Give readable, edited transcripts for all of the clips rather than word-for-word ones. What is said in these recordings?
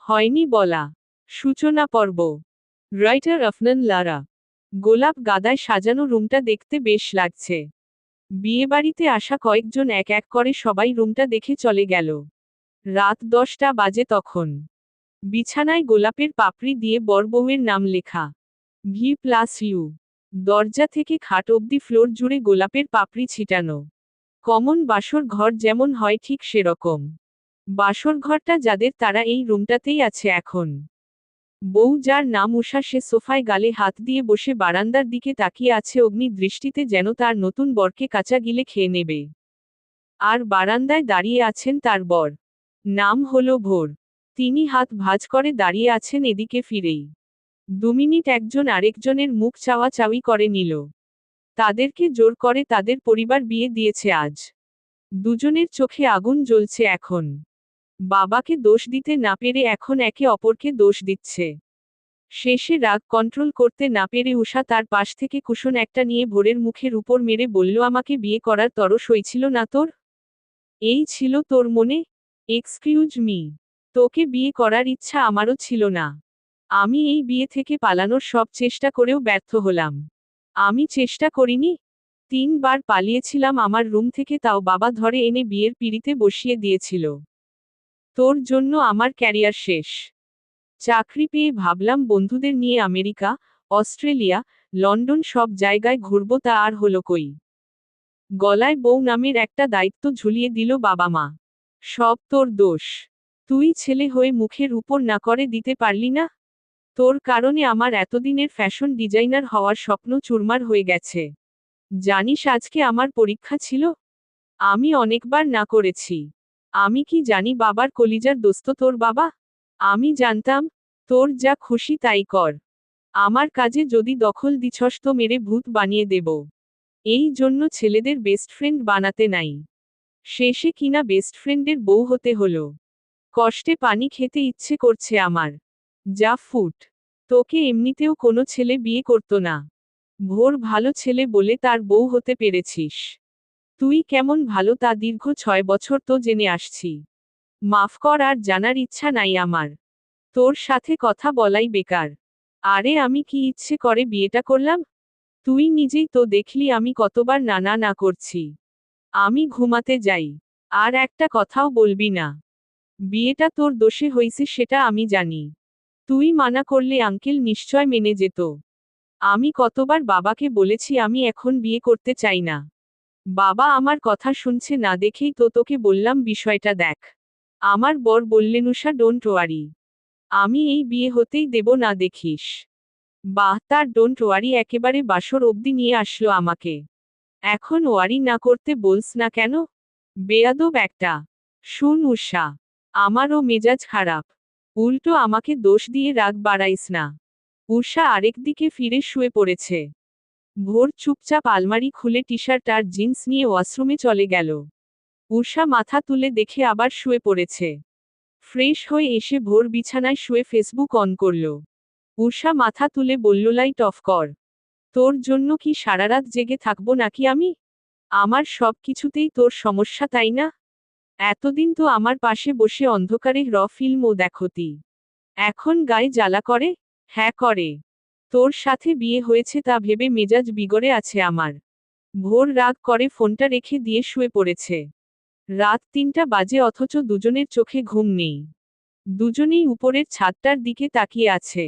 হয়নি বলা। সূচনা পর্ব। রাইটার আফনান লারা। গোলাপ গাদায় সাজানো রুমটা দেখতে বেশ লাগছে। বিয়েবাড়িতে আসা কয়েকজন এক এক করে সবাই রুমটা দেখে চলে গেল। রাত 10টা বাজে তখন। বিছানায় গোলাপের পাপড়ি দিয়ে বরবউয়ের নাম লেখা। V+U। দরজা থেকে খাট অবধি ফ্লোর জুড়ে গোলাপের পাপড়ি ছিটানো। কমন বাসর ঘর যেমন হয় ঠিক সেরকম। বাসর ঘরটা যাদের তারা এই রুমটাতেই আছে এখন। বউ যার নাম উষা সে সোফায় গালে হাত দিয়ে বসে বারান্দার দিকে তাকিয়ে আছে অগ্নি দৃষ্টিতে যেন তার নতুন বরকে কাঁচা গিলে খেয়ে নেবে। আর বারান্দায় দাঁড়িয়ে আছেন তার বর। নাম হলো ভোর। তিনি হাত ভাঁজ করে দাঁড়িয়ে আছেন এদিকে ফিরেই। 2 মিনিট একজন আরেকজনের মুখ চাওয়াচাওয়ি করে নিল। তাদেরকে জোর করে তাদের পরিবার বিয়ে দিয়েছে আজ। দুজনের চোখে আগুন জ্বলছে এখন। বাবাকে দোষ দিতে না পেরে এখন একে অপরকে দোষ দিচ্ছে। শেষে রাগ কন্ট্রোল করতে না পেরে উষা তার পাশ থেকে কুশন একটা নিয়ে ভোরের মুখের উপর মেরে বলল, আমাকে বিয়ে করার তরস হয়েছিল না তোর? এই ছিল তোর মনে? Excuse me. তোকে বিয়ে করার ইচ্ছা আমারও ছিল না। আমি এই বিয়ে থেকে পালানোর সব চেষ্টা করেও ব্যর্থ হলাম। আমি চেষ্টা করিনি? 3 বার পালিয়েছিলাম আমার রুম থেকে, তাও বাবা ধরে এনে বিয়ের পিঁড়িতে বসিয়ে দিয়েছিল। তোর জন্য আমার ক্যারিয়ার শেষ। চাকরি পেয়ে ভাবলাম বন্ধুদের নিয়ে আমেরিকা, অস্ট্রেলিয়া, লন্ডন সব জায়গায় ঘুরব, তা আর হলো কই। গলায় বউ নামের একটা দায়িত্ব ঝুলিয়ে দিল বাবা মা। সব তোর দোষ। তুই ছেলে হয়ে মুখের উপর না করে দিতে পারলি না? তোর কারণে আমার এতদিনের ফ্যাশন ডিজাইনার হওয়ার স্বপ্ন চুরমার হয়ে গেছে। জানিস আজকে আমার পরীক্ষা ছিল? আমি অনেকবার না করেছি। আমি কি জানি বাবার কলিজার দোস্ত তোর বাবা? আমি জানতাম, তোর যা খুশি তাই কর। আমার কাজে যদি দখল দিছস তো মেরে ভূত বানিয়ে দেব। এই জন্য ছেলেদের বেস্ট ফ্রেন্ড বানাতে নাই। শেষে কিনা বেস্ট ফ্রেন্ডের বউ হতে হলো। কষ্টে পানি খেতে ইচ্ছে করছে আমার। যা ফুট। তোকে এমনিতেও কোনো ছেলে বিয়ে করতো না। ভোর ভালো ছেলে বলে তার বউ হতে পেরেছিস। তুই কেমন ভালো তা দীর্ঘ 6 বছর তো জেনে আসছি। মাফ কর, আর জানার ইচ্ছা নাই আমার। তোর সাথে কথা বলাই বেকার। আরে আমি কি ইচ্ছে করে বিয়েটা করলাম? তুই নিজেই তো দেখলি আমি কতবার না না না করছি। আমি ঘুমাতে যাই। আর একটা কথাও বলবি না। বিয়েটা তোর দোষে হইছে সেটা আমি জানি। তুই মানা করলে আঙ্কেল নিশ্চয় মেনে যেত। আমি কতবার বাবাকে বলেছি আমি এখন বিয়ে করতে চাই না। বাবা আমার কথা শুনছে না দেখেই তো তোকে বললাম বিষয়টা দেখ। আমার বর বললেন, উষা ডোন্ট ওয়ারি। আমি এই বিয়ে হতেই দেব না দেখিস। বাহ, তার ডোন্ট ওয়ারি একেবারে বাসর অবধি নিয়ে আসলো আমাকে। এখন ওয়ারি না করতে বলস না কেন? বেয়াদব একটা। শুন উষা, আমারও মেজাজ খারাপ। উল্টো আমাকে দোষ দিয়ে রাগ বাড়াইস না। উষা আরেকদিকে ফিরে শুয়ে পড়েছে। ভোর চুপচাপ আলমারি খুলে টি শার্ট আর জিন্স নিয়ে ওয়াশরুমে চলে গেল। উষা মাথা তুলে দেখে আবার শুয়ে পড়েছে। ফ্রেশ হয়ে এসে ভোর বিছানায় শুয়ে ফেসবুক অন করল। উষা মাথা তুলে বলল, লাইট অফ কর। তোর জন্য কি সারারাত জেগে থাকবো নাকি আমি? আমার সব কিছুতেই তোর সমস্যা তাই না? এতদিন তো আমার পাশে বসে অন্ধকারে ফিল্মও দেখতি। এখন গায়ে জ্বালা করে? হ্যাঁ করে। তোর সাথে বিয়ে হয়েছে তা ভেবে মেজাজ বিগড়ে আছে আমার। ভোর রাগ করে ফোনটা রেখে দিয়ে শুয়ে পড়েছে। রাত 3টা বাজে অথচ দুজনের চোখে ঘুম নেই। দুজনেই উপরের ছাদটার দিকে তাকিয়ে আছে।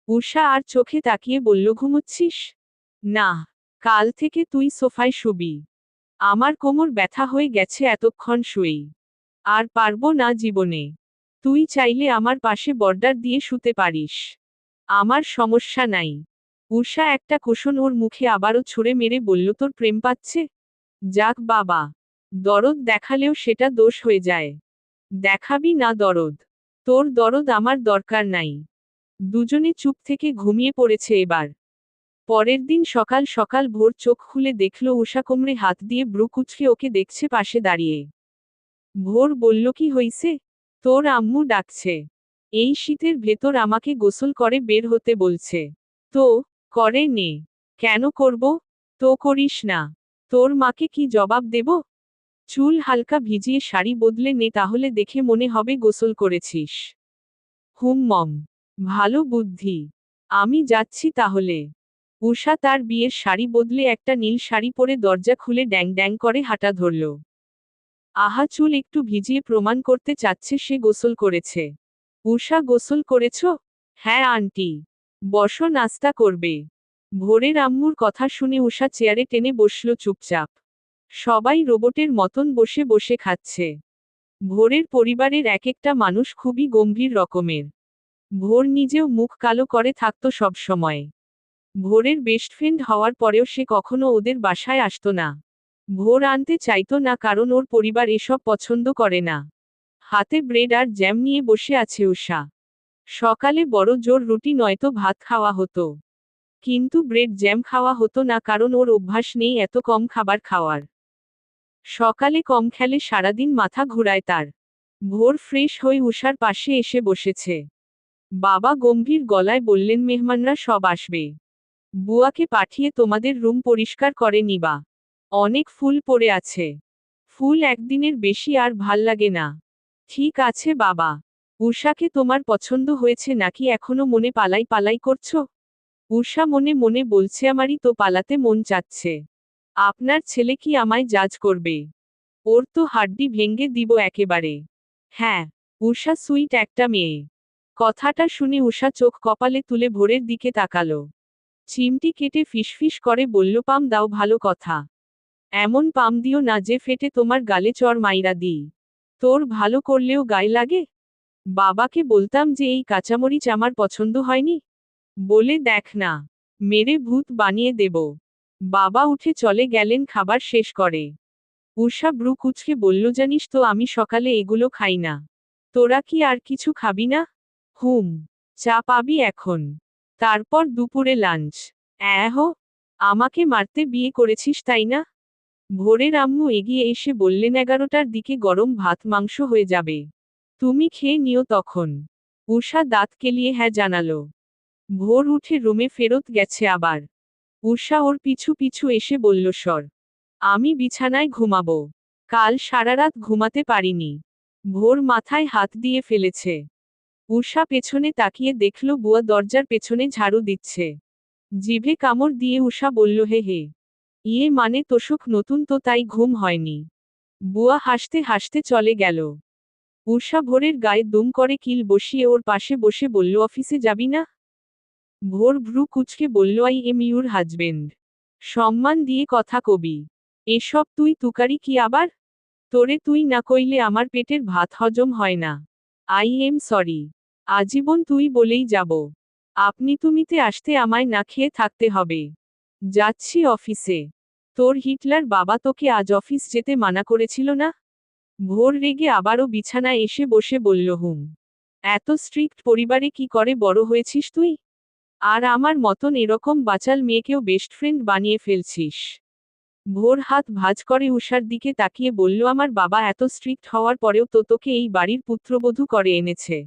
উষা আর চোখে তাকিয়ে বলল, ঘুমোচ্ছিস? না। কাল থেকে তুই সোফায় শুবি। আমার কোমর ব্যথা হয়ে গেছে এতক্ষণ শুয়েই। আর পারবো না জীবনে। তুই চাইলে আমার পাশে বর্ডার দিয়ে শুতে পারিস। আমার সমস্যা নাই। উষা একটা কুশন ওর মুখে আবারও ছুঁড়ে মেরে বলল, তোর প্রেম পাচ্ছে? যাক বাবা। দরদ দেখালেও সেটা দোষ হয়ে যায়। দেখাবি না দরদ। তোর দরদ আমার দরকার নাই। দুজনে চুপ থেকে ঘুমিয়ে পড়েছে এবার। পরের দিন সকাল সকাল ভোর চোখ খুলে দেখল উষা কোমরে হাত দিয়ে ব্রু কুঁচকে ওকে দেখছে পাশে দাঁড়িয়ে। ভোর বলল, কি হইছে? তোর আম্মু ডাকছে। এই শীতের ভেতর আমাকে গোসল করে বের হতে বলছে। তো করে নে। কেন করব? তো করিস না। তোর মাকে কি জবাব দেব? চুল হালকা ভিজিয়ে শাড়ি বদলে নে, তাহলে দেখে মনে হবে গোসল করেছিস। হুম মম, ভালো বুদ্ধি। আমি যাচ্ছি তাহলে। উষা তার বিয়ের শাড়ি বদলে একটা নীল শাড়ি পরে দরজা খুলে ড্যাং ড্যাং করে হাঁটা ধরল। আহা, চুল একটু ভিজিয়ে প্রমাণ করতে চাচ্ছে সে গোসল করেছে। উষা, গোসল করেছ? হ্যাঁ আন্টি। বসো, নাস্তা করবে। ভোরের আম্মুর কথা শুনে উষা চেয়ারে টেনে বসল চুপচাপ। সবাই রোবটের মতন বসে বসে খাচ্ছে। ভোরের পরিবারের এক একটা মানুষ খুবই গম্ভীর রকমের। ভোর নিজেও মুখ কালো করে থাকত সবসময়। ভোরের বেস্ট ফ্রেন্ড হওয়ার পরেও সে কখনো ওদের বাসায় আসতো না। ভোর আনতে চাইতো না কারণ ওর পরিবার এসব পছন্দ করে না। হাতে ব্রেড আর জ্যাম নিয়ে বসে আছে উষা। সকালে বড় জোর রুটি নয়তো ভাত খাওয়া হতো। কিন্তু ব্রেড জ্যাম খাওয়া হতো না কারণ ওর অভ্যাস নেই এত কম খাবার খাওয়ার। সকালে কম খেলে সারাদিন মাথা ঘুরায় তার। ভোর ফ্রেশ হয়ে উষার পাশে এসে বসেছে। বাবা গম্ভীর গলায় বললেন, মেহমানরা সব আসবে। বুয়াকে পাঠিয়ে তোমাদের রুম পরিষ্কার করে নিবা। অনেক ফুল পড়ে আছে। ফুল একদিনের বেশি আর ভাল লাগে না। ঠিক আছে বাবা। উষাকে তোমার পছন্দ হয়েছে নাকি এখনো মনে পালাই পালাই করছো? উষা মনে মনে বলছে, আমারই তো পালাতে মন চাচ্ছে। আপনার ছেলে কি আমায় জাজ করবে? ওর তো হাড্ডি ভেঙ্গে দিব একেবারে। হ্যাঁ, উষা সুইট একটা মেয়ে। কথাটা শুনে উষা চোখ কপালে তুলে ভোরের দিকে তাকালো। চিমটি কেটে ফিসফিস করে বলল, পাম দাও, ভালো কথা। এমন পাম দিও না যে ফেটে তোমার গালে চড় মাইরা দিই। তোর ভালো করলেও গায়ে লাগে। বাবাকে বলতাম যে এই কাঁচামরিচ আমার পছন্দ হয়নি, বলে দেখ না, মেরে ভূত বানিয়ে দেব। বাবা উঠে চলে গেলেন খাবার শেষ করে। উষা ব্রু কুচকে বলল, জানিস তো আমি সকালে এগুলো খাই না। তোরা কি আর কিছু খাবি না? হুম, চা পাবি এখন। তারপর দুপুরে লাঞ্চ। হো, আমাকে মারতে বিয়ে করেছিস তাই না? ভোরের আম্মু এগিয়ে এসে বললেন, 11টার দিকে গরম ভাত মাংস হয়ে যাবে। তুমি খেয়ে নিও তখন। উষা দাঁত কেলিয়ে হ্যাঁ জানালো। ভোর উঠে রুমে ফেরত গেছে আবার। উষা ওর পিছু পিছু এসে বলল, সর, আমি বিছানায় ঘুমাবো। কাল সারারাত ঘুমাতে পারিনি। ভোর মাথায় হাত দিয়ে ফেলেছে। উষা পেছনে তাকিয়ে দেখল বুয়া দরজার পেছনে ঝাড়ু দিচ্ছে। জিভে কামড় দিয়ে উষা বলল, হে হে, ইয়ে মানে তোষক নতুন তো তাই ঘুম হয়নি। বুয়া হাসতে হাসতে চলে গেল। উষা ভোরের গায়ে দুম করে কিল বসিয়ে ওর পাশে বসে বলল, অফিসে যাবি না? ভোর ভ্রু কুচকে বলল, আই এম ইউর হাজবেন্ড। সম্মান দিয়ে কথা কবি। এসব তুই তুকারি কি আবার? তোরে তুই না কইলে আমার পেটের ভাত হজম হয় না। I am sorry. আজীবন তুই বলেই যাব। আপনি তুমিতে আসতে আমায় না খেয়ে থাকতে হবে। যাচ্ছি অফিসে। তোর হিটলার বাবা তোকে আজ অফিস যেতে মানা করেছিল না? ভোর রেগে আবারও বিছানায় এসে বসে বলল, হুম। এত স্ট্রিক্ট পরিবারে কি করে বড় হয়েছিস তুই? আর আমার মতন এরকম বাচাল মেয়েকেও বেস্ট ফ্রেন্ড বানিয়ে ফেলছিস। ভোর হাত ভাঁজ করে উষার দিকে তাকিয়ে বলল, আমার বাবা এত স্ট্রিক্ট হওয়ার পরেও তো তোকে এই বাড়ির পুত্রবধূ করে এনেছে।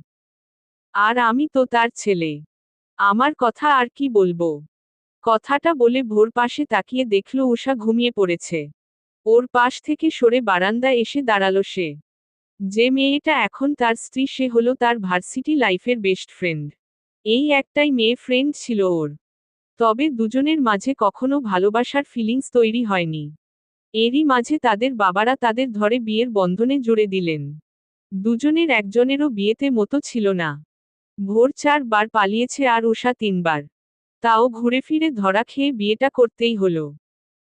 আর আমি তো তার ছেলে। আমার কথা আর কি বলবো? কথাটা বলে ভোর পাশে তাকিয়ে দেখল উষা ঘুমিয়ে পড়েছে। ওর পাশ থেকে সরে বারান্দায় এসে দাঁড়ালো সে। যে মেয়েটা এখন তার স্ত্রী সে হলো তার ভার্সিটি লাইফের বেস্ট ফ্রেন্ড। এই একটাই মেয়ে ফ্রেন্ড ছিল ওর। তবে দুজনের মাঝে কখনো ভালোবাসার ফিলিংস তৈরি হয়নি। এরই মাঝে তাদের বাবারা তাদের ধরে বিয়ের বন্ধনে জুড়ে দিলেন। দুজনের একজনেরও বিয়েতে মতো ছিল না। ভোর 4 বার পালিয়েছে আর উষা 3 বার। তাও ঘুরে ফিরে ধরা খেয়ে বিয়েটা করতেই হলো।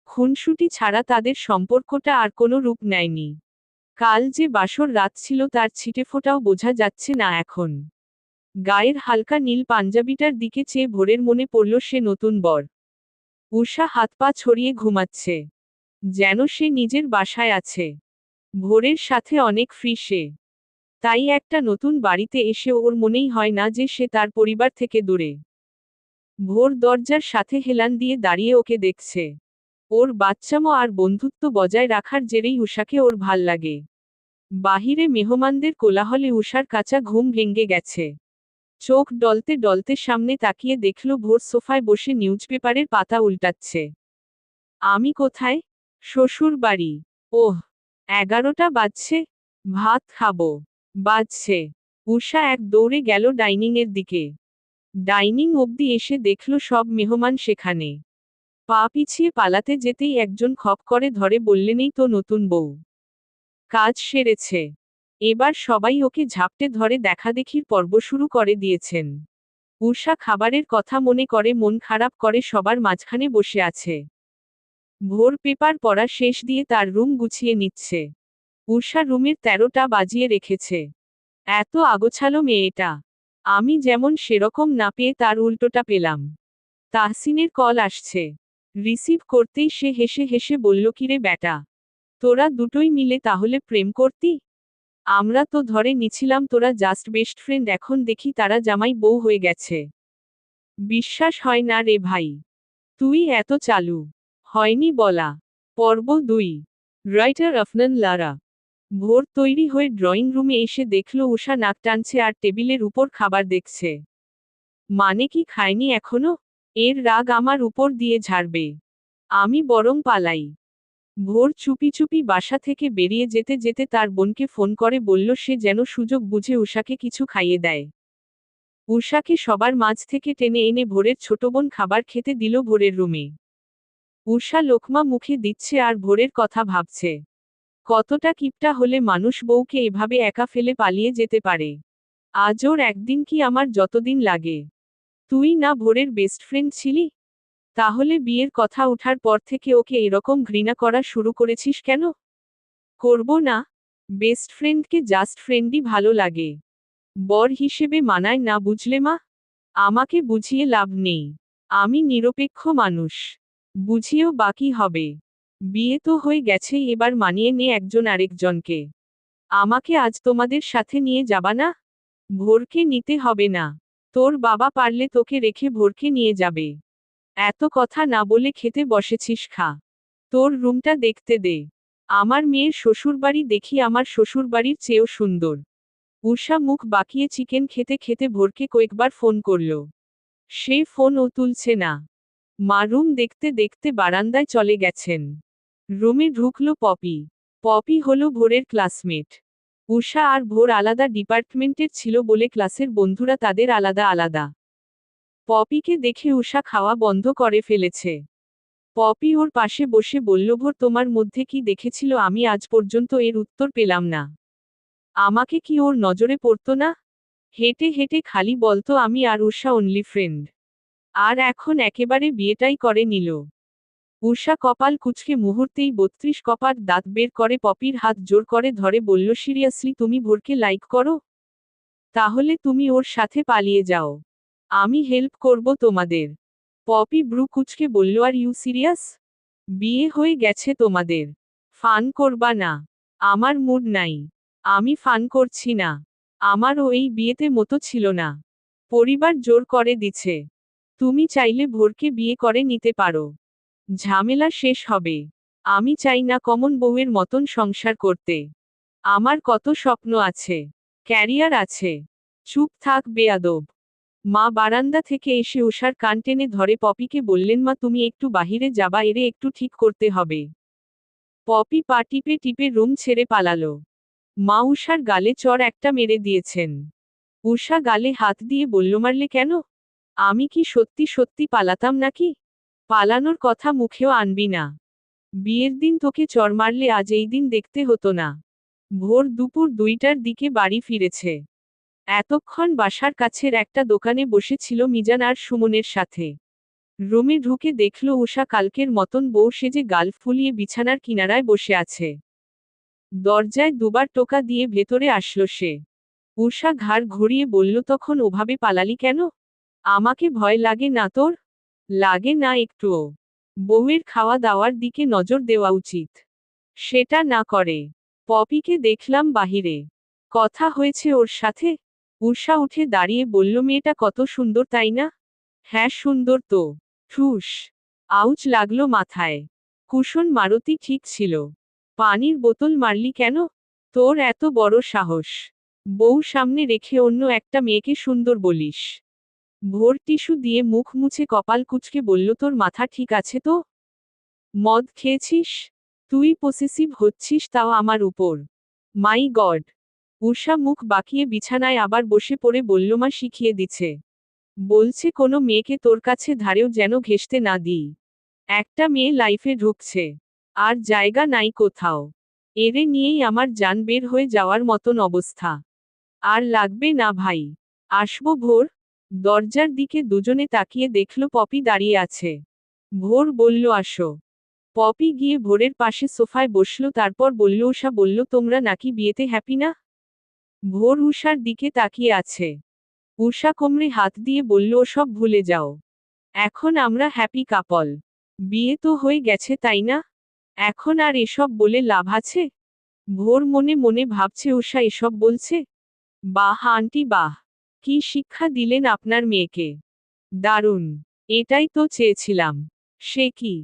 খুনসুটি ছাড়া তাদের সম্পর্কটা আর কোনো রূপ নেয়নি। কাল যে বাসর রাত ছিল তার ছিটেফোঁটাও বোঝা যাচ্ছে না এখন। গায়ের হালকা নীল পাঞ্জাবিটার দিকে চেয়ে ভোরের মনে পড়ল সে নতুন বর। উষা হাত পা ছড়িয়ে ঘুমাচ্ছে। যেন সে নিজের বাসায় আছে। ভোরের সাথে অনেক ফ্রি সে। তাই একটা নতুন বাড়িতে এসে ওর মনেই হয় না যে সে তার পরিবার থেকে দূরে। ভোর দরজার সাথে হেলান দিয়ে দাঁড়িয়ে ওকে দেখছে। ওর বাচ্চামো আর বন্ধুত্ব বজায় রাখার জেরেই উষাকে ওর ভাল লাগে। বাহিরে মেহমানদের কোলাহলে উষার কাঁচা ঘুম ভেঙে গেছে। চোখ ডলতে ডলতে সামনে তাকিয়ে দেখল ভোর সোফায় বসে নিউজপেপারের পাতা উল্টাচ্ছে। আমি কোথায়? শ্বশুর বাড়ি। ওহ, 11টা বাজছে। ভাত খাবো। বাজছে। উষা এক দৌড়ে গেল ডাইনিংয়ের দিকে। ডাইনিং অবধি এসে দেখল সব মেহমান সেখানে। পা পিছিয়ে পালাতে যেতেই একজন খপ করে ধরে বললেনই তো নতুন বউ। কাজ সেরেছে। এবার সবাই ওকে ঝাপটে ধরে দেখাদেখির পর্ব শুরু করে দিয়েছেন। উষা খাবারের কথা মনে করে মন খারাপ করে সবার মাঝখানে বসে আছে। ভোর পেপার পড়া শেষ দিয়ে তার রুম গুছিয়ে নিচ্ছে। উষা রুমের 13টা বাজিয়ে রেখেছে। এত আগোছালো মেয়েটা। আমি যেমন সেরকম না পেয়ে তার উল্টোটা পেলাম। তাহসিনের কল আসছে। রিসিভ করতেই সে হেসে হেসে বলল, কিরে ব্যাটা, তোরা দুটোই মিলে তাহলে প্রেম করতি? আমরা তো ধরে নিছিলাম তোরা জাস্ট বেস্ট ফ্রেন্ড, এখন দেখি তারা জামাই বউ হয়ে গেছে। বিশ্বাস হয় না রে ভাই। তুই এত চালু। হয়নি বলা। পর্ব 2। রাইটার আফনান লারা। ভোর তৈরি হয়ে ড্রয়িং রুমে এসে দেখল উষা নাক টানছে আর টেবিলের উপর খাবার দেখছে। মানে কি খায়নি এখনো? এর রাগ আমার উপর দিয়ে ঝাড়বে। আমি বরং পালাই। ভোর চুপি চুপি বাসা থেকে বেরিয়ে যেতে যেতে তার বোনকে ফোন করে বলল সে যেন সুযোগ বুঝে উষাকে কিছু খাইয়ে দেয়। উষাকে সবার মাঝ থেকে টেনে এনে ভোরের ছোট বোন খাবার খেতে দিল ভোরের রুমে। উষা লোকমা মুখে দিচ্ছে আর ভোরের কথা ভাবছে। কতটা কিপটা হলে মানুষ বউকে এভাবে একা ফেলে পালিয়ে যেতে পারে। আজ ওর একদিন কি আমার যতদিন লাগে। তুই না ভোরের বেস্ট ফ্রেন্ড ছিলি? তাহলে বিয়ের কথা ওঠার পর থেকে ওকে এরকম ঘৃণা করা শুরু করেছিস কেন? করব না। বেস্ট ফ্রেন্ডকে জাস্ট ফ্রেন্ডই ভালো লাগে। বর হিসেবে মানায় না, বুঝলে মা? আমাকে বুঝিয়ে লাভ নেই। আমি নিরপেক্ষ মানুষ। বুঝিয়েও বাকি হবে। বিয়ে তো হয়ে গেছেই, এবার মানিয়ে নে একজন আরেকজনকে। আমাকে আজ তোমাদের সাথে নিয়ে যাবা না? ভোরকে নিতে হবে না। তোর বাবা পারলে তোকে রেখে ভোরকে নিয়ে যাবে। এত কথা না বলে খেতে বসেছিস, খা। তোর রুমটা দেখতে দে। আমার মেয়ের শ্বশুরবাড়ি দেখি আমার শ্বশুরবাড়ির চেয়েও সুন্দর। উষা মুখ বাঁকিয়ে চিকেন খেতে খেতে ভোরকে কয়েকবার ফোন করল। সে ফোন ও তুলছে না। মা রুম দেখতে দেখতে বারান্দায় চলে গেছেন। রুমে ঢুকলো পপি। পপি হলো ভোরের ক্লাসমেট। উষা আর ভোর আলাদা ডিপার্টমেন্টের ছিল বলে ক্লাসের বন্ধুরা তাদের আলাদা আলাদা। পপিকে দেখে উষা খাওয়া বন্ধ করে ফেলেছে। পপি ওর পাশে বসে বলল, ভোর তোমার মধ্যে কি দেখেছিল আমি আজ পর্যন্ত এর উত্তর পেলাম না। আমাকে কি ওর নজরে পড়তো না? হেঁটে হেঁটে খালি বলতো আমি আর উষা অনলি ফ্রেন্ড। আর এখন একেবারে বিয়েটাই করে নিল। উষা কপাল কুঁচকে মুহূর্তেই 32 কপার দাঁত বের করে পপির হাত জোর করে ধরে বলল, সিরিয়াসলি তুমি ভোরকে লাইক করো? তাহলে তুমি ওর সাথে পালিয়ে যাও। আমি হেল্প করব তোমাদের। পপি ব্রু কুঁচকে বলল, আর ইউ সিরিয়াস? বিয়ে হয়ে গেছে তোমাদের। ফান করবা না? আমার মুড নাই। আমি ফান করছি না। আমারও এই বিয়েতে মতো ছিল না। পরিবার জোর করে দিছে। তুমি চাইলে ভোরকে বিয়ে করে নিতে পারো। ঝামেলা শেষ হবে। আমি চাই না কমন বউয়ের মতন সংসার করতে। আমার কত স্বপ্ন আছে। ক্যারিয়ার আছে। চুপ থাক বেয়াদব। মা বারান্দা থেকে এসে উষার কান টেনে ধরে পপিকে বললেন, মা তুমি একটু বাহিরে যাবা, এরে একটু ঠিক করতে হবে। পপি পা টিপে টিপে রুম ছেড়ে পালালো। মা উষার গালে চড় একটা মেরে দিয়েছেন। উষা গালে হাত দিয়ে বলল, মারলে কেন? আমি কি সত্যি সত্যি পালাতাম নাকি? পালানোর কথা মুখেও আনবি না। বিয়ের দিন তোকে চড় মারলে আজ এই দিন দেখতে হতো না। ভোর দুপুর 2টার দিকে বাড়ি ফিরেছে। এতক্ষণ বাসার কাছের একটা দোকানে বসেছিল মিজান আর সুমনের সাথে। রুমে ঢুকে দেখল উষা কালকের মতন বউ সেজে গাল ফুলিয়ে বিছানার কিনারায় বসে আছে। দরজায় দুবার টোকা দিয়ে ভেতরে আসলো সে। উষা ঘাড় ঘুরিয়ে বলল, তখন ওভাবে পালালি কেন? আমাকে ভয় লাগে না তোর? লাগে না একটুও। বউয়ের খাওয়া দাওয়ার দিকে নজর দেওয়া উচিত। সেটা না করে পপিকে দেখলাম বাহিরে। কথা হয়েছে ওর সাথে? উষা উঠে দাঁড়িয়ে বলল, মেয়েটা কত সুন্দর তাই না? হ্যাঁ সুন্দর তো। ঠুস। আউচ লাগলো মাথায়। কুশন মারুতি ঠিক ছিল। পানির বোতল মারলি কেন? তোর এত বড় সাহস। বউ সামনে রেখে অন্য একটা মেয়েকে সুন্দর বলিস? ভোর টিস্যু দিয়ে মুখ মুছে কপাল কুঁচকে বলল, তোর মাথা ঠিক আছে তো? মদ খেয়েছিস? তুই পসেসিভ হচ্ছিস তাও আমার উপর। মাই গড। উষা মুখ বাঁকিয়ে বিছানায় আবার বসে পড়ে বলল, মা শিখিয়ে দিচ্ছে। বলছে কোনো মেয়েকে তোর কাছে ধারেও যেন ঘেঁষতে না দিই। একটা মেয়ে লাইফে ঢুকছে, আর জায়গা নাই কোথাও। এরে নিয়েই আমার জান বের হয়ে যাওয়ার মতন অবস্থা। আর লাগবে না ভাই। আসবো ভোর। দরজার দিকে দুজনে তাকিয়ে দেখল পপি দাঁড়িয়ে আছে। ভোর বলল, আসো। পপি গিয়ে ভোরের পাশে সোফায় বসল, তারপর বলল, উষা বলল তোমরা নাকি বিয়েতে হ্যাপি না? ভোর উষার দিকে তাকিয়ে আছে। উষা কোমরে হাত দিয়ে বলল, ওসব ভুলে যাও। এখন আমরা হ্যাপি কাপল। বিয়ে তো হয়ে গেছে তাই না? এখন আর এসব বলে লাভ আছে? ভোর মনে মনে ভাবছে, উষা এসব বলছে। বাহ আন্টি বাহ, কি শিক্ষা দিলেন আপনার মেয়েকে। দারুণ। এটাই তো চেয়েছিলাম। সে কি?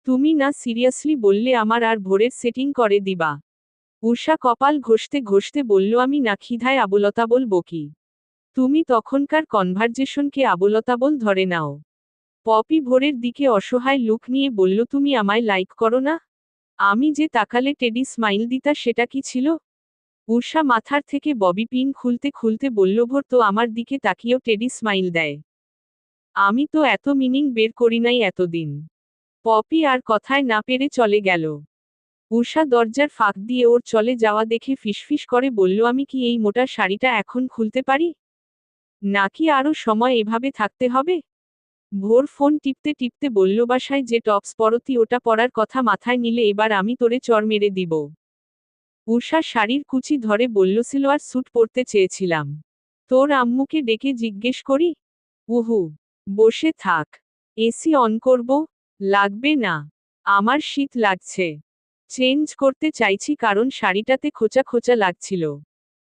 তুমি না সিরিয়াসলি বললে আমার আর ভোরের সেটিং করে দিবা? উষা কপাল ঘষতে ঘষতে বলল, আমি না খিধায় আবোলতাবোল বকি। তুমি তখনকার কনভারজেশনকে আবোলতাবোল ধরে নাও। পপি ভোরের দিকে অসহায় লুক নিয়ে বলল, তুমি আমায় লাইক করো না? আমি যে তাকালে টেডি স্মাইল দিতা সেটা কি ছিল? উষা মাথার থেকে ববি পিন খুলতে খুলতে বলল, ভোর তো আমার দিকে তাকিয়েও টেডি স্মাইল দেয়। আমি তো এত মিনিং বের করি নাই এতদিন। পপি আর কথায় না পেরে চলে গেল। উষা দরজার ফাঁক দিয়ে ওর চলে যাওয়া দেখে ফিসফিস করে বলল, আমি কি এই মোটা শাড়িটা এখন খুলতে পারি? নাকি আরো সময় এভাবে থাকতে হবে? ভোর ফোন টিপতে টিপতে বলল, বাসায় যে টপস পরতি ওটা পরার কথা মাথায় নিলে এবার আমি তোরে চড় মেরে দিব। উষা শাড়ির কুচি ধরে বলল, সিলোয়ার স্যুট পরতে চেয়েছিলাম। তোর আম্মুকে ডেকে জিজ্ঞেস করি? উহু। বসে থাক। এসি অন করব? লাগবে না। আমার শীত লাগছে। চেঞ্জ করতে চাইছি কারণ শাড়িটাতে খোঁচা খোঁচা লাগছিল।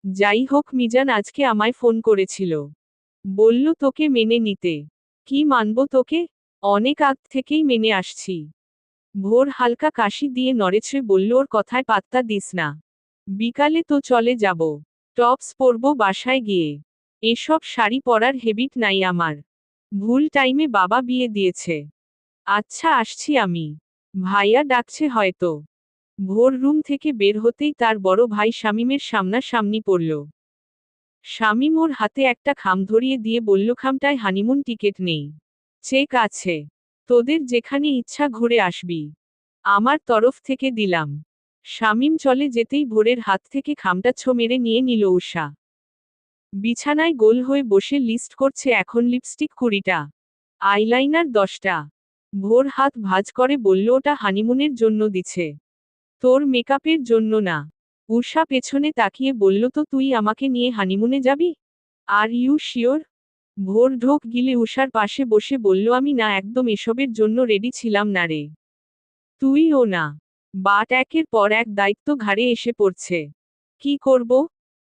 যাই হোক মিজান আজকে আমায় ফোন করেছিল। বলল তোকে মেনে নিতে। কি মানব তোকে? অনেক আগ থেকেই মেনে আসছি। ভোর হালকা কাশি দিয়ে নড়েছে বলল, ওর কথায় পাত্তা দিস না। বিকালে তো চলে যাব। টপস পরব বাসায় গিয়ে। এসব শাড়ি পরার হেবিট নাই আমার। ভুল টাইমে বাবা বিয়ে দিয়েছে। আচ্ছা আসছি আমি। ভাইয়া ডাকছে হয়তো। ভোর রুম থেকে বের হতেই তার বড় ভাই শামীমের সামনাসামনি পড়ল। শামীম ওর হাতে একটা খাম ধরিয়ে দিয়ে বলল, খামটায় হানিমুন টিকেট নেই। চেক আছে। তোদের যেখানে ইচ্ছা ঘুরে আসবি। আমার তরফ থেকে দিলাম। শামীম চলে যেতেই ভোরের হাত থেকে খামটা ছো মেরে নিয়ে নিল উষা। বিছানায় গোল হয়ে বসে লিস্ট করছে এখন লিপস্টিক 20টা, আইলাইনার 10টা। ভোর হাত ভাঁজ করে বলল, ওটা হানিমুনের জন্য দিছে। তোর মেকআপের জন্য না। উষা পেছনে তাকিয়ে বলল, তো তুই আমাকে নিয়ে হানিমুনে যাবি? Are you sure? ভোর ঢোক গিলে উষার পাশে বসে বলল, আমি না একদম এসবের জন্য রেডি ছিলাম না রে। তুইও না। বাট একের পর এক দায়িত্ব ঘাড়ে এসে পড়ছে। কি করব?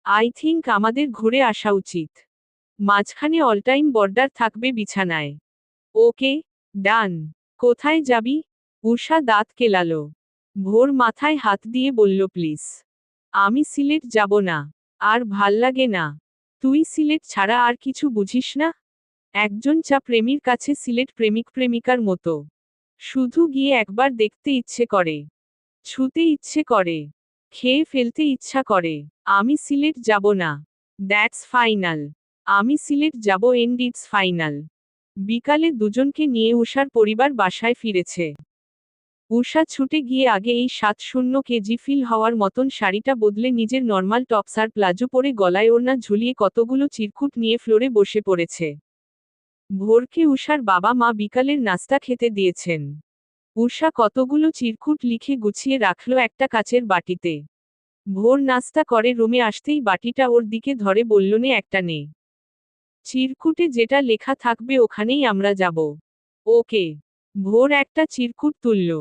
আই থিংক আমাদের ঘুরে আসা উচিত। মাঝখানে অলটাইম বর্ডার থাকবে বিছানায়। ওকে, ডান। কোথায় যাবি? উষা দাঁত কেলালো। ভোর মাথায় হাত দিয়ে বলল, প্লিজ। আমি সিলেট যাব না। আর ভাল্লাগে না। তুই সিলেট ছাড়া আর কিছু বুঝিস না? একজন চা প্রেমীর কাছে সিলেট প্রেমিক প্রেমিকার মতো। শুধু গিয়ে একবার দেখতে ইচ্ছে করে। ছুতে ইচ্ছে করে। খেয়ে ফেলতে ইচ্ছা করে। আমি সিলেট যাব না। That's final. আমি সিলেট যাব এন্ড ইটস ফাইনাল। বিকালে দুজনকে নিয়ে উষার পরিবার বাসায় ফিরেছে। উষা ছুটে গিয়ে আগে এই 7-0 কেজি ফিল হওয়ার মতন শাড়িটা বদলে নিজের নর্মাল টপস আর প্লাজো পরে গলায় ওড়না ঝুলিয়ে কতগুলো চিরকুট নিয়ে ফ্লোরে বসে পড়েছে। ভোরকে উষার বাবা মা বিকালের নাস্তা খেতে দিয়েছেন। উষা কতগুলো চিরকুট লিখে গুছিয়ে রাখল একটা কাচের বাটিতে। ভোর নাস্তা করে রুমে আসতেই বাটিটা ওর দিকে ধরে বলল, নে একটা নে। চিরকুটে যেটা লেখা থাকবে ওখানেই আমরা যাব। ওকে। ভোর একটা চিরকুট তুলল।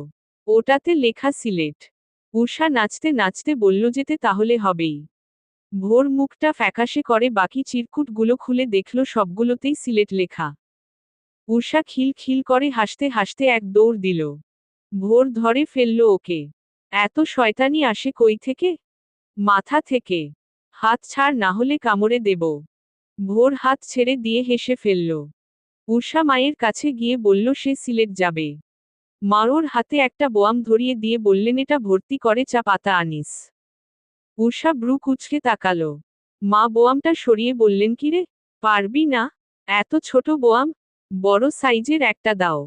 ওটাতে লেখা সিলেট। উষা নাচতে নাচতে বলল, যেতে তাহলে হবেই। ভোর মুখটা ফ্যাকাশে করে বাকি চিরকুটগুলো খুলে দেখল সবগুলোতেই সিলেট লেখা। উষা খিল খিল করে হাসতে হাসতে এক দৌড় দিল। ভোর ধরে ফেলল ওকে। এত শয়তানি আসে কই থেকে? মাথা থেকে। হাত ছাড় না হলে কামড়ে দেব। ভোর হাত ছেড়ে দিয়ে হেসে ফেলল। উষা মায়ের কাছে গিয়ে বলল সে সিলেট যাবে। মা ওর হাতে একটা বোয়াম ধরিয়ে দিয়ে বললেন, এটা ভর্তি করে চা পাতা আনিস। উষা ব্রু কুঁচকে তাকালো। মা বোয়ামটা সরিয়ে বললেন, কি রে, পারবি না? এত ছোট বোয়াম, বড় সাইজের একটা দাও।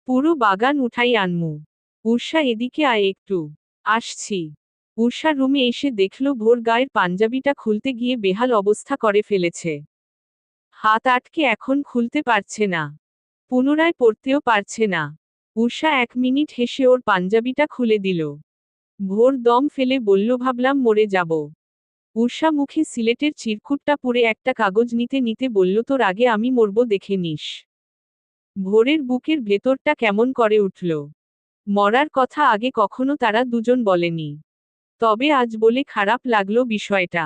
পুরো বাগান উঠাই আনমু। উষা, এদিকে আয় একটু। আসছি। উষা রুমে এসে দেখল ভোর গায়ের পাঞ্জাবিটা খুলতে গিয়ে বেহাল অবস্থা করে ফেলেছে। হাত আটকে এখন খুলতে পারছে না। পুনরায় পরতেও পারছে না। উষা 1 মিনিট হেসে ওর পাঞ্জাবিটা খুলে দিল। ভোর দম ফেলে বলল, ভাবলাম মরে যাব। উষা মুখে সিলেটের চিরকুটটা পুড়ে একটা কাগজ নিতে নিতে বলল, তোর আগে আমি মরব, দেখে নিস। ভোরের বুকের ভেতরটা কেমন করে উঠল। মরার কথা আগে কখনো তারা দুজন বলেনি। তবে আজ বলে খারাপ লাগলো বিষয়টা।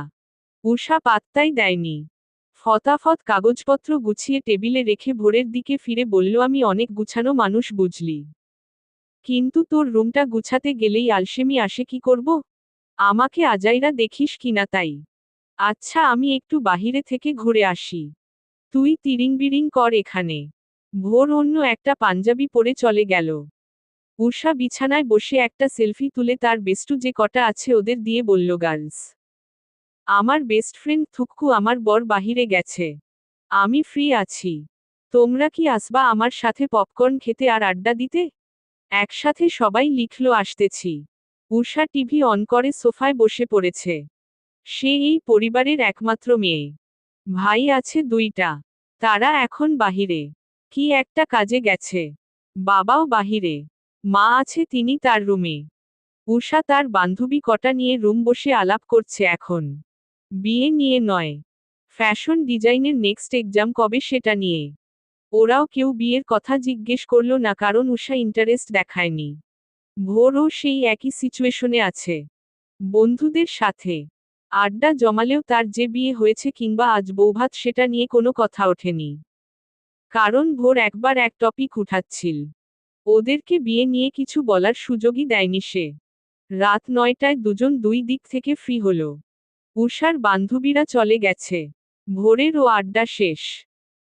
উষা পাত্তাই দেয়নি। ফতাফত কাগজপত্র গুছিয়ে টেবিলে রেখে ভোরের দিকে ফিরে বলল, আমি অনেক গুছানো মানুষ, বুঝলি। কিন্তু তোর রুমটা গুছাতে গেলেই আলসেমি আসে, কি করব? আমাকে আজাইরা দেখিস কিনা তাই। আচ্ছা, আমি একটু বাহিরে থেকে ঘুরে আসি। তুই তিরিংবিরিং কর এখানে। ভোর অন্য একটা পাঞ্জাবি পরে চলে গেল। উষা বিছানায় বসে একটা সেলফি তুলে তার বেস্টু যে কটা আছে ওদের দিয়ে বলল, গার্লস, আমার বেস্ট ফ্রেন্ড থুক্কু আমার বর বাহিরে গেছে। আমি ফ্রি আছি। তোমরা কি আসবা আমার সাথে পপকর্ন খেতে আর আড্ডা দিতে? একসাথে সবাই লিখল, আসতেছি। উষা টিভি অন করে সোফায় বসে পড়েছে। সে এই পরিবারের একমাত্র মেয়ে। ভাই আছে 2টা। তারা এখন বাহিরে। কি একটা কাজে গেছে। বাবাও বাহিরে। মা আছে, তিনি তার রুমে। উষা তার বান্ধবী কটা নিয়ে রুম বসে আলাপ করছে এখন। বিয়ে নিয়ে নয়। ফ্যাশন ডিজাইনের নেক্সট এক্সাম কবে সেটা নিয়ে। ওরাও কেউ বিয়ের কথা জিজ্ঞেস করল না, কারণ উষা ইন্টারেস্ট দেখায়নি। ভোরও সেই একই সিচুয়েশনে আছে। বন্ধুদের সাথে আড্ডা জমালেও তার যে বিয়ে হয়েছে কিংবা আজ বৌভাত সেটা নিয়ে কোনো কথা ওঠেনি। কারণ ভোর একবার এক টপিক উঠাচ্ছিল। ওদেরকে বিয়ে নিয়ে কিছু বলার সুযোগই দেয়নি সে। রাত 9টায় দুজন দুই দিক থেকে ফ্রি হলো। উষার বান্ধবীরা চলে গেছে। ভোরের ও আড্ডা শেষ।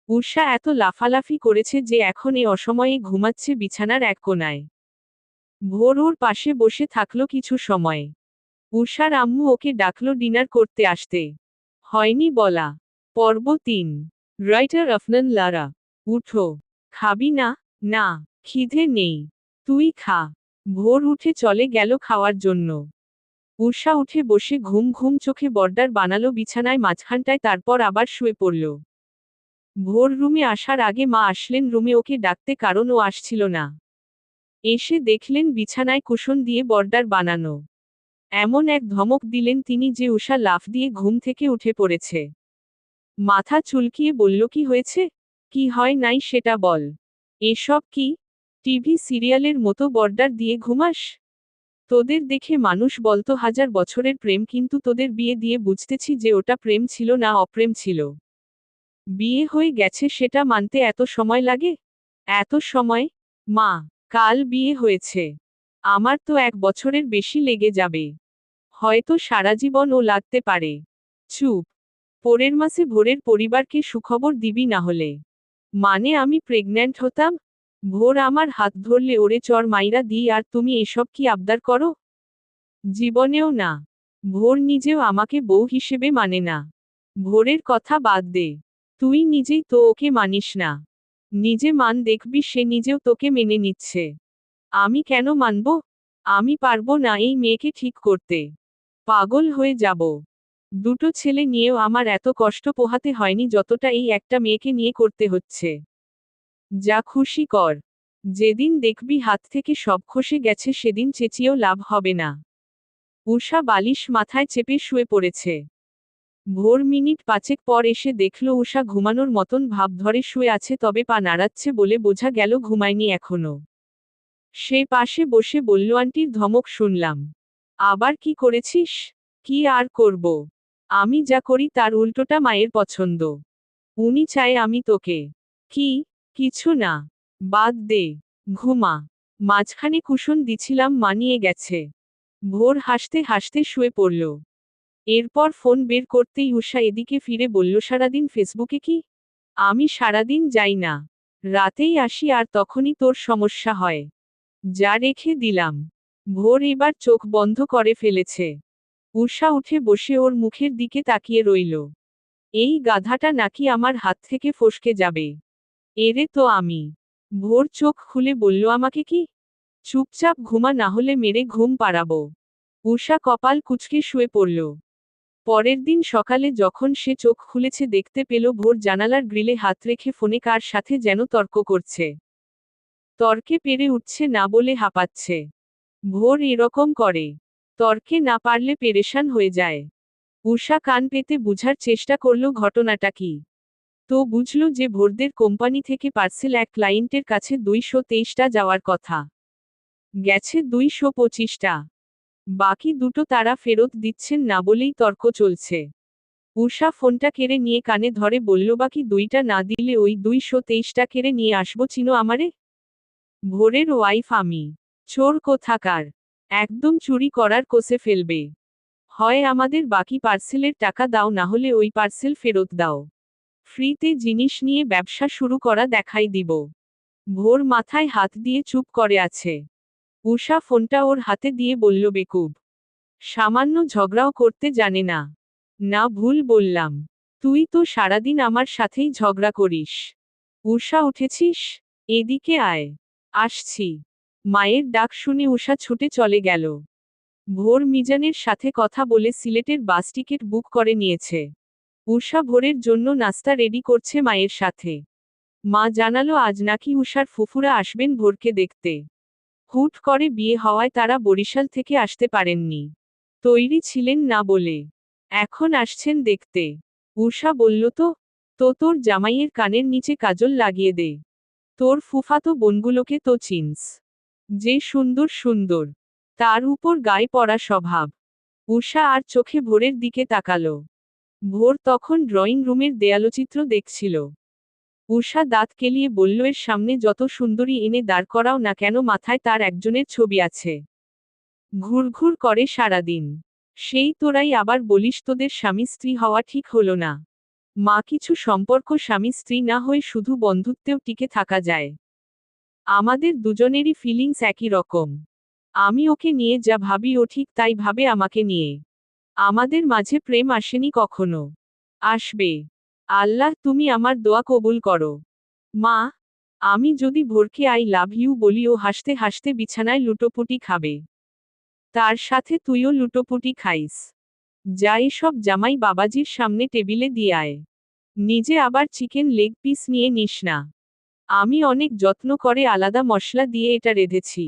উষা এত লাফালাফি করেছে যে এখন এ অসময়ে ঘুমাচ্ছে বিছানার এক কোণায়। ভোর ওর পাশে বসে থাকলো কিছু সময়। উষার আম্মু ওকে ডাকলো ডিনার করতে আসতে। হয়নি বলা। পর্ব 3। রাইটার আফনান লারা। উঠো। খাবি না? না, খিদে নেই। তুই খা। ভোর উঠে চলে গেল খাওয়ার জন্য। উষা উঠে বসে ঘুম ঘুম চোখে বর্ডার বানালো বিছানায় মাঝখানটায়, তারপর আবার শুয়ে পড়ল। ভোর রুমে আসার আগে মা আসলেন রুমে ওকে ডাকতে, কারণ ও আসছিল না। এসে দেখলেন বিছানায় কুশন দিয়ে বর্ডার বানানো। এমন এক ধমক দিলেন তিনি যে উষা লাফ দিয়ে ঘুম থেকে উঠে পড়েছে। মাথা চুলকিয়ে বলল, কি হয়েছে? কি হয় নাই সেটা বল। এসব কি? টিভি সিরিয়ালের মতো বর্ডার দিয়ে ঘুমাস? তোদের দেখে মানুষ বলতো 1000 বছরের প্রেম, কিন্তু তোদের বিয়ে দিয়ে বুঝতেছি যে ওটা প্রেম ছিল না, অপ্রেম ছিল। বিয়ে হয়ে গেছে সেটা মানতে এত সময় লাগে? এত সময়? মা, কাল বিয়ে হয়েছে। আমার তো 1 বছরের বেশি লেগে যাবে। হয়তো সারাজীবন ও লাগতে পারে। চুপ। পরের মাসে ভোরের পরিবারকে সুখবর দিবি না হলে। মানে আমি প্রেগন্যান্ট হতাম? ভোর আমার হাত ধরলে ওরে চর মাইরা দিই, আর তুমি এসব কি আবদার করো? জীবনেও না। ভোর নিজেও আমাকে বউ হিসেবে মানে না। ভোরের কথা বাদ দে। তুই নিজেই তো ওকে মানিস না। নিজে মান, দেখবি সে নিজেও তোকে মেনে নিচ্ছে। আমি কেন মানব? আমি পারবো না এই মেয়েকে ঠিক করতে। পাগল হয়ে যাব। 2টো ছেলে নিয়েও আমার এত কষ্ট পোহাতে হয়নি যতটা এই একটা মেয়েকে নিয়ে করতে হচ্ছে। যা খুশি কর। যেদিন দেখবি হাত থেকে সব খসে গেছে সেদিন চেঁচিয়েও লাভ হবে না। উষা বালিশ মাথায় চেপে শুয়ে পড়েছে। ভোর মিনিট 5 পর এসে দেখল উষা ঘুমানোর মতন ভাব ধরে শুয়ে আছে, তবে পা নাড়াচ্ছে বলে বোঝা গেল ঘুমায়নি এখনো। সে পাশে বসে বলল, আন্টির ধমক শুনলাম। আবার কি করেছিস? কি আর করব? আমি যা করি তার উল্টোটা মায়ের পছন্দ। উনি চায় আমি তোকে। কি? কিছু না। বাদ দে। ঘুমা। মাঝখানে কুশন দিছিলাম, মানিয়ে গেছে। ভোর হাসতে হাসতে শুয়ে পড়ল। এরপর ফোন বের করতেই উষা এদিকে ফিরে বলল, সারাদিন ফেসবুকে কি? আমি সারাদিন যাই না। রাতেই আসি, আর তখনই তোর সমস্যা হয়। যা রেখে দিলাম। ভোর এবার চোখ বন্ধ করে ফেলেছে। উষা উঠে বসে ওর মুখের দিকে তাকিয়ে রইল। এই গাধাটা নাকি আমার হাত থেকে ফসকে যাবে। এরে তো আমি। ভোর চোখ খুলে বলল, আমাকে কি? চুপচাপ ঘুমা, না হলে মেরে ঘুম পাড়াবো। উষা কপাল কুঁচকে শুয়ে পড়ল। পরের দিন সকালে যখন সে চোখ খুলেছে, দেখতে পেল ভোর জানালার গ্রিলে হাত রেখে ফোনে কার সাথে যেন তর্ক করছে। তর্কে পেরে উঠছে না বলে হাঁপাচ্ছে। ভোর এরকম করে, তর্কে না পারলে পেরেশান হয়ে যায়। উষা কান পেতে বুঝার চেষ্টা করল ঘটনাটা কি। তো বুঝল যে ভোরদের কোম্পানি থেকে পার্সেল এক ক্লায়েন্টের কাছে 223টা যাওয়ার কথা। গেছে 225টা। বাকি দুটো তারা ফেরত দিচ্ছেন না বলেই তর্ক চলছে। উষা ফোনটা কেড়ে নিয়ে কানে ধরে বলল, বাকি দুইটা না দিলে ওই 223টা কেড়ে নিয়ে আসবো, চিনো আমারে? ভোরের ওয়াইফ আমি। চোর কোথাকার। একদম চুরি করার কষে ফেলবে। হয় আমাদের বাকি পার্সেলের টাকা দাও, না হলে ওই পার্সেল ফেরত দাও। ফ্রিতে জিনিস নিয়ে ব্যবসা শুরু করা দেখাই দিব। ভোর মাথায় হাত দিয়ে চুপ করে আছে। উষা ফোনটা ওর হাতে দিয়ে বলল, বেকুব। সামান্য ঝগড়াও করতে জানে না। না, ভুল বললাম। তুই তো সারাদিন আমার সাথেই ঝগড়া করিস। উষা, উঠেছিস? এদিকে আয়। আসছি। মায়ের ডাক শুনে উষা ছুটে চলে গেল। ভোর মিজানের সাথে কথা বলে সিলেটের বাস টিকিট বুক করে নিয়েছে। উষা ভোরের জন্য নাস্তা রেডি করছে মায়ের সাথে। মা জানালো আজ নাকি উষার ফুফুরা আসবেন ভোরকে দেখতে। হুট করে বিয়ে হওয়ায় তারা বরিশাল থেকে আসতে পারেননি। তৈরি ছিলেন না বলে এখন আসছেন দেখতে। উষা বলল, তো তো তোর জামাইয়ের কানের নিচে কাজল লাগিয়ে দে। তোর ফুফাতো বোনগুলোকে তো চিনস। যে সুন্দর সুন্দর, তার উপর গায়ে পড়া স্বভাব। উষা আর চোখে ভোরের দিকে তাকালো। ভোর তখন ড্রয়িং রুমের দেয়ালচিত্র দেখছিল। উষা দাঁত কেলিয়ে বলল, এর সামনে যত সুন্দরী এনে দাঁড় করাও না কেন, মাথায় তার একজনের ছবি আছে। ঘুরঘুর করে সারাদিন। সেই তোরাই আবার বলিস তোদের স্বামী স্ত্রী হওয়া ঠিক হলো না। মা, কিছু সম্পর্ক স্বামী স্ত্রী না হয়ে শুধু বন্ধুত্বেও টিকে থাকা যায়। আমাদের দুজনেরই ফিলিংস একই রকম। আমি ওকে নিয়ে যা ভাবি ও ঠিক তাই ভাবে আমাকে নিয়ে। আমাদের মাঝে প্রেম আসেনি কখনো। আসবে। আল্লাহ, তুমি আমার দোয়া কবুল করো। মা, আমি যদি ভোরকে আই লাভ ইউ বলি, ও হাসতে হাসতে বিছানায় লুটোপুটি খাবে। তার সাথে তুইও লুটোপুটি খাইস। যা, এসব জামাই বাবাজির সামনে টেবিলে দিয়ে আয়। নিজে আবার চিকেন লেগ পিস নিয়ে নিস না। আমি অনেক যত্ন করে আলাদা মশলা দিয়ে এটা রেঁধেছি।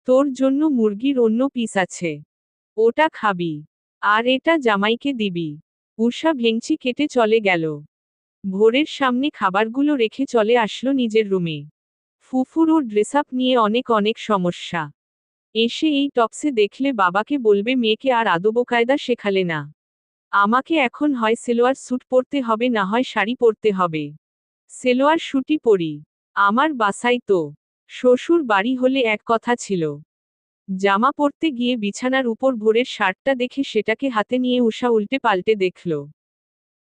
তোর জন্য মুরগির অন্য পিস আছে। ওটা খাবি। আর এটা জামাইকে দিবি। উষা ভেংচি কেটে চলে গেল। ভোরের সামনে খাবারগুলো রেখে চলে আসলো নিজের রুমে। ফুফুর ওর ড্রেসআপ নিয়ে অনেক অনেক সমস্যা। এসে এই টপসে দেখলে বাবাকে বলবে মেয়েকে আর আদবকায়দা শেখালে না। আমাকে এখন হয় সেলোয়ার স্যুট পরতে হবে, না হয় শাড়ি পরতে হবে। সেলোয়ার স্যুটই পরি। আমার বাসায় তো শ্বশুর বাড়ি হলে এক কথা ছিল। জামা পরতে গিয়ে বিছানার উপর ভোরের শার্টটা দেখে সেটাকে হাতে নিয়ে উষা উল্টে পাল্টে দেখল।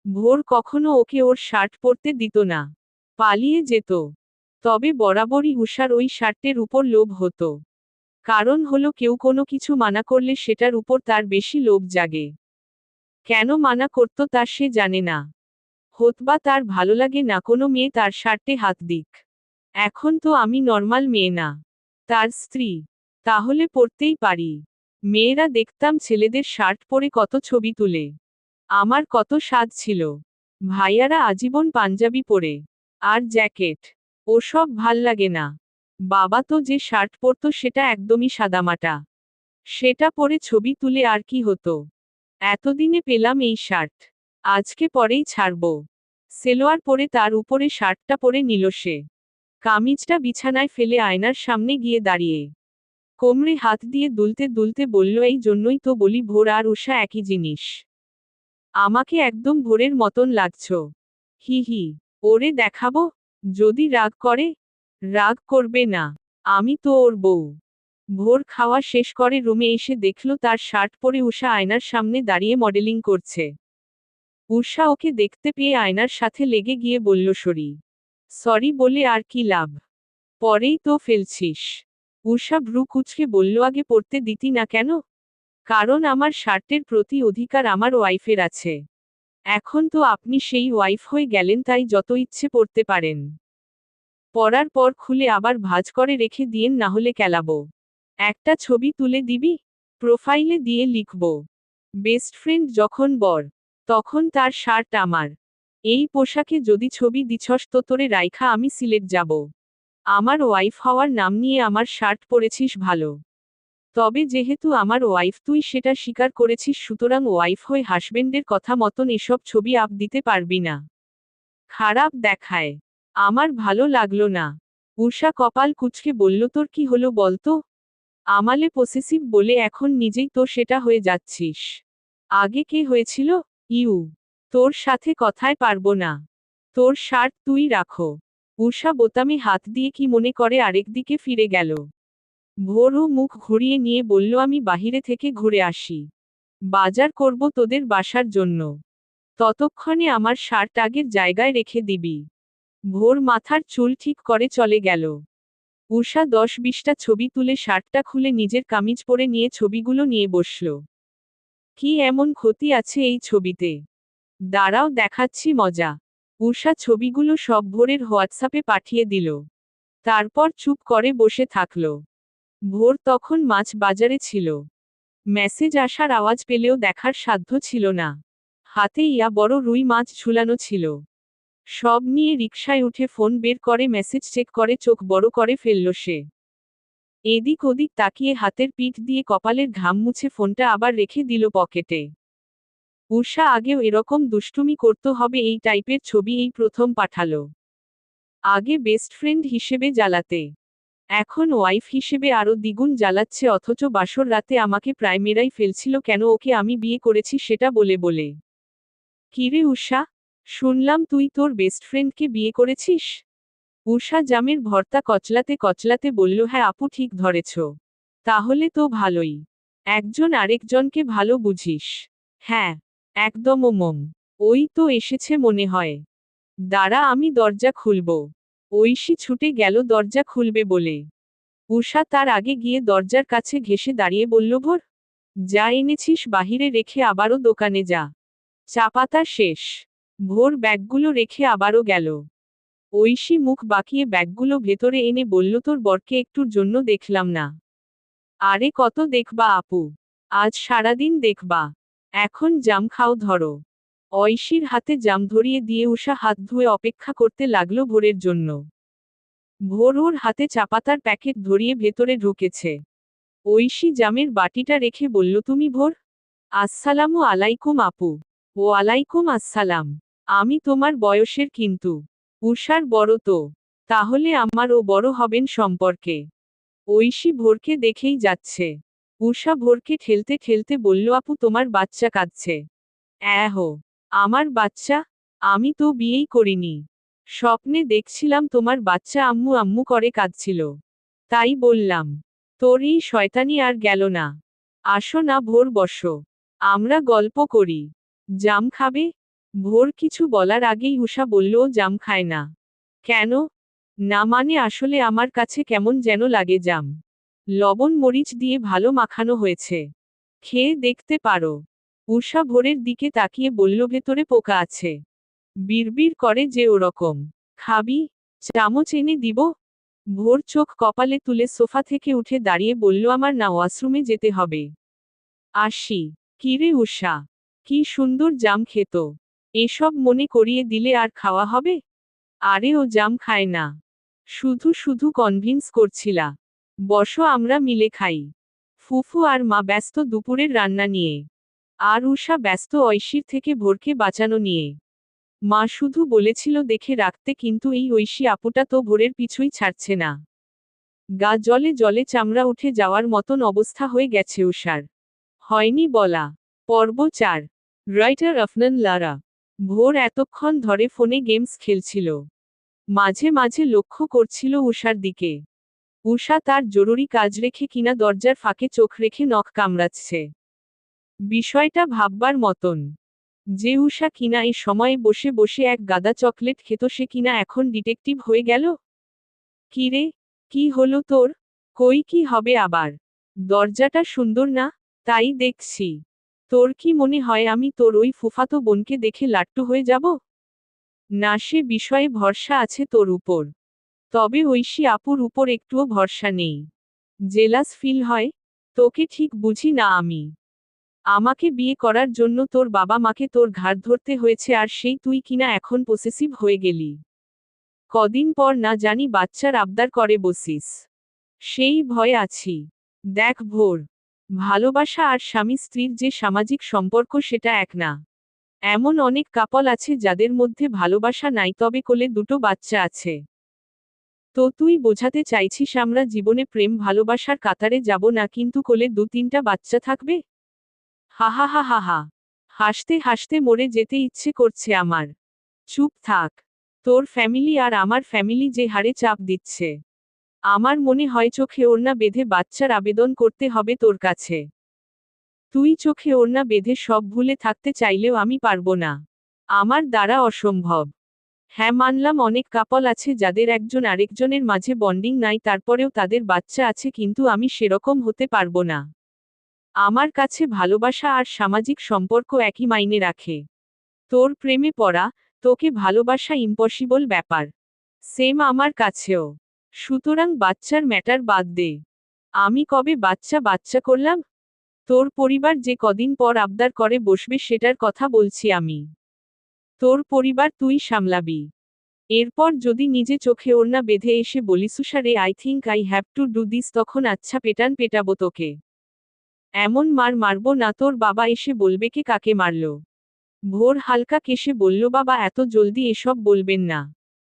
ভোর কখনো ওকে ওর শার্ট পরতে দিত না। পালিয়ে যেত। তবে বরাবরই উষার ওই শার্টের উপর লোভ হতো। কারণ হলো, কেউ কোনো কিছু মানা করলে সেটার উপর তার বেশি লোভ জাগে। কেন মানা করত তা সে জানে না। হতবা তার ভালো লাগে না কোনো মেয়ে তার শার্টে হাত দিক। এখন তো আমি নর্মাল মেয়ে না, তার স্ত্রী। তাহলে পরতেই পারি। মেয়েরা দেখতাম ছেলেদের শার্ট পরে কত ছবি তুলে। আমার কত স্বাদ ছিল। ভাইয়ারা আজীবন পাঞ্জাবি পরে আর জ্যাকেট। ওসব ভাল লাগে না। বাবা তো যে শার্ট পরতো সেটা একদমই সাদামাটা। সেটা পরে ছবি তুলে আর কি হতো। এতদিনে পেলাম এই শার্ট। আজকে পরেই ছাড়ব। সেলোয়ার পরে তার উপরে শার্টটা পরে নিল সে। কামিজটা বিছানায় ফেলে আয়নার সামনে গিয়ে দাঁড়িয়ে কোমরে হাত দিয়ে দুলতে দুলতে বলল, এই জন্যই তো বলি ভোর আর উষা একই জিনিস। আমাকে একদম ভোরের মতন লাগছ। হি হি। ওরে দেখাবো। যদি রাগ করে। রাগ করবে না। আমি তো ওর বউ। ভোর খাওয়া শেষ করে রুমে এসে দেখল তার শার্ট পরে উষা আয়নার সামনে দাঁড়িয়ে মডেলিং করছে। উষা ওকে দেখতে পেয়ে আয়নার সাথে লেগে গিয়ে বলল, সরি বলে আর কি লাভ? পরেই তো ফেলছিস। উষা ভ্রু কুঁচকে বলল, আগে পড়তে দিতি না কেন? কারণ আমার শার্টের প্রতি অধিকার আমার ওয়াইফের আছে। এখন তো আপনি সেই ওয়াইফ হয়ে গেলেন, তাই যত ইচ্ছে পরতে পারেন। পরার পর খুলে আবার ভাঁজ করে রেখে দিয়েন, না হলে কেলাবো। একটা ছবি তুলে দিবি? প্রোফাইলে দিয়ে লিখব, বেস্ট ফ্রেন্ড যখন বর, তখন তার শার্ট আমার। এই পোশাকে যদি ছবি দিছস তো তোরে রাইখা আমি সিলেট যাব। আমার ওয়াইফ হওয়ার নাম নিয়ে আমার শার্ট পরেছিস ভালো। তবে যেহেতু আমার ওয়াইফ তুই সেটা স্বীকার করেছিস, সুতরাং ওয়াইফ হয়ে হাসবেন্ডের কথা মতন এসব ছবি আপ দিতে পারবি না। খারাপ দেখায়। আমার ভালো লাগলো না। উষা কপাল কুঁচকে বলল, তোর কি হলো বলতো? আমালে পসেসিভ বলে এখন নিজেই তো সেটা হয়ে যাচ্ছিস। আগে কে হয়েছিল? ইউ। তোর সাথে কথায় পারবো না। তোর শার্ট তুই রাখো। উষা বোতামে হাত দিয়ে কি মনে করে আরেকদিকে ফিরে গেল। ভোরও মুখ ঘুরিয়ে নিয়ে বলল, আমি বাহিরে থেকে ঘুরে আসি। বাজার করব তোদের বাসার জন্য। ততক্ষণে আমার শার্ট আগের জায়গায় রেখে দিবি। ভোর মাথার চুল ঠিক করে চলে গেল। উষা 10-20টা ছবি তুলে শার্টটা খুলে নিজের কামিজ পরে নিয়ে ছবিগুলো নিয়ে বসল। কি এমন ক্ষতি আছে এই ছবিতে? দাঁড়াও দেখাচ্ছি মজা। উষা ছবিগুলো সব ভোরের হোয়াটসঅ্যাপে পাঠিয়ে দিল। তারপর চুপ করে বসে থাকল। ভোর তখন মাছ বাজারে ছিল। মেসেজ আসার আওয়াজ পেলেও দেখার সাধ্য ছিল না। হাতে ইয়া বড় রুই মাছ ঝুলানো ছিল। সব নিয়ে রিকশায় উঠে ফোন বের করে মেসেজ চেক করে চোখ বড় করে ফেলল সে। এদিক ওদিক তাকিয়ে হাতের পিঠ দিয়ে কপালের ঘাম মুছে ফোনটা আবার রেখে দিল পকেটে। উষা আগেও এরকম দুষ্টুমি করতে হবে এই টাইপের ছবি এই প্রথম পাঠালো। আগে বেস্ট ফ্রেন্ড হিসেবে জ্বালাতে, এখন ওয়াইফ হিসেবে আরো দ্বিগুণ জ্বালাচ্ছে, অথচ বাসর রাতে আমাকে প্রায় মেরাই ফেলছিল কেন ওকে আমি বিয়ে করেছি সেটা বলে বলে। কিরে উষা, শুনলাম তুই তোর বেস্ট ফ্রেন্ডকে বিয়ে করেছিস? উষা জামের ভর্তা কচলাতে কচলাতে বলল, হ্যাঁ আপু ঠিক ধরেছ। তাহলে তো ভালোই। একজন আরেকজনকে ভালো বুঝিস। হ্যাঁ, একদম ওমম। ওই তো এসেছে মনে হয়। দাঁড়া আমি দরজা খুলব। ঐশী ছুটে গেল দরজা খুলবে বলে। উষা তার আগে গিয়ে দরজার কাছে ঘেঁষে দাঁড়িয়ে বলল, ভোর, যা এনেছিস বাহিরে রেখে আবারও দোকানে যা। চা পাতা শেষ। ভোর ব্যাগগুলো রেখে আবারও গেল। ঐশী মুখ বাঁকিয়ে ব্যাগগুলো ভেতরে এনে বলল, তোর বরকে একটুর জন্য দেখলাম না। আরে কত দেখবা আপু, আজ সারাদিন দেখবা। এখন জাম খাও ধরো। ঐশীর হাতে জাম ধরিয়ে দিয়ে উষা হাত ধুয়ে অপেক্ষা করতে লাগলো ভোরের জন্য। ভোর ওর হাতে চাপাতার প্যাকেট ধরিয়ে ভেতরে ঢুকেছে। ঐশী জামের বাটিটা রেখে বলল, তুমি ভোর? আসসালামু আলাইকুম আপু। ওয়ালাইকুম আসসালাম। আমি তোমার বয়সের কিন্তু। উষার বড় তো। তাহলে আমার ও বড় হবেন সম্পর্কে। ঐশী ভোরকে দেখেই যাচ্ছে। উষা ভোরকে ঠেলতে ঠেলতে বলল, আপু তোমার বাচ্চা কাঁদছে। হো, আমার বাচ্চা? আমি তো বিয়েই করিনি। স্বপ্নে দেখছিলাম তোমার বাচ্চা আম্মু আম্মু করে কাঁদছিল। তাই বললাম। তোর এই শয়তানি আর গেল না। আসো না ভোর, বসো। আমরা গল্প করি। জাম খাবে? ভোর কিছু বলার আগেই উষা বলল, ও জাম খায় না। কেন? না মানে আসলে আমার কাছে কেমন যেন লাগে জাম। লবণ মরিচ দিয়ে ভালো মাখানো হয়েছে। খেয়ে দেখতে পারো। উষা ভোরের দিকে তাকিয়ে বলল, ভেতরে পোকা আছে। বিড়বিড় করে যে ওরকম। খাবি? চামচ এনে দিব? ভোর চোখ কপালে তুলে সোফা থেকে উঠে দাঁড়িয়ে বলল, আমার না ওয়াশরুমে যেতে হবে। আসি। কিরে উষা, কি সুন্দর জাম খেত। এসব মনে করিয়ে দিলে আর খাওয়া হবে? আরে ও জাম খায় না। শুধু শুধু কনভিন্স করছিলা। বসো আমরা মিলে খাই। ফুফু আর মা ব্যস্ত দুপুরের রান্না নিয়ে। আর উষা ব্যস্ত ঐশীর থেকে ভোরকে বাঁচানো নিয়ে। মা শুধু বলেছিল দেখে রাখতে, কিন্তু এই ঐশী আপুটা তো ভোরের পিছুই ছাড়ছে না। গা জলে জলে চামড়া উঠে যাওয়ার মতন অবস্থা হয়ে গেছে উষার। হয়নি বলা। পর্ব 4। রাইটার আফনান লারা। ভোর এতক্ষণ ধরে ফোনে গেমস খেলছিল। মাঝে মাঝে লক্ষ্য করছিল উষার দিকে। উষা তার জরুরি কাজ রেখে কিনা দরজার ফাঁকে চোখ রেখে নখ কামড়াচ্ছে। বিষয়টা ভাববার মতন। যে উষা কিনা এই সময়ে বসে বসে এক গাদা চকলেট খেত, সে কিনা এখন ডিটেকটিভ হয়ে গেল। কি রে, কি হলো তোর? কই কি হবে আবার? দরজাটা সুন্দর না? তাই দেখছি। তোর কি মনে হয় আমি তোর ওই ফুফাতো বোনকে দেখে লাট্টু হয়ে যাব? না, সে বিষয়ে ভরসা আছে তোর উপর। তবে ঐশী আপুর উপর একটুও ভরসা নেই। জেলাস ফিল হয়? তোকে ঠিক বুঝি না আমি। আমাকে বিয়ে করার জন্য তোর বাবা মাকে তোর ঘাড় ধরতে হয়েছে, আর সেই তুই কিনা এখন পসেসিভ হয়ে গেলি। কদিন পর না জানি বাচ্চার আবদার করে বসিস। সেই ভয় আছি। দেখ ভোর, ভালোবাসা আর স্বামী স্ত্রীর যে সামাজিক সম্পর্ক সেটা এক না। এমন অনেক কাপল আছে যাদের মধ্যে ভালোবাসা নাই তবে কোলে দুটো বাচ্চা আছে। তো তুই বোঝাতে চাইছিস আমরা জীবনে প্রেম ভালোবাসার কাতারে যাব না কিন্তু কোলে 2-3টা বাচ্চা থাকবে? হা হা হা হা হা। হাসতে হাসতে মরে যেতে ইচ্ছে করছে আমার। চুপ থাক। তোর ফ্যামিলি আর আমার ফ্যামিলি যে হারে চাপ দিচ্ছে, আমার মনে হয় চোখে ওড়না বেঁধে বাচ্চার আবেদন করতে হবে তোর কাছে। তুই চোখে ওড়না বেঁধে সব ভুলে থাকতে চাইলেও আমি পারবো না। আমার দ্বারা অসম্ভব। হ্যাঁ মানলাম অনেক কাপল আছে যাদের একজন আরেকজনের মাঝে বন্ডিং নাই, তারপরেও তাদের বাচ্চা আছে, কিন্তু আমি সেরকম হতে পারবো না। আমার কাছে ভালোবাসা আর সামাজিক সম্পর্ক একই মাইনে রাখে। তোর প্রেমে পড়া, তোকে ভালোবাসা ইম্পসিবল ব্যাপার। সেম আমার কাছেও। সুতরাং বাচ্চার ম্যাটার বাদ দে। আমি কবে বাচ্চা বাচ্চা করলাম? তোর পরিবার যে কদিন পর আবদার করে বসবে সেটার কথা বলছি আমি। তোর পরিবার তুই সামলাবি। এরপর যদি নিজে চোখে ওড়না বেঁধে এসে বলিস উষারে I think I have to do this, তখন আচ্ছা পেটান পেটাবো তোকে। এমন মার মারবো না তোর বাবা এসে বলবে কে কাকে মারলো। ভোর হালকা কেশে বলল বাবা এত জলদি এসব বলবেন না।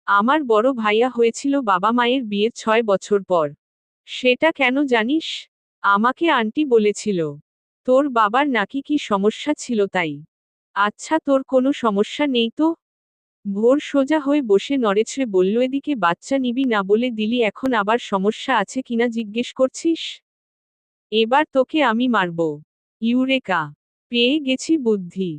আমার বড় ভাইয়া হয়েছিল বাবা মায়ের বিয়ের 6 বছর পর। সেটা কেন জানিস? আমাকে আন্টি বলেছিল। তোর বাবার নাকি কি সমস্যা ছিল তাই। আচ্ছা তোর কোনো সমস্যা নেই তো? ভোর সোজা হয়ে বসে নড়েচড়ে বলল এদিকে বাচ্চা নিবি না বলে দিলি, এখন আবার সমস্যা আছে কিনা জিজ্ঞেস করছিস? এবার তোকে আমি মারব। ইউরেকা! পেয়ে গেছি বুদ্ধি।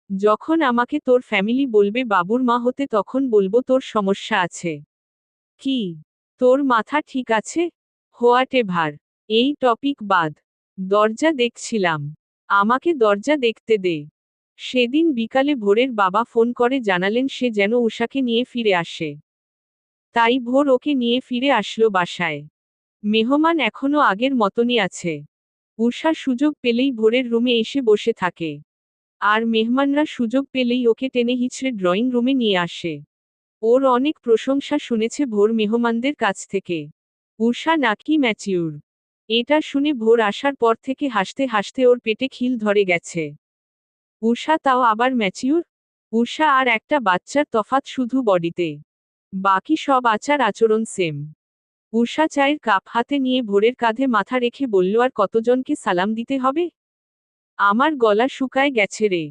যখন আমাকে তোর ফ্যামিলি বলবে বাবুর মা হতে তখন বলবো তোর সমস্যা আছে। কি? তোর মাথা ঠিক আছে? হোয়াটেভার। এই টপিক বাদ। দরজা দেখছিলাম। আমাকে দরজা দেখতে দে। সেদিন বিকালে ভোরের বাবা ফোন করে জানালেন সে যেন উষাকে নিয়ে ফিরে আসে। তাই ভোর ওকে নিয়ে ফিরে আসলো বাসায়। মেহমান এখনো আগের মতনই আছে। উষা সুযোগ পেলেই ভোরের রুমে এসে বসে থাকে। আর মেহমানরা সুযোগ পেলেই ওকে টেনে হিচড়ে ড্রয়িং রুমে নিয়ে আসে। ওর অনেক প্রশংসা শুনেছে ভোর মেহমানদের কাছ থেকে। উষা নাকি ম্যাচিউর। এটা শুনে ভোর আসার পর থেকে হাসতে হাসতে ওর পেটে খিল ধরে গেছে। উষা তাও আবার ম্যাচিউর? উষা আর একটা বাচ্চার তফাৎ শুধু বডিতে। বাকি সব আচার আচরণ সেম। উষা চায়ের কাপ হাতে নিয়ে ভোরের কাঁধে মাথা রেখে বলল আর কতজনকে সালাম দিতে হবে? আমার গলা শুকায় গেছে রে।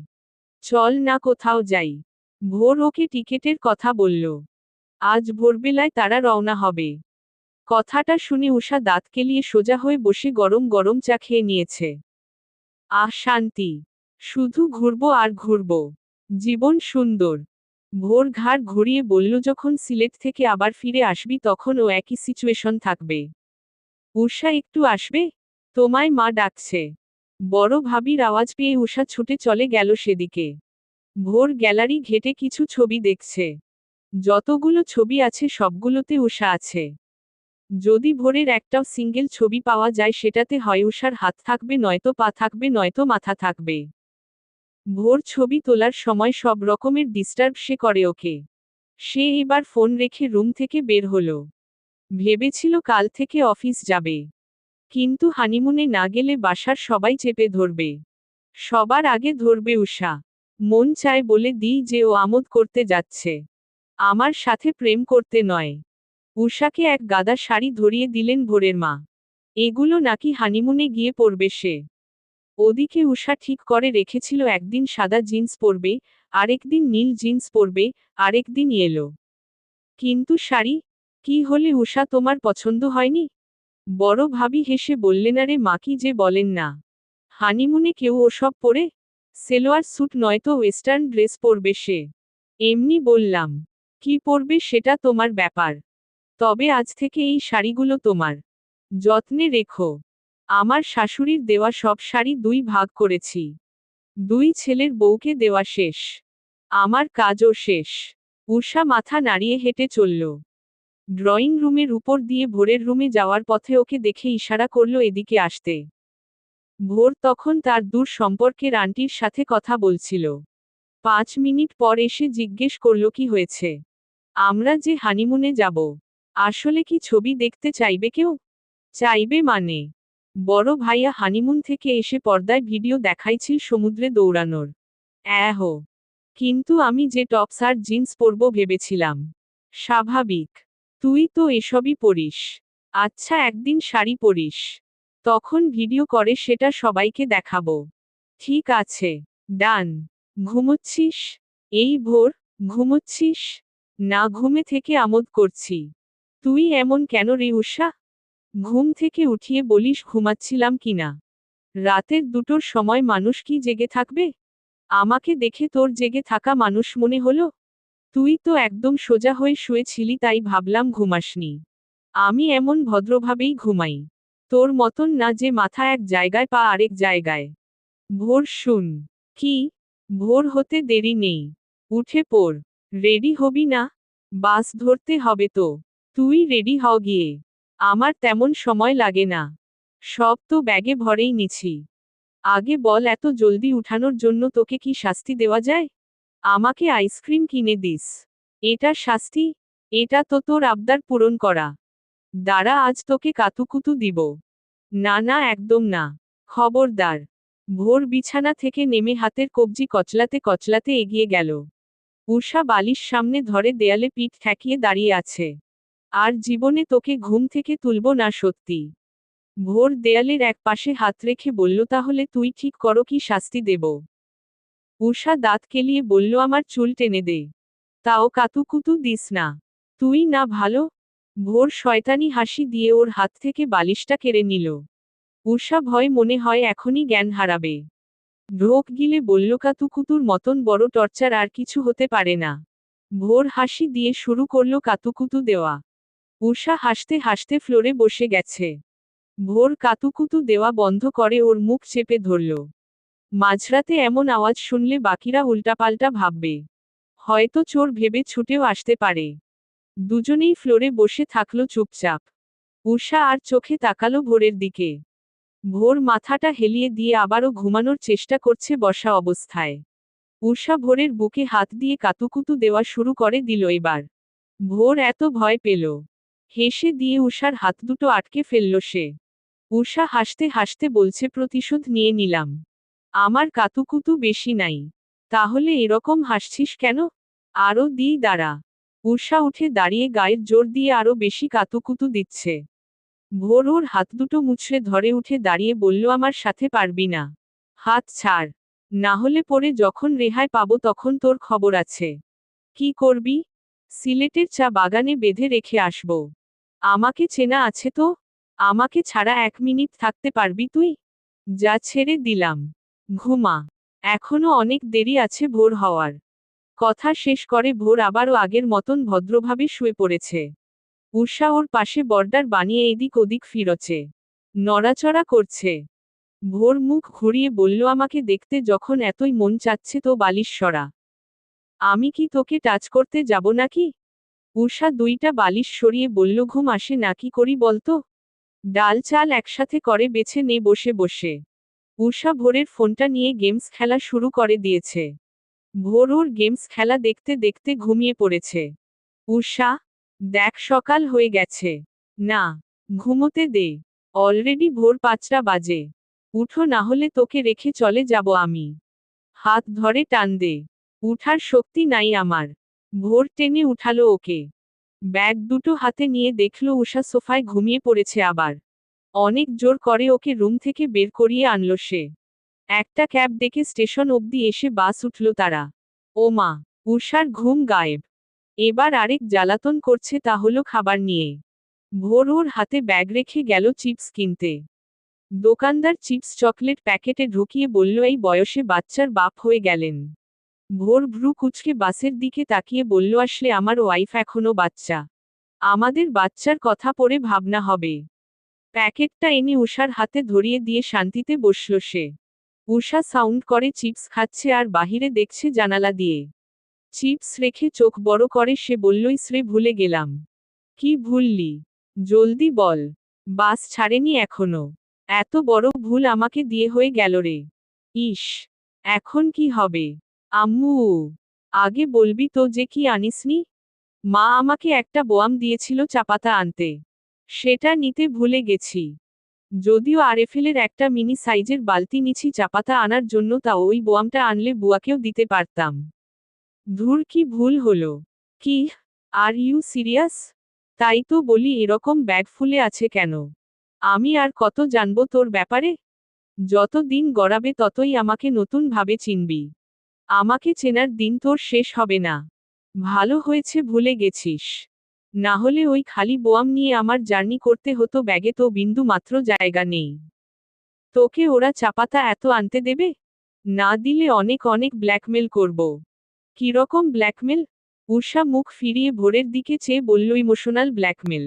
চল না কোথাও যাই। ভোর ওকে টিকেটের কথা বলল। আজ ভোরবেলায় তারা রওনা হবে। কথাটা শুনে উষা দাঁত কেলিয়ে সোজা হয়ে বসে গরম গরম চা খেয়ে নিয়েছে। আহ শান্তি। শুধু ঘুরবো আর ঘুরবো। জীবন সুন্দর। ভোর ঘাড় ঘুরিয়ে বলল যখন সিলেট থেকে আবার ফিরে আসবি তখন ও একই সিচুয়েশন থাকবে। উষা একটু আসবে? তোমায় মা ডাকছে। বড় ভাবির আওয়াজ পেয়ে উষা ছুটে চলে গেল সেদিকে। ভোর গ্যালারি ঘেটে কিছু ছবি দেখছে। যতগুলো ছবি আছে সবগুলোতে উষা আছে। যদি ভোরের একটাও সিঙ্গেল ছবি পাওয়া যায় সেটাতে হয় উষার হাত থাকবে, নয়তো পা থাকবে, নয়তো মাথা থাকবে। ভোর ছবি তোলার সময় সব রকমের ডিস্টার্ব সে করে ওকে। সে এবার ফোন রেখে রুম থেকে বের হলো। ভেবেছিল কাল থেকে অফিস যাবে। কিন্তু হানিমুনে না গেলে বাসার সবাই চেপে ধরবে। সবার আগে ধরবে উষা। মন চায় বলে দিই যে ও আমোদ করতে যাচ্ছে, আমার সাথে প্রেম করতে নয়। উষাকে এক গাদা শাড়ি ধরিয়ে দিলেন ভোরের মা। এগুলো নাকি হানিমুনে গিয়ে পরবে সে। ওদিকে উষা ঠিক করে রেখেছিল একদিন সাদা জিন্স পরবে, আরেকদিন নীল জিন্স পরবে, আরেকদিন ইয়েলো। কিন্তু শাড়ি? কি হলে উষা তোমার পছন্দ হয়নি? বড় ভাবি হেসে বললেন আরে মা কি যে বলেন না। হানিমুনে কেউ ওসব পরে? সেলোয়ার স্যুট নয়তো ওয়েস্টার্ন ড্রেস পরবে সে। এমনি বললাম। কি পরবে সেটা তোমার ব্যাপার। তবে আজ থেকে এই শাড়িগুলো তোমার। যত্নে রেখো। আমার শাশুড়ির দেওয়া সব শাড়ি 2 ভাগ করেছি। 2 ছেলের বউকে দেওয়া শেষ। আমার কাজও শেষ। উষা মাথা নাড়িয়ে হেঁটে চলল। ড্রয়িং রুমের উপর দিয়ে ভোরের রুমে যাওয়ার পথে ওকে দেখে ইশারা করল এদিকে আসতে। ভোর তখন তার দূর সম্পর্কের আন্টির সাথে কথা বলছিল। 5 মিনিট পর এসে জিজ্ঞেস করল কি হয়েছে। আমরা যে হানিমুনে যাব। আসলে কি ছবি দেখতে চাইবে কেউ? চাইবে মানে? বড় ভাইয়া হানিমুন থেকে এসে পর্দায় ভিডিও দেখাইছিল সমুদ্রে দৌড়ানোর। অ্যাহো! কিন্তু আমি যে টপস আর জিন্স পরব ভেবেছিলাম। স্বাভাবিক। তুই তো এসবই পরিস। আচ্ছা একদিন শাড়ি পরিস। তখন ভিডিও করে সেটা সবাইকে দেখাবো। ঠিক আছে। ডান। ঘুমোচ্ছিস? এই ভোর, ঘুমোচ্ছিস? না ঘুমে থেকে আমোদ করছি। তুই এমন কেন রে উষা? ঘুম থেকে উঠিয়ে বলিস ঘুমাচ্ছিলাম কিনা। রাতের 2টোর সময় মানুষ কি জেগে থাকবে? আমাকে দেখে তোর জেগে থাকা মানুষ মনে হলো? তুই তো একদম সোজা হয়ে শুয়েছিলি তাই ভাবলাম ঘুমাসনি। আমি এমন ভদ্রভাবেই ঘুমাই। তোর মতন না যে মাথা এক জায়গায় পা আরেক জায়গায়। ভোর শুন। কি? ভোর হতে দেরি নেই। উঠে পড়। রেডি হবি না? বাস ধরতে হবে তো। তুই রেডি হ গিয়ে। আমার তেমন সময় লাগে না। সব তো ব্যাগে ভরেই নিছি। আগে বল এত জলদি উঠানোর জন্য তোকে কি শাস্তি দেওয়া যায়? আমাকে আইসক্রিম কিনে দিস। এটা শাস্তি? এটা তো তোর আবদার পূরণ করা। দাঁড়া আজ তোকে কাতুকুতু দিব। না না একদম না। খবরদার। ভোর বিছানা থেকে নেমে হাতের কবজি কচলাতে কচলাতে এগিয়ে গেল। উষা বালিশ সামনে ধরে দেয়ালে পিঠ ঠেকিয়ে দাঁড়িয়ে আছে। আর জীবনে তোকে ঘুম থেকে তুলব না সত্যি। ভোর দেয়ালের এক পাশে হাত রেখে বলল তাহলে তুই ঠিক করো কি শাস্তি দেব। উষা দাঁত কেলিয়ে বলল আমার চুল টেনে দে। তাও কাতুকুতু দিস না। তুই না ভালো। ভোর শয়তানি হাসি দিয়ে ওর হাত থেকে বালিশটা কেড়ে নিল। উষা ভয় মনে হয় এখনই জ্ঞান হারাবে। ঢোক গিলে বলল কাতুকুতুর মতন বড় টর্চার আর কিছু হতে পারে না। ভোর হাসি দিয়ে শুরু করল কাতুকুতু দেওয়া। উষা হাসতে হাসতে ফ্লোরে বসে গেছে। ভোর কাতুকুতু দেওয়া বন্ধ করে ওর মুখ চেপে ধরল। মাঝরাতে এমন আওয়াজ শুনলে বাকিরা উল্টাপাল্টা ভাববে। হয়তো চোর ভেবে ছুটেও আসতে পারে। দুজনেই ফ্লোরে বসে থাকলো চুপচাপ। উষা আর চোখে তাকালো ভোরের দিকে। ভোর মাথাটা হেলিয়ে দিয়ে আবারও ঘুমানোর চেষ্টা করছে বসা অবস্থায়। উষা ভোরের বুকে হাত দিয়ে কাতুকুতু দেওয়া শুরু করে দিল এবার। ভোর এত ভয় পেল। হেসে দিয়ে উষার হাত দুটো আটকে ফেলল সে। উষা হাসতে হাসতে বলছে প্রতিশোধ নিয়ে নিলাম। আমার কাতুকুতু বেশি নাই। তাহলে এরকম হাসছিস কেন? আরও দিই দাঁড়া। উষা উঠে দাঁড়িয়ে গায়ের জোর দিয়ে আরও বেশি কাতুকুতু দিচ্ছে। ভোর ওর হাত দুটো মুছড়ে ধরে উঠে দাঁড়িয়ে বলল আমার সাথে পারবি না। হাত ছাড়। না হলে পরে যখন রেহাই পাবো তখন তোর খবর আছে। কি করবি? সিলেটের চা বাগানে বেঁধে রেখে আসব। আমাকে চেনা আছে তো? আমাকে ছাড়া 1 মিনিট থাকতে পারবি তুই? যা ছেড়ে দিলাম। ঘুমা। এখনো অনেক দেরি আছে ভোর হওয়ার। কথা শেষ করে ভোর আবারও আগের মতন ভদ্রভাবে শুয়ে পড়েছে। উষা ওর পাশে বর্ডার বানিয়ে এদিক ওদিক ফিরছে। নড়াচড়া করছে। ভোর মুখ ঘুরিয়ে বলল আমাকে দেখতে যখন এতই মন চাচ্ছে তো বালিশ সরা। আমি কি তোকে টাচ করতে যাব নাকি? উষা 2টা বালিশ সরিয়ে বলল ঘুম আসে না কি করি বলতো? ডাল চাল একসাথে করে বেছে নে বসে বসে। উষা ভোরের ফোনটা নিয়ে গেমস খেলা শুরু করে দিয়েছে। ভোর ওর গেমস খেলা দেখতে দেখতে ঘুমিয়ে পড়েছে। উষা, দেখ সকাল হয়ে গেছে। না, ঘুমোতে দে। অলরেডি ভোর 5টা বাজে। উঠো না হলে তোকে রেখে চলে যাব আমি। হাত ধরে টান দে। উঠার শক্তি নাই আমার। ভোর টেনে উঠালো ওকে। ব্যাগ দুটো হাতে নিয়ে দেখল উষা সোফায় ঘুমিয়ে পড়েছে আবার। অনেক জোর করে ওকে রুম থেকে বের করিয়ে আনলো সে। একটা ক্যাব ডেকে স্টেশন অবধি এসে বাস উঠল তারা। ও মা, উষার ঘুম গায়েব। এবার আরেক জ্বালাতন করছে তা হলো খাবার নিয়ে। ভোর ওর হাতে ব্যাগ রেখে গেল চিপস কিনতে। দোকানদার চিপস চকলেট প্যাকেটে ঢুকিয়ে বলল এই বয়সে বাচ্চার বাপ হয়ে গেলেন। ভোর ভ্রু কুঁচকে বাসের দিকে তাকিয়ে বলল আসলে আমার ওয়াইফ এখনো বাচ্চা। আমাদের বাচ্চার কথা পরে ভাবনা হবে। প্যাকেটটা এনে উষার হাতে ধরিয়ে দিয়ে শান্তিতে বসল সে। উষা সাউন্ড করে চিপস খাচ্ছে আর বাহিরে দেখছে জানালা দিয়ে। চিপস রেখে চোখ বড় করে সে বলল, ইসরে ভুলে গেলাম। কি ভুললি? জলদি বল। বাস ছাড়েনি এখনো। এত বড় ভুল আমাকে দিয়ে হয়ে গেল রে। ইস, এখন কি হবে? আম্মু, আগে বলবি তো যে কি আনিসনি? মা আমাকে একটা বোয়াম দিয়েছিল চাপাতা আনতে। সেটা নিতে ভুলে গেছি। যদিও আরএফএলের একটা মিনি সাইজের বালতি নিছি চাপাতা আনার জন্য, তা ওই বোয়ামটা আনলে বুয়াকেও দিতে পারতাম। ধুর, কি ভুল হলো। কি, আর ইউ সিরিয়াস? তাই তো বলি এরকম ব্যাগ ফুলে আছে কেন? আমি আর কত জানবো তোর ব্যাপারে? যত দিন গড়াবে ততই আমাকে নতুন ভাবে চিনবি। আমাকে চেনার দিন তোর শেষ হবে না। ভালো হয়েছে ভুলে গেছিস। না হলে ওই খালি বোয়াম নিয়ে আমার জার্নি করতে হতো, ব্যাগে তো বিন্দু মাত্র জায়গা নেই। তোকে ওরা চাপাতা এত আনতে দেবে? না দিলে অনেক অনেক ব্ল্যাকমেল করব। কিরকম ব্ল্যাকমেল? উষা মুখ ফিরিয়ে ভোরের দিকে চেয়ে বলল, ইমোশনাল ব্ল্যাকমেল।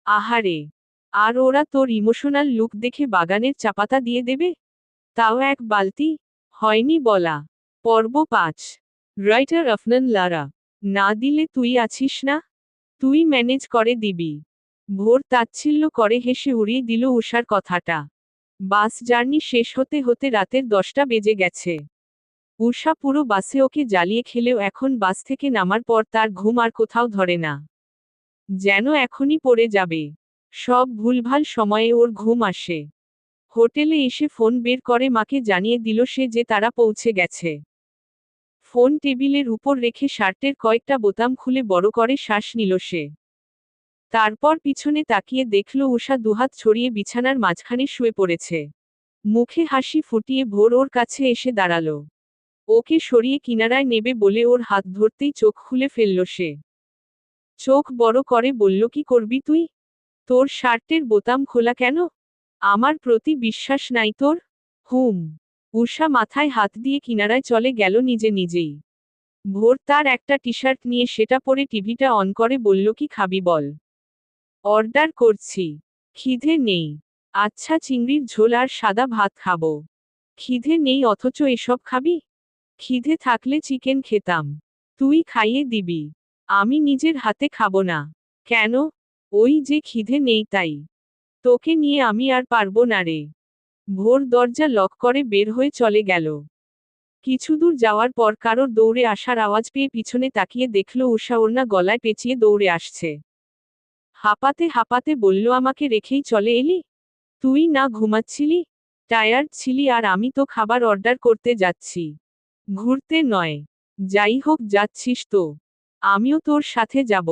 আহারে, আর ওরা তোর ইমোশনাল লুক দেখে বাগানের চাপাতা দিয়ে দেবে? তাও এক বালতি? হয়নি বলা। পর্ব ৫। রাইটার আফনান লারা। না দিলে তুই আছিস না? তুই ম্যানেজ করে দিবি। ভোর তাচ্ছিল্য করে হেসে উড়িয়ে দিল উষার কথাটা। বাস জার্নি শেষ হতে হতে রাতের 10টা বেজে গেছে। উষা পুরো বাসে ওকে জ্বালিয়ে খেলেও এখন বাস থেকে নামার পর তার ঘুম আর কোথাও ধরে না। যেন এখনই পড়ে যাবে। সব ভুলভাল সময়ে ওর ঘুম আসে। হোটেলে এসে ফোন বের করে মাকে জানিয়ে দিল সে যে তারা পৌঁছে গেছে। ফোন টেবিলের উপর রেখে শার্টের কয়েকটা বোতাম খুলে বড় করে শ্বাস নিল সে। তারপর পিছনে তাকিয়ে দেখল উষা দুহাত ছড়িয়ে বিছানার মাঝখানে শুয়ে পড়েছে। মুখে হাসি ফুটিয়ে ভোর ওর কাছে এসে দাঁড়ালো। ওকে সরিয়ে কিনারায় নেবে বলে ওর হাত ধরতেই চোখ খুলে ফেলল সে। চোখ বড় করে বলল, কি করবি তুই? তোর শার্টের বোতাম খোলা কেন? আমার প্রতি বিশ্বাস নাই তোর? হুম। উষা মাথায় হাত দিয়ে কিনারায় চলে গেল নিজে নিজেই। ভোর তার একটা টি শার্ট নিয়ে সেটা পরে টিভিটা অন করে বলল, কি খাবি বল? অর্ডার করছি। খিদে নেই। আচ্ছা, চিংড়ির ঝোল আর সাদা ভাত খাবো। খিদে নেই অথচ এসব খাবি? খিদে থাকলে চিকেন খেতাম। তুই খাইয়ে দিবি। আমি নিজের হাতে খাবো না। কেন? ওই যে খিদে নেই তাই। তোকে নিয়ে আমি আর পারবো না রে। ভোর দরজা লক করে বের হয়ে চলে গেল। কিছুদূর যাওয়ার পর কারোর দৌড়ে আসার আওয়াজ পেয়ে পিছনে তাকিয়ে দেখল উষা ওড়না গলায় পেঁচিয়ে দৌড়ে আসছে। হাঁপাতে হাঁপাতে বলল, আমাকে রেখেই চলে এলি? তুই না ঘুমাচ্ছিলি? টায়ার্ড ছিলি আর আমি তো খাবার অর্ডার করতে যাচ্ছি। ঘুরতে নয়। যাই হোক, যাচ্ছিস তো। আমিও তোর সাথে যাব।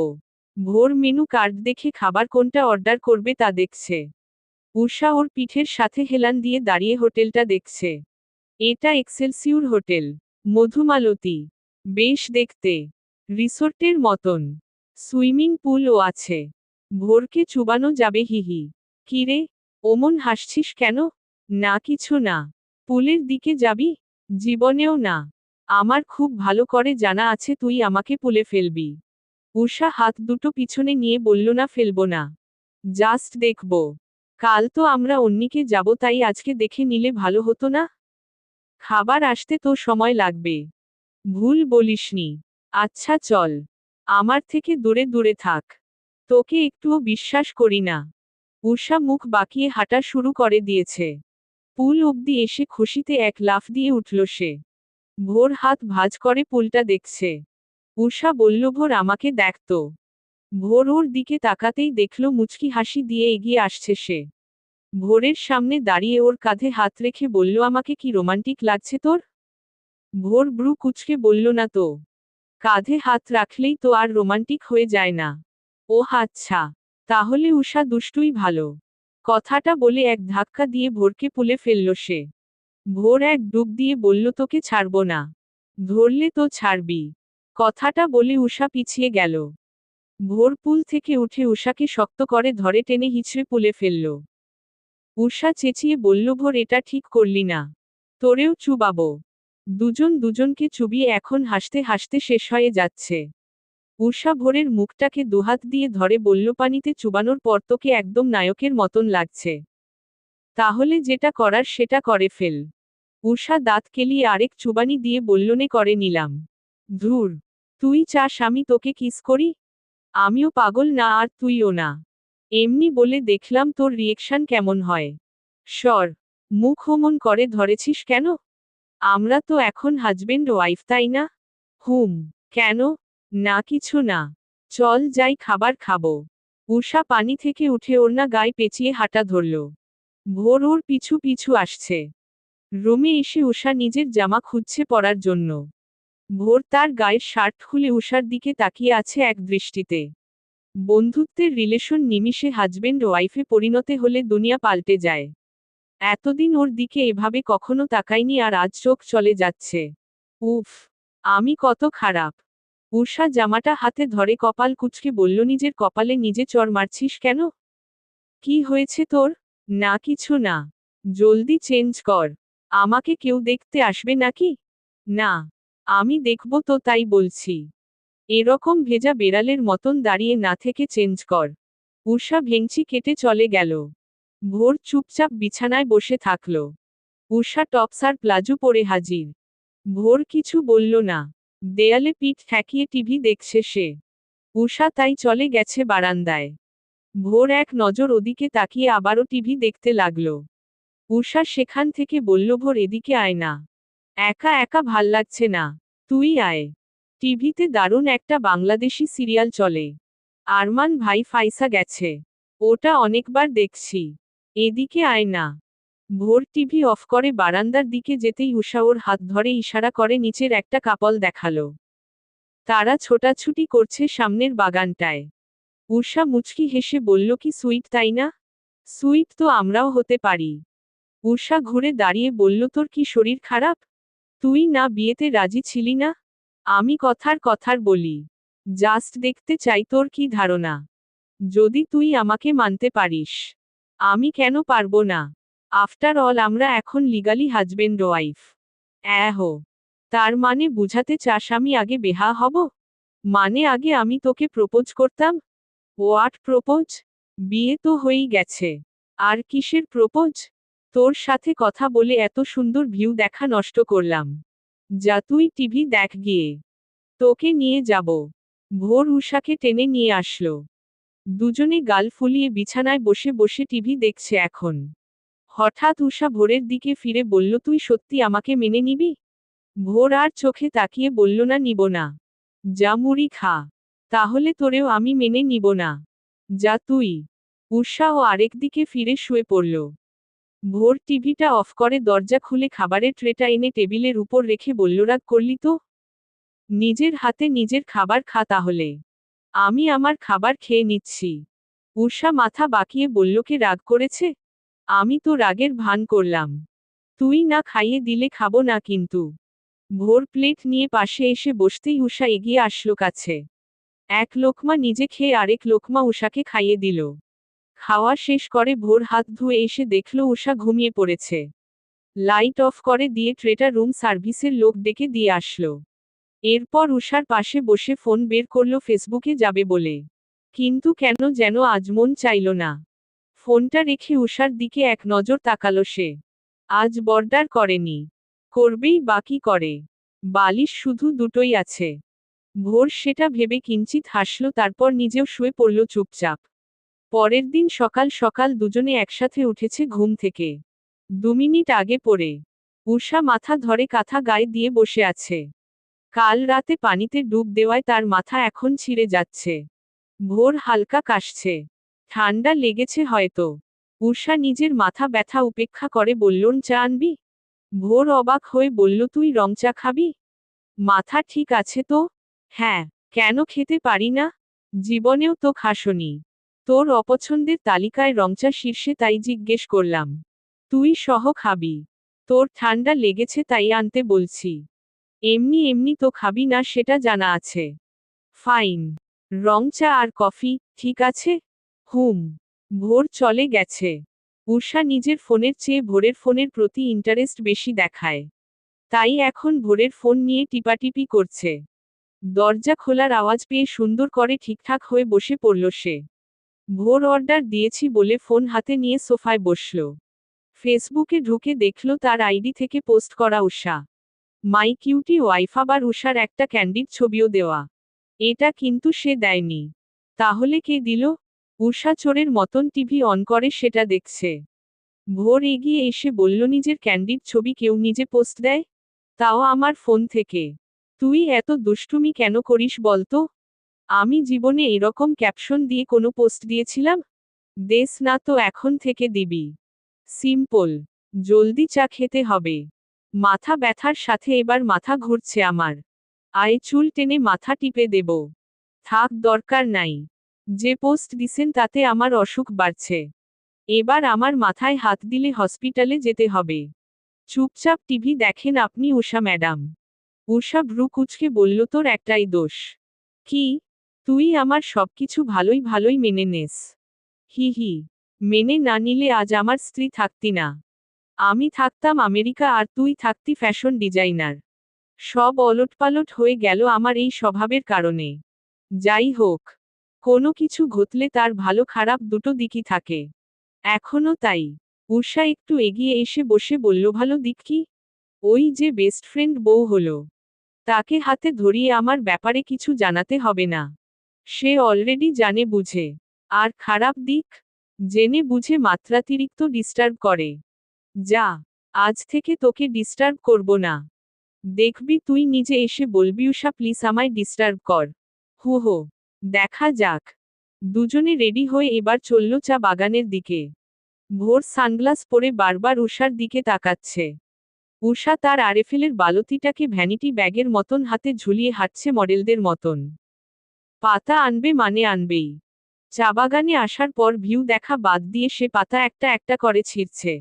ভোর মেনু কার্ড দেখে খাবার কোনটা অর্ডার করবে তা দেখছে। উষা ওর পিঠের সাথে হেলান দিয়ে দাঁড়িয়ে হোটেলটা দেখছে। এটা এক্সেলসিউর হোটেল। মধুমালতী। বেশ দেখতে। রিসোর্টের মতন। সুইমিং পুলও আছে। ভোরকে চুবানো যাবে হিহি। কিরে, ওমন হাসছিস কেন? না কিছু না। পুলের দিকে যাবি? জীবনেও না। আমার খুব ভালো করে জানা আছে তুই আমাকে পুলে ফেলবি। উষা হাত দুটো পিছনে নিয়ে বলল, না ফেলবো না। জাস্ট দেখব। কাল তো আমরা অন্যকে যাব, তাই আজকে দেখে নিলে ভালো হতো না? খাবার আসতে তো সময় লাগবে। ভুল বলিসনি। আচ্ছা চল। আমার থেকে দূরে দূরে থাক। তোকে একটুও বিশ্বাস করি না। উষা মুখ বাঁকিয়ে হাঁটা শুরু করে দিয়েছে। পুল অবধি এসে খুশিতে এক লাফ দিয়ে উঠল সে। ভোর হাত ভাঁজ করে পুলটা দেখছে। উষা বলল, ভোর আমাকে দেখ তো। ভোর ওর দিকে তাকাতেই দেখল মুচকি হাসি দিয়ে এগিয়ে আসছে সে। ভোরের সামনে দাঁড়িয়ে ওর কাঁধে হাত রেখে বলল, আমাকে কি রোমান্টিক লাগছে তোর? ভোর ব্রু কুঁচকে বলল, না তো। কাঁধে হাত রাখলেই তো আর রোমান্টিক হয়ে যায় না। ও আচ্ছা। তাহলে উষা দুষ্টুই ভালো। কথাটা বলে এক ধাক্কা দিয়ে ভোরকে পুলে ফেলল সে। ভোর এক ডুব দিয়ে বলল, তোকে ছাড়ব না। ধরলে তো ছাড়বি। কথাটা বলে উষা পিছিয়ে গেল। ভোর পুল থেকে উঠে উষাকে শক্ত করে ধরে টেনে হিচড়ে পুলে ফেলল। উষা চেঁচিয়ে বলল, ভোর এটা ঠিক করলি না। তোরেও চুবাবো। দুজন দুজনকে চুবিয়ে এখন হাসতে হাসতে শেষ হয়ে যাচ্ছে। উষা ভোরের মুখটাকে দুহাত দিয়ে ধরে বলল, পানিতে চুবানোর পর তোকে একদম নায়কের মতন লাগছে। তাহলে যেটা করার সেটা করে ফেল। উষা দাঁত কেলিয়ে আরেক চুবানি দিয়ে বলল, নে করে নিলাম। ধুর, তুই চাস আমি তোকে কিস করি? আমিও পাগল না আর তুইও না। এমনি বলে দেখলাম তোর রিয়েকশন কেমন হয়। সর, মুখ অমন করে ধরেছিস কেন? আমরা তো এখন হাজবেন্ড ওয়াইফ, তাই না? হুম। কেন? না কিছু না। চল যাই খাবার খাবো। উষা পানি থেকে উঠে ওড়না গায়ে পেঁচিয়ে হাঁটা ধরল। ভোর ওর পিছু পিছু আসছে। রুমে এসে উষা নিজের জামা খুঁজছে পরার জন্য। ভোর তার গায়ের শার্ট খুলে উষার দিকে তাকিয়ে আছে এক দৃষ্টিতে। বন্ধুত্বের রিলেশন নিমিষে হাজবেন্ড ওয়াইফে পরিণত হলে দুনিয়া পাল্টে যায়। এতদিন ওর দিকে এভাবে কখনো তাকায়নি আর আজ চোখ চলে যাচ্ছে। উফ, আমি কত খারাপ। উষা জামাটা হাতে ধরে কপাল কুঁচকে বলল, নিজের কপালে নিজে চড় মারছিস কেন? কি হয়েছে তোর? না কিছু না। জলদি চেঞ্জ কর। আমাকে কেউ দেখতে আসবে নাকি? না। আমি দেখব তো, তাই বলছি। এরকম ভেজা বেড়ালের মতন দাঁড়িয়ে না থেকে চেঞ্জ কর। উষা ভেংচি কেটে চলে গেল। ভোর চুপচাপ বিছানায় বসে থাকল। উষা টপস আর প্লাজো পরে হাজির। ভোর কিছু বলল না। দেয়ালে পিঠ ঠেকিয়ে টিভি দেখছে সে। উষা তাই চলে গেছে বারান্দায়। ভোর এক নজর ওদিকে তাকিয়ে আবারও টিভি দেখতে লাগল। উষা সেখান থেকে বলল, ভোর এদিকে আয় না। একা একা ভাল লাগছে না। তুই আয়। টিভিতে দারুণ একটা বাংলাদেশি সিরিয়াল চলে। আরমান ভাই ফাইসা গেছে। ওটা অনেকবার দেখছি। এদিকে আয় না। ভোর টিভি অফ করে বারান্দার দিকে যেতেই উষা ওর হাত ধরে ইশারা করে নিচের একটা কাপল দেখালো। তারা ছোটাছুটি করছে সামনের বাগানটায়। উষা মুচকি হেসে বলল, কি সুইট তাই না? সুইট তো আমরাও হতে পারি। উষা ঘুরে দাঁড়িয়ে বলল, তোর কি শরীর খারাপ? তুই না বিয়েতে রাজি ছিলি না? আমি কথার বলি। জাস্ট দেখতে চাই তোর কি ধারণা। যদি তুই আমাকে মানতে পারিস, আমি কেন পারবো না? আফটার অল আমরা এখন লিগালি হাজবেন্ড ওয়াইফ। হো, তার মানে বুঝাতে চাস আমি আগে বেহা হব? মানে আগে আমি তোকে প্রপোজ করতাম? What propose? বিয়ে তো হয়েই গেছে। আর কিসের প্রপোজ? তোর সাথে কথা বলে এত সুন্দর ভিউ দেখা নষ্ট করলাম। যা তুই টিভি দেখ গিয়ে। তোকে নিয়ে যাব। ভোর উষাকে টেনে নিয়ে আসলো। দুজনে গাল ফুলিয়ে বিছানায় বসে বসে টিভি দেখছে এখন। হঠাৎ উষা ভোরের দিকে ফিরে বলল, তুই সত্যি আমাকে মেনে নিবি? ভোর আর চোখে তাকিয়ে বলল, না নিব না। যা মুড়ি খা। তাহলে তোরেও আমি মেনে নিব না। যা তুই। উষা ও আরেক দিকে ফিরে শুয়ে পড়ল। ভোর টিভিটা অফ করে দরজা খুলে খাবারের ট্রেটা এনে টেবিলের উপর রেখে বলল, রাগ করলি তো? নিজের হাতে নিজের খাবার খা তাহলে। আমি আমার খাবার খেয়ে নিচ্ছি। উষা মাথা বাঁকিয়ে বলল, কে রাগ করেছে? আমি তো রাগের ভান করলাম। তুই না খাইয়ে দিলে খাবো না কিন্তু। ভোর প্লেট নিয়ে পাশে এসে বসতেই উষা এগিয়ে আসলো কাছে। এক লোকমা নিজে খেয়ে আরেক লোকমা উষাকে খাইয়ে দিল। খাওয়া শেষ করে ভোর হাত ধুয়ে এসে দেখল উষা ঘুমিয়ে পড়েছে। লাইট অফ করে দিয়ে ট্রেটা রুম সার্ভিসের লোক ডেকে দিয়ে আসলো। এরপর উষার পাশে বসে ফোন বের করল ফেসবুকে যাবে বলে। কিন্তু কেন যেন আজ মন চাইল না। ফোনটা রেখে উষার দিকে এক নজর তাকালো সে। আজ বর্ডার করেনি। করবেই বাকি করে। বালিশ শুধু দুটোই আছে। ভোর সেটা ভেবে কিঞ্চিত হাসল, তারপর নিজেও শুয়ে পড়ল চুপচাপ। পরের দিন সকাল সকাল দুজনে একসাথে উঠেছে ঘুম থেকে। 2 মিনিট আগে পড়ে। উষা মাথা ধরে কাঁথা গায়ে দিয়ে বসে আছে। কাল রাতে পানিতে ডুব দেওয়ায় তার মাথা এখন ছিঁড়ে যাচ্ছে। ভোর হালকা কাশছে। ঠান্ডা লেগেছে হয়তো। উষা নিজের মাথা ব্যথা উপেক্ষা করে বলল, চা আনবি? ভোর অবাক হয়ে বলল, তুই রং চা খাবি? মাথা ঠিক আছে তো? হ্যাঁ। কেন খেতে পারি না? জীবনেও তো খাসনি। তোর অপছন্দের তালিকায় রংচা শীর্ষে, তাই জিজ্ঞেস করলাম। তুই সহ খাবি? তোর ঠান্ডা লেগেছে তাই আনতে বলছি। এমনি এমনি তো খাবি না সেটা জানা আছে। ফাইন। রং চা আর কফি, ঠিক আছে? হুম। ভোর চলে গেছে। উষা নিজের ফোনের চেয়ে ভোরের ফোনের প্রতি ইন্টারেস্ট বেশি দেখায়। তাই এখন ভোরের ফোন নিয়ে টিপাটিপি করছে। দরজা খোলার আওয়াজ পেয়ে সুন্দর করে ঠিকঠাক হয়ে বসে পড়ল সে। ভোর অর্ডার দিয়েছি বলে ফোন হাতে নিয়ে সোফায় বসল। ফেসবুকে ঢুকে দেখল তার আইডি থেকে পোস্ট করা উষা মাই কিউটি ওয়াইফ, আবার উষার একটা ক্যান্ডিড ছবিও দেওয়া। এটা কিন্তু সে দেয়নি। তাহলে কে দিল? উষা চোরের মতন টিভি অন করে সেটা দেখছে। ভোর এগিয়ে এসে বলল, নিজের ক্যান্ডিড ছবি কেউ নিজে পোস্ট দেয়? তাও আমার ফোন থেকে। তুই এত দুষ্টুমি কেন করিস বলতো? আমি জীবনে এরকম ক্যাপশন দিয়ে কোনো পোস্ট দিয়েছিলাম? দেস না তো এখন থেকে দিবি। সিম্পল। জলদি চা খেতে হবে। মাথা ব্যথার সাথে এবার মাথা ঘুরছে আমার। আয় চুল টেনে মাথা টিপে দেব। থাক, দরকার নাই। যে পোস্ট দিছেন তাতে আমার অসুখ বাড়ছে। এবার আমার মাথায় হাত দিলে হসপিটালে যেতে হবে। চুপচাপ টিভি দেখেন আপনি উষা ম্যাডাম। উষা ভ্রু কুঁচকে বলল, তোর একটাই দোষ। কি? তুই আমার সবকিছু ভালোই ভালোই মেনে নেস। হি হি। মেনে না নিলে আজ আমার স্ত্রী থাকতি না। আমি থাকতাম আমেরিকা আর তুই থাকতি ফ্যাশন ডিজাইনার। সব ওলটপালট হয়ে গেল আমার এই স্বভাবের কারণে। যাই হোক, কোনো কিছু ঘটলে তার ভালো খারাপ দুটো দিকই থাকে। এখনো তাই। উষা একটু এগিয়ে এসে বসে বলল, ভালো দিক কি? ওই যে বেস্ট ফ্রেন্ড বউ হলো, তাকে হাতে ধরিয়ে আমার ব্যাপারে কিছু জানাতে হবে না। সে অলরেডি জানে বুঝে। আর খারাপ দিক? জেনে বুঝে মাত্রাতিরিক্ত ডিস্টার্ব করে। যা, আজ থেকে তোকে ডিস্টার্ব করব না। দেখবি তুই নিজে এসে বলবি, উষা প্লিজ আমায় ডিস্টার্ব কর। হু হো, দেখা যাক। দুজনে রেডি হয়ে এবার চলল চা বাগানের দিকে। ভোর সানগ্লাস পরে বারবার উষার দিকে তাকাচ্ছে। উষা তার আরএফএলের বালতিটাকে ভ্যানিটি ব্যাগের মতন হাতে ঝুলিয়ে হাঁটছে মডেলদের মতন। পাতা আনবে মানে আনবেই। চা বাগানে আসার পর ভিউ দেখা বাদ দিয়ে সে পাতা একটা একটা করে ছিঁড়ছে।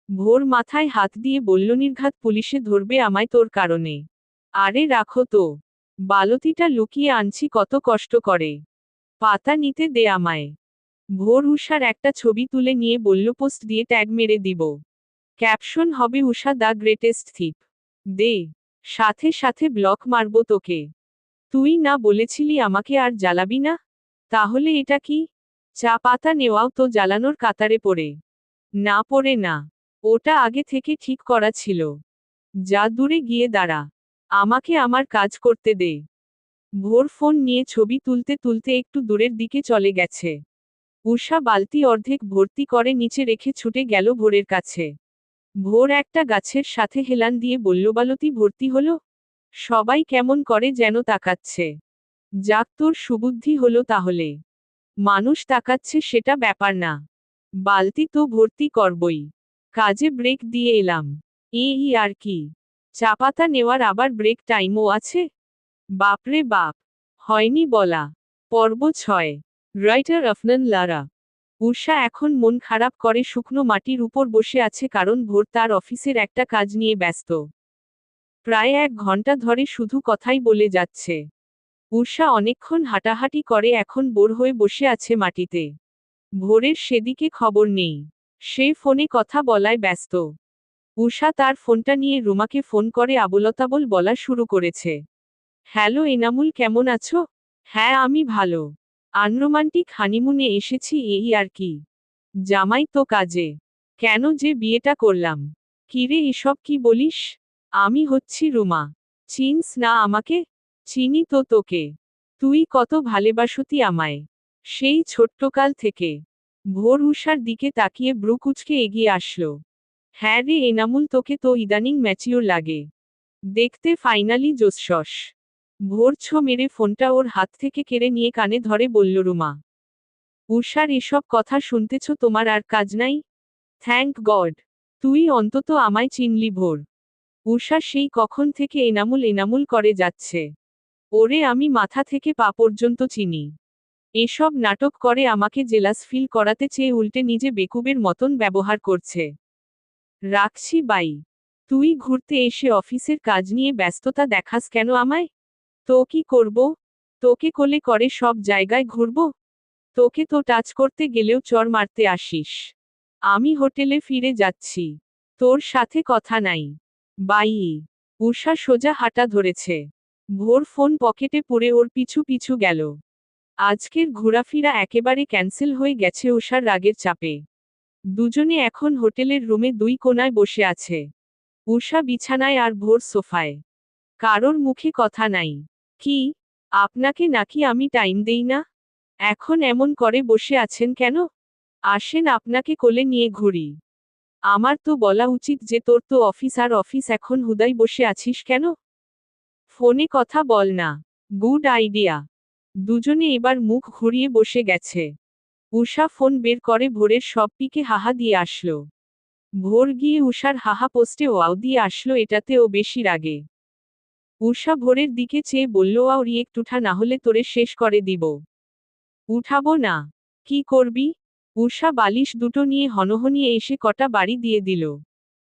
ভোর মাথায় হাত দিয়ে বলল, নির্ঘাত পুলিশে ধরবে আমায় তোর কারণে। আরে রাখো তো। বালতিটা লুকিয়ে আনছি কত কষ্ট করে। পাতা নিতে দে আমায়। ভোর উষার একটা ছবি তুলে নিয়ে বলল, পোস্ট দিয়ে ট্যাগ মেরে দিব। ক্যাপশন হবে, উষা দ্য গ্রেটেস্ট থিপ। দে। সাথে সাথে ব্লক মারবো তোকে। তুই না বলেছিলি আমাকে আর জ্বালাবি না? তাহলে এটা কি? চা পাতা নেওয়াও তো জ্বালানোর কাতারে পড়ে। না পড়ে না। ওটা আগে থেকে ঠিক করা ছিল। যা দূরে গিয়ে দাঁড়া। আমাকে আমার কাজ করতে দে। ভোর ফোন নিয়ে ছবি তুলতে তুলতে একটু দূরের দিকে চলে গেছে। উষা বালতি অর্ধেক ভর্তি করে নিচে রেখে ছুটে গেল ভোরের কাছে। ভোর একটা গাছের সাথে হেলান দিয়ে বলল, বালতি ভর্তি হলো? সবাই কেমন করে যেন তাকাচ্ছে। যাক, তোর সুবুদ্ধি হলো তাহলে। মানুষ তাকাচ্ছে সেটা ব্যাপার না। বালতি তো ভর্তি করবই। কাজে ব্রেক দিয়ে এলাম। এই আর কি। চা পাতা নেওয়ার আবার ব্রেক টাইমও আছে? বাপরে বাপ। হয়নি বলা। পর্ব 6। রাইটার আফনান লারা। উষা এখন মন খারাপ করে শুকনো মাটির উপর বসে আছে, কারণ ভোর তার অফিসের একটা কাজ নিয়ে ব্যস্ত। প্রায় 1 ঘন্টা ধরে শুধু কথাই বলে যাচ্ছে। উষা অনেকক্ষণ হাঁটাহাঁটি করে এখন বোর হয়ে বসে আছে মাটিতে। ভোরের সেদিকে খবর নেই। সে ফোনে কথা বলায় ব্যস্ত। উষা তার ফোনটা নিয়ে রুমাকে ফোন করে আবোলতাবোল বলা শুরু করেছে। হ্যালো এনামুল, কেমন আছো? হ্যাঁ আমি ভালো। আনরোমান্টিক হানিমুনে এসেছি এই আর কি। জামাই তো কাজে। কেন যে বিয়েটা করলাম। কিরে এসব কি বলিস? আমি হচ্ছি রুমা। চিনস না আমাকে? চিনি তো তোকে। তুই কত ভালোবাসতি আমায়। সেই ছোট্টকাল থেকে। ভোর উষার দিকে তাকিয়ে ব্রু কুঁচকে এগিয়ে আসলো। হ্যাঁ রে এনামুল, তোকে তো ইদানিং ম্যাচিওর লাগে। দেখতে ফাইনালি জোসসস। ভোর ছো মেরে ফোনটা ওর হাত থেকে কেড়ে নিয়ে কানে ধরে বলল, রুমা। উষার এসব কথা শুনতেছ তোমার আর কাজ নাই? Thank god. তুই অন্তত আমায় চিনলি ভোর। উষা সেই কখন থেকে এনামুল এনামুল করে যাচ্ছে। ওরে আমি মাথা থেকে পা পর্যন্ত চিনি। এসব নাটক করে আমাকে জেলাস ফিল করাতে চেয়ে উল্টে নিজে বেকুবের মতন ব্যবহার করছে। রাখছি বাই। তুই ঘুরতে এসে অফিসের কাজ নিয়ে ব্যস্ততা দেখাস কেন আমায়? তো কি করব? তোকে কোলে করে সব জায়গায় ঘুরব? তোকে তো টাচ করতে গেলেও চর মারতে আসিস। আমি হোটেলে ফিরে যাচ্ছি। তোর সাথে কথা নাই। বাই। উষা সোজা হাঁটা ধরেছে। ভোর ফোন পকেটে পুরে ওর পিছু পিছু গেল। আজকের ঘোরাফেরা একেবারে ক্যান্সেল হয়ে গেছে উষার রাগের চাপে। দুজনে এখন হোটেলের রুমে দুই কোণায় বসে আছে। উষা বিছানায় আর ভোর সোফায়। কারোর মুখে কথা নাই। কি, আপনাকে নাকি আমি টাইম দেই না? এখন এমন করে বসে আছেন কেন? আসেন আপনাকে কোলে নিয়ে ঘুরি। আমার তো বলা উচিত যে তোর তো অফিস আর অফিস, এখন হুদাই বসে আছিস কেন? ফোনে কথা বল না। Good idea. দুজনে এবার মুখ ঘুরিয়ে বসে গেছে। উষা ফোন বের করে ভোরের সব পিকে হাহা দিয়ে আসলো। ভোর গিয়ে উষার হাহা পোস্টে ওয়াও দিয়ে আসলো, এটাতে ও বেশি রাগে। উষা ভোরের দিকে চেয়ে বলল, আও রিয়েক্ট উঠা, না হলে তোরে শেষ করে দিব। উঠাবো না। কি করবি? উষা বালিশ দুটো নিয়ে হনহনিয়ে এসে কটা বাড়ি দিয়ে দিল।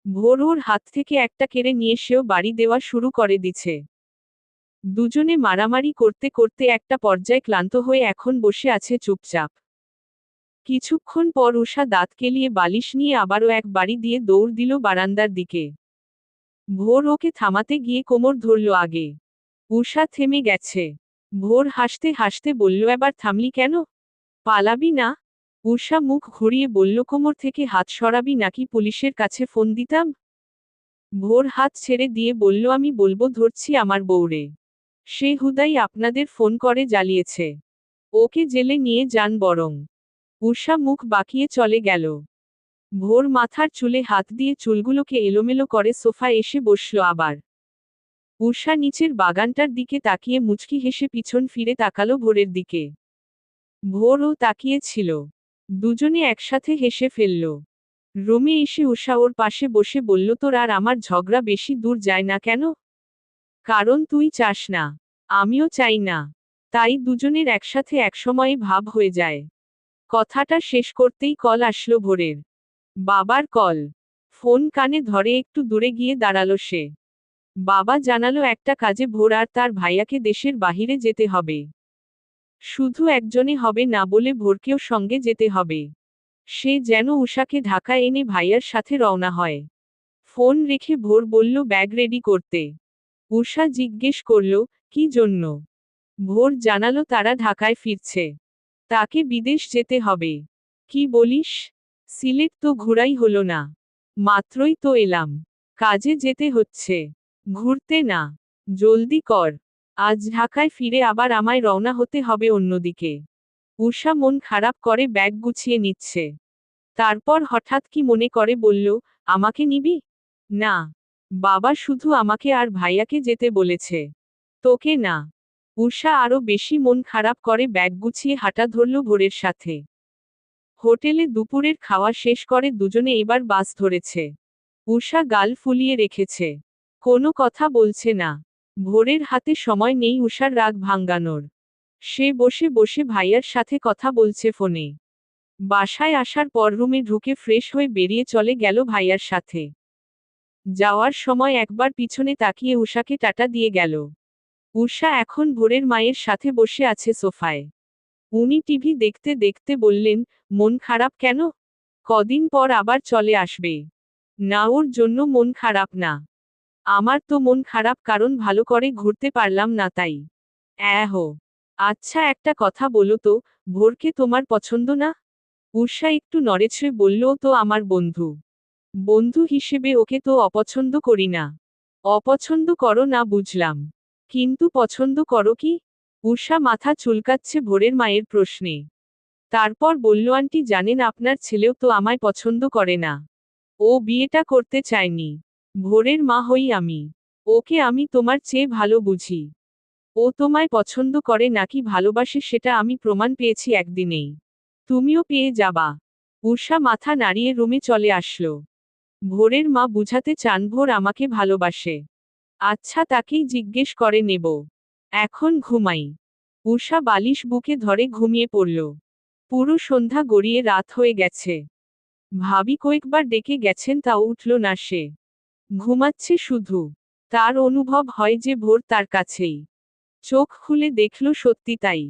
ভোর ওর হাত থেকে একটা কেড়ে নিয়ে সেও বাড়ি দেওয়া শুরু করে দিছে। দুজনে মারামারি করতে করতে একটা পর্যায়ে ক্লান্ত হয়ে এখন বসে আছে চুপচাপ। কিছুক্ষণ পর উষা দাঁত কেলিয়ে বালিশ নিয়ে আবারও এক বাড়ি দিয়ে দৌড় দিল বারান্দার দিকে। ভোর ওকে থামাতে গিয়ে কোমর ধরল আগে। উষা থেমে গেছে। ভোর হাসতে হাসতে বলল, এবার থামলি কেন? পালাবি না? উষা মুখ ঘুরিয়ে বলল, কোমর থেকে হাত সরাবি নাকি পুলিশের কাছে ফোন দিতাম? ভোর হাত ছেড়ে দিয়ে বলল, আমি বলবো ধরছি আমার বউরে। সে হুদাই আপনাদের ফোন করে জ্বালিয়েছে। ওকে জেলে নিয়ে যান বরং। উষা মুখ বাঁকিয়ে চলে গেল। ভোর মাথার চুলে হাত দিয়ে চুলগুলোকে এলোমেলো করে সোফায় এসে বসল আবার। উষা নিচের বাগানটার দিকে তাকিয়ে মুচকি হেসে পিছন ফিরে তাকালো ভোরের দিকে। ভোরও তাকিয়েছিল। দুজনে একসাথে হেসে ফেলল। রুমে এসে উষা ওর পাশে বসে বলল, তোর আর আমার ঝগড়া বেশি দূর যায় না কেন? কারণ তুই চাস না, আমিও চাই না। তাই দুজনের একসাথে একসময়ে ভাব হয়ে যায়। কথাটা শেষ করতেই কল আসলো ভোরের। বাবার কল। ফোন কানে ধরে একটু দূরে গিয়ে দাঁড়ালো সে। বাবা জানালো একটা কাজে ভোর আর তার ভাইয়াকে দেশের বাহিরে যেতে হবে। শুধু একজনে হবে না বলে ভোরকেও সঙ্গে যেতে হবে। সে যেন উষাকে ঢাকা এনে ভাইয়ার সাথে রওনা হয়। ফোন রেখে ভোর বলল, ব্যাগ রেডি করতে। উষা জিজ্ঞেস করল, কি জন্য? ভোর জানালো তারা ঢাকায় ফিরছে। তাকে বিদেশ যেতে হবে। কি বলিস? সিলেট তো ঘোরাই হলো না। মাত্রই তো এলাম। কাজে যেতে হচ্ছে, ঘুরতে না। জলদি কর। আজ ঢাকায় ফিরে আবার আমায় রওনা হতে হবে অন্যদিকে। উষা মন খারাপ করে ব্যাগ গুছিয়ে নিচ্ছে। তারপর হঠাৎ কি মনে করে বলল, আমাকে নিবি? না, বাবা শুধু আমাকে আর ভাইয়াকে যেতে বলেছে, তোকে না। উষা আরো বেশি মন খারাপ করে ব্যাগ গুছিয়ে হাঁটা ধরল ভোরের সাথে। হোটেলে দুপুরের খাওয়া শেষ করে দুজনে এবার বাস ধরেছে। উষা গাল ফুলিয়ে রেখেছে। কোনো কথা বলছে না। ভোরের হাতে সময় নেই উষার রাগ ভাঙ্গানোর। সে বসে বসে ভাইয়ার সাথে কথা বলছে ফোনে। বাসায় আসার পর রুমে ঢুকে ফ্রেশ হয়ে বেরিয়ে চলে গেল ভাইয়ার সাথে। যাওয়ার সময় একবার পিছনে তাকিয়ে উষাকে টাটা দিয়ে গেল। উষা এখন ভোরের মায়ের সাথে বসে আছে সোফায়। উনি টিভি দেখতে দেখতে বললেন, মন খারাপ কেন? কদিন পর আবার চলে আসবে। না, ওর জন্য মন খারাপ না। আমার তো মন খারাপ কারণ ভালো করে ঘুরতে পারলাম না তাই। হো। আচ্ছা একটা কথা বলো তো, ভোরকে তোমার পছন্দ না? উষা একটু নড়েচড়ে বলল, ও তো আমার বন্ধু। বন্ধু হিসেবে ওকে তো অপছন্দ করি না। অপছন্দ করো না বুঝলাম, কিন্তু পছন্দ করো কি? উষা মাথা চুলকাচ্ছে ভোরের মায়ের প্রশ্নে। তারপর বলল, আন্টি জানেন আপনার ছেলেও তো আমায় পছন্দ করে না। ও বিয়েটা করতে চায়নি। ভোরের মা হই আমি। ওকে আমি তোমার চেয়ে ভালো বুঝি। ও তোমায় পছন্দ করে নাকি ভালোবাসে সেটা আমি প্রমাণ পেয়েছি একদিনেই। তুমিও পেয়ে যাবা। উষা মাথা নাড়িয়ে রুমে চলে আসলো। ভোরের মা বুঝাতে চান ভোর আমাকে ভালোবাসে। আচ্ছা তাকেই জিজ্ঞেস করে নেব। এখন ঘুমাই। উষা বালিশ বুকে ধরে ঘুমিয়ে পড়ল। পুরো সন্ধ্যা গড়িয়ে রাত হয়ে গেছে। ভাবি কয়েকবার ডেকে গেছেন তাও উঠল না সে। ঘুমাচ্ছে শুধু। তার অনুভব হয় যে ভোর তার কাছেই। চোখ খুলে দেখল সত্যি তাই।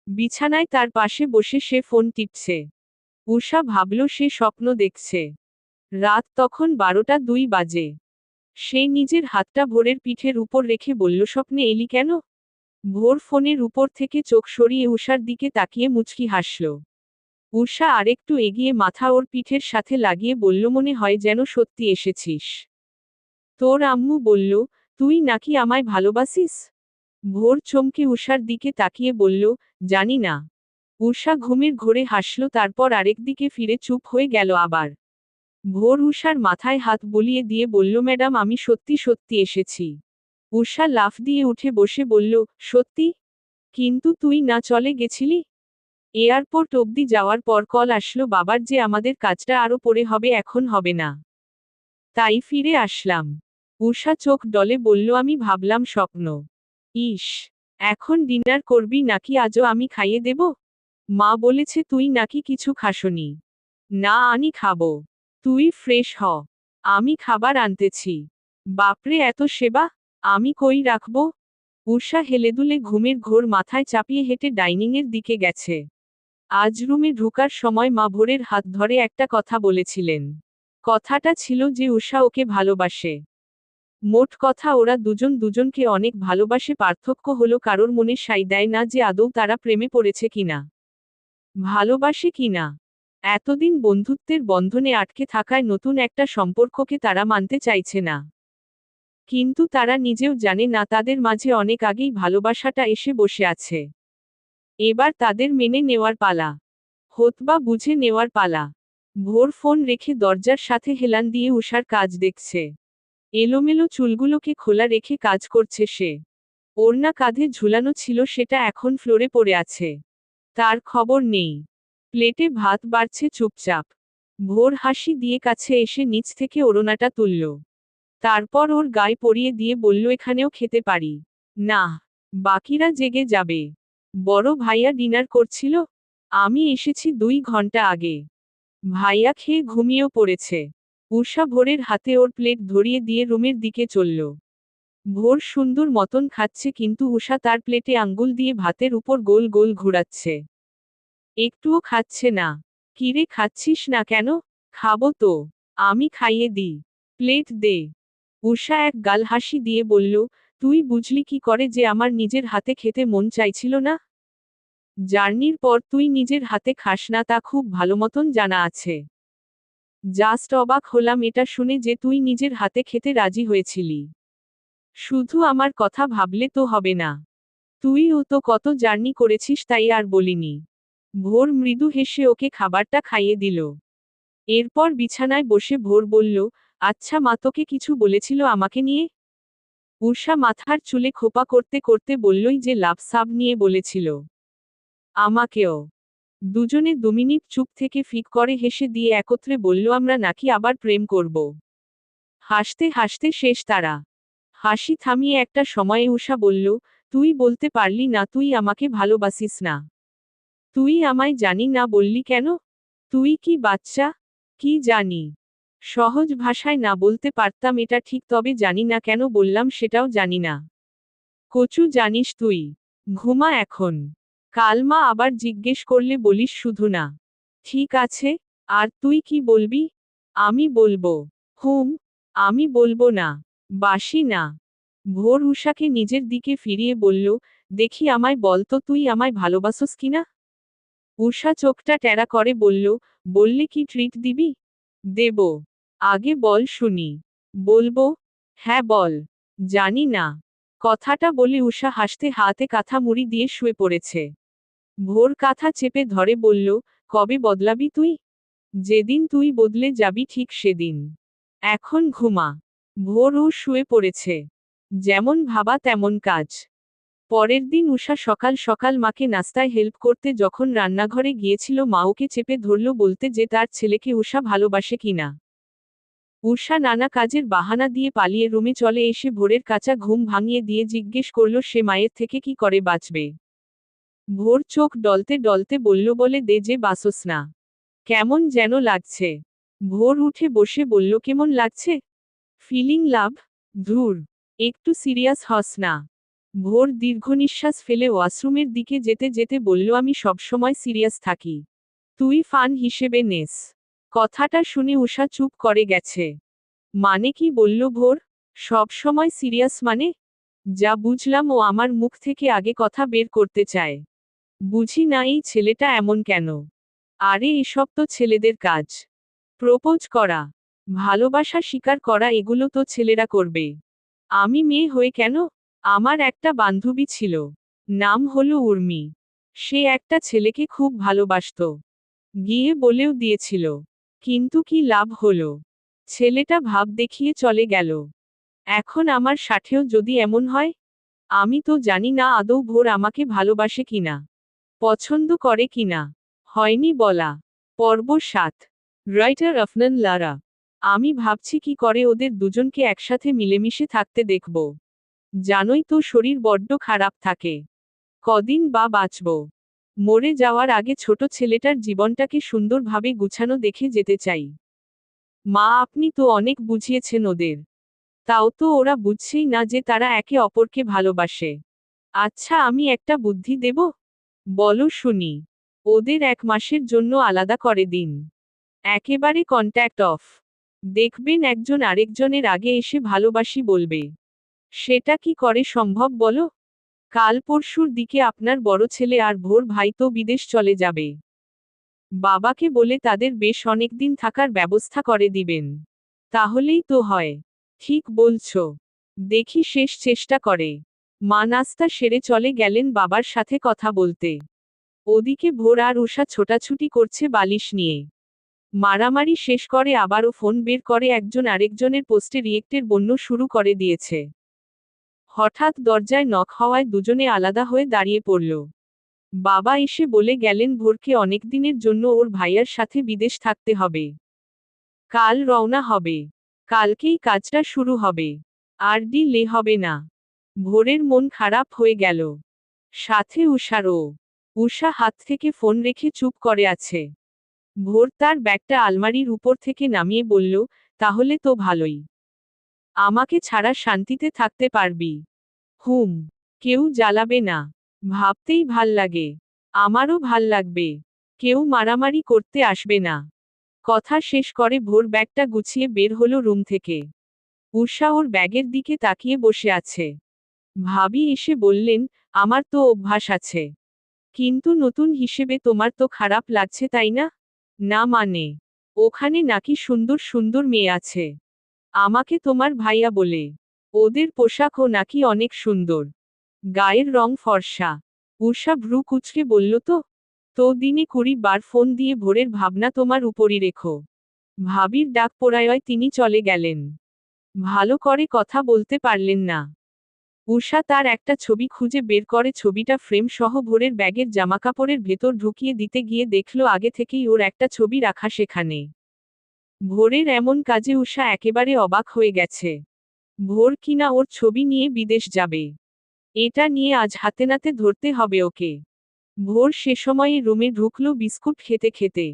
বিছানায় তার পাশে বসে সে ফোন টিপছে। উষা ভাবল সে স্বপ্ন দেখছে। রাত তখন 12টা 2 বাজে। সে নিজের হাতটা ভোরের পিঠের উপর রেখে বলল, স্বপ্নে এলি কেন? ভোর ফোনের উপর থেকে চোখ সরিয়ে উষার দিকে তাকিয়ে মুচকি হাসল। উষা আরেকটু এগিয়ে মাথা ওর পিঠের সাথে লাগিয়ে বলল, মনে হয় যেন সত্যি এসেছিস। তোর আম্মু বলল, তুই নাকি আমায় ভালোবাসিস? ভোর চমকে উষার দিকে তাকিয়ে বলল, জানি না। উষা ঘুমের ঘোরে হাসল, তারপর আরেকদিকে ফিরে চুপ হয়ে গেল আবার। ভোর উষার মাথায় হাত বুলিয়ে দিয়ে বলল, ম্যাডাম আমি সত্যি সত্যি এসেছি। উষা লাফ দিয়ে উঠে বসে বলল, সত্যি? কিন্তু তুই না চলে গেছিলি? এয়ারপোর্ট অবধি যাওয়ার পর কল আসলো বাবার যে আমাদের কাজটা আরো পরে হবে, এখন হবে না। তাই ফিরে আসলাম। উষা চোখ ডলে বলল, আমি ভাবলাম স্বপ্ন। ইস, এখন ডিনার করবি নাকি আজও আমি খাইয়ে দেব? মা বলেছে তুই নাকি কিছু খাসনি। না আমি খাবো। তুই ফ্রেশ হ। আমি খাবার আনতেছি। বাপরে এত সেবা! আমি কই রাখবো? উষা হেলেদুলে ঘুমের ঘোর মাথায় চাপিয়ে হেঁটে ডাইনিংয়ের দিকে গেছে। আজ রুমে ঢোকার সময় মা ভোরের হাত ধরে একটা কথা বলেছিলেন। কথাটা ছিল যে উষা ওকে ভালোবাসে। মোট কথা ওরা দুজন দুজনকে অনেক ভালোবাসে, পার্থক্য হলো কারোর মনে সাই দেয় না যে আদৌ তারা প্রেমে পড়েছে কিনা, ভালোবাসে কিনা। এতদিন বন্ধুত্বের বন্ধনে আটকে থাকায় নতুন একটা সম্পর্ককে তারা মানতে চাইছে না। কিন্তু তারা নিজেও জানে না তাদের মাঝে অনেক আগেই ভালোবাসাটা এসে বসে আছে। এবার তাদের মেনে নেওয়ার পালা। হোতবা বুঝে নেওয়ার পালা। ভোর ফোন রেখে দরজার সাথে হেলান দিয়ে উষার কাজ দেখছে। এলোমেলো চুলগুলোকে খোলা রেখে কাজ করছে সে। ওড়না কাঁধে ঝুলানো ছিল, সেটা এখন ফ্লোরে পড়ে আছে। তার খবর নেই। প্লেটে ভাত বাড়ছে চুপচাপ। ভোর হাসি দিয়ে কাছে এসে নিচ থেকে ওড়নাটা তুলল। তারপর ওর গায়ে পরিয়ে দিয়ে বলল, এখানেও খেতে পারি? না, বাকিরা জেগে যাবে। বড় ভাইয়া ডিনার করছিল। আমি এসেছি 2 ঘন্টা আগে। ভাইয়া খেয়ে ঘুমিয়েও পড়েছে। উষা ভোরের হাতে ওর প্লেট ধরিয়ে দিয়ে রুমের দিকে চলল। ভোর সুন্দর মতন খাচ্ছে, কিন্তু উষা তার প্লেটে আঙ্গুল দিয়ে ভাতের উপর গোল গোল ঘুরাচ্ছে। একটুও খাচ্ছে না। কিরে খাচ্ছিস না কেন? খাবো তো। আমি খাইয়ে দিই। প্লেট দে। উষা এক গাল হাসি দিয়ে বলল, তুই বুঝলি কি করে যে আমার নিজের হাতে খেতে মন চাইছিল না? জার্নির পর তুই নিজের হাতে খাস না তা খুব ভালো মতন জানা আছে। জাস্ট অবাক হলাম এটা শুনে যে তুই নিজের হাতে খেতে রাজি হয়েছিলি। শুধু আমার কথা ভাবলে তো হবে না। তুইও তো কত জার্নি করেছিস, তাই আর বলিনি। ভোর মৃদু হেসে ওকে খাবারটা খাইয়ে দিল। এরপর বিছানায় বসে ভোর বলল, আচ্ছা মা তোকে কিছু বলেছিল আমাকে নিয়ে? উষা মাথার চুলে খোপা করতে করতে বললই যে লাভ সাব নিয়ে বলেছিল। আমাকেও। দুজনে 2 মিনিট চুপ থেকে ফিক করে হেসে দিয়ে একত্রে বলল, আমরা নাকি আবার প্রেম করব। হাসতে হাসতে শেষ তারা। হাসি থামিয়ে একটা সময়ে উষা বলল, তুই বলতে পারলি না তুই আমাকে ভালোবাসিস না? তুই আমায় জানি না বললি কেন? তুই কি বাচ্চা? কি জানি। সহজ ভাষায় না বলতে পারতাম এটা ঠিক, তবে জানি না কেন বললাম সেটাও জানি না। কচু জানিস তুই। ঘুমা এখন। কাল মা আবার জিজ্ঞেস করলে বলিস শুধু না। ঠিক আছে। আর তুই কি বলবি? আমি বলবো। হুম। আমি বলবো না। বাসি না। ভোর উষাকে নিজের দিকে ফিরিয়ে বলল, দেখি আমায় বল তো তুই আমায় ভালোবাসোস কিনা? উষা চোখটা টেরা করে বলল, বললে কি ট্রিট দিবি? দেব। আগে বল শুনি। বলবো। হ্যাঁ বল। জানি না। কথাটা বলে উষা হাসতে হাতে কাঁথা মুড়ি দিয়ে শুয়ে পড়েছে। ভোর কাঁথা চেপে ধরে বলল, কবে বদলাবি তুই? যেদিন তুই বদলে যাবি ঠিক সেদিন। এখন ঘুমা। ভোরও শুয়ে পড়েছে। যেমন ভাবা তেমন কাজ। পরের দিন উষা সকাল সকাল মাকে নাস্তায় হেল্প করতে যখন রান্নাঘরে গিয়েছিল, মা ওকে চেপে ধরল বলতে যে তার ছেলেকে উষা ভালোবাসে কিনা। উষা নানা কাজের বাহানা দিয়ে পালিয়ে রুমে চলে এসে ভোরের কাঁচা ঘুম ভাঙিয়ে দিয়ে জিজ্ঞেস করল সে মায়ের থেকে কি করে বাঁচবে। ভোর চোখ ডলতে ডলতে বলল, বলে দে যে বাসোস না। কেমন যেন লাগছে। ভোর উঠে বসে বলল, কেমন লাগছে? ফিলিং লাভ? ধুর। একটু সিরিয়াস হস না। ভোর দীর্ঘনিশ্বাস ফেলে ওয়াশরুমের দিকে যেতে যেতে বলল, আমি সবসময় সিরিয়াস থাকি। তুই ফান হিসেবে নেস। কথাটা শুনে উষা চুপ করে গেছে। মানে কি বলল ভোর? সব সময় সিরিয়াস মানে? যা বুঝলাম ও আমার মুখ থেকে আগে কথা বের করতে চায়। বুঝি না এই ছেলেটা এমন কেন। আরে এসব তো ছেলেদের কাজ। প্রপোজ করা, ভালোবাসা স্বীকার করা এগুলো তো ছেলেরা করবে। আমি মেয়ে হয়ে কেন? আমার একটা বান্ধবী ছিল। নাম হলো উর্মি। সে একটা ছেলেকে খুব ভালোবাসতো। গিয়ে বলেও দিয়েছিল। কিন্তু কি লাভ হলো? ছেলেটা ভাব দেখিয়ে চলে গেল। এখন আমার সাথেও যদি এমন হয়? আমি তো জানি না আদৌ ভোর আমাকে ভালোবাসে কিনা, পছন্দ করে কিনা। হয়নি বলা। পর্ব ৭। রাইটার আফনান লারা। আমি ভাবছি কি করে ওদের দুজনকে একসাথে মিলেমিশে থাকতে দেখব। জানোই তো শরীর বড্ড খারাপ থাকে। কদিন বা বাঁচব। মরে যাওয়ার আগে ছোট ছেলেটার জীবনটাকে সুন্দরভাবে গুছানো দেখে যেতে চাই। মা আপনি তো অনেক বুঝিয়েছেন ওদের। তাও তো ওরা বুঝছেই না যে তারা একে অপরকে ভালোবাসে। আচ্ছা আমি একটা বুদ্ধি দেব? বলো শুনি। ওদের ১ মাসের জন্য আলাদা করে দিন। একেবারে কন্ট্যাক্ট অফ। দেখবেন একজন আরেকজনের আগে এসে ভালোবাসি বলবে। সেটা কি করে সম্ভব বলো? কাল পরশুর দিকে আপনার বড় ছেলে আর ভোর ভাই তো বিদেশ চলে যাবে। বাবাকে বলে তাদের বেশ অনেকদিন থাকার ব্যবস্থা করে দিবেন। তাহলেই তো হয়। ঠিক বলছো। দেখি শেষ চেষ্টা করে। মা নাস্তা সেরে চলে গেলেন বাবার সাথে কথা বলতে। ওদিকে ভোর আর উষা ছোটাছুটি করছে বালিশ নিয়ে। মারামারি শেষ করে আবারও ফোন বের করে একজন আরেকজনের পোস্টে রিয়েক্টের বন্য শুরু করে দিয়েছে। হঠাৎ দরজায় নক হওয়ায় দুজনে আলাদা হয়ে দাঁড়িয়ে পড়ল। বাবা এসে বলে গেলেন ভোরকে অনেকদিনের জন্য ওর ভাইয়ার সাথে বিদেশ থাকতে হবে। কাল রওনা হবে। কালকেই কাজটা শুরু হবে। আর ডিলে হবে না। ভোরের মন খারাপ হয়ে গেল। সাথে উষারও। উষা হাত থেকে ফোন রেখে চুপ করে আছে। ভোর তার ব্যাগটা আলমারির উপর থেকে নামিয়ে বলল, তাহলে তো ভালোই। আমাকে ছাড়া শান্তিতে থাকতে পারবি। হুম। কেউ জ্বালাবে না। ভাবতেই ভাল লাগে। আমারও ভাল লাগবে। কেউ মারামারি করতে আসবে না। কথা শেষ করে ভোর ব্যাগটা গুছিয়ে বের হলো রুম থেকে। উষা ওর ব্যাগের দিকে তাকিয়ে বসে আছে। ভাবি এসে বললেন, আমার তো অভ্যাস আছে। কিন্তু নতুন হিসেবে তোমার তো খারাপ লাগছে তাই না? না মানে? ওখানে নাকি সুন্দর সুন্দর মেয়ে আছে। আমাকে তোমার ভাইয়া বলে। ওদের পোশাকও নাকি অনেক সুন্দর। গায়ের রং ফর্সা। উষা ভ্রু কুঁচকে বলল তো দিনে ২০ বার ফোন দিয়ে ভোরের ভাবনা তোমার উপরই রেখো। ভাবির ডাক পড়ায় তিনি চলে গেলেন। ভালো করে কথা বলতে পারলেন না। উষা তার একটা ছবি খুঁজে বের করে ছবিটা ফ্রেম সহ ভোরের ব্যাগের জামাকাপড়ের ভেতর ঢুকিয়ে দিতে গিয়ে দেখল আগে থেকেই ওর একটা ছবি রাখা সেখানে। ভোরের এমন কাজে উষা একেবারে অবাক হয়ে গেছে। ভোর কিনা ওর ছবি নিয়ে বিদেশ যাবে। এটা নিয়ে আজ হাতেনাতে ধরতে হবে ওকে। ভোর সে সময়ে রুমে ঢুকলো বিস্কুট খেতে খেতে।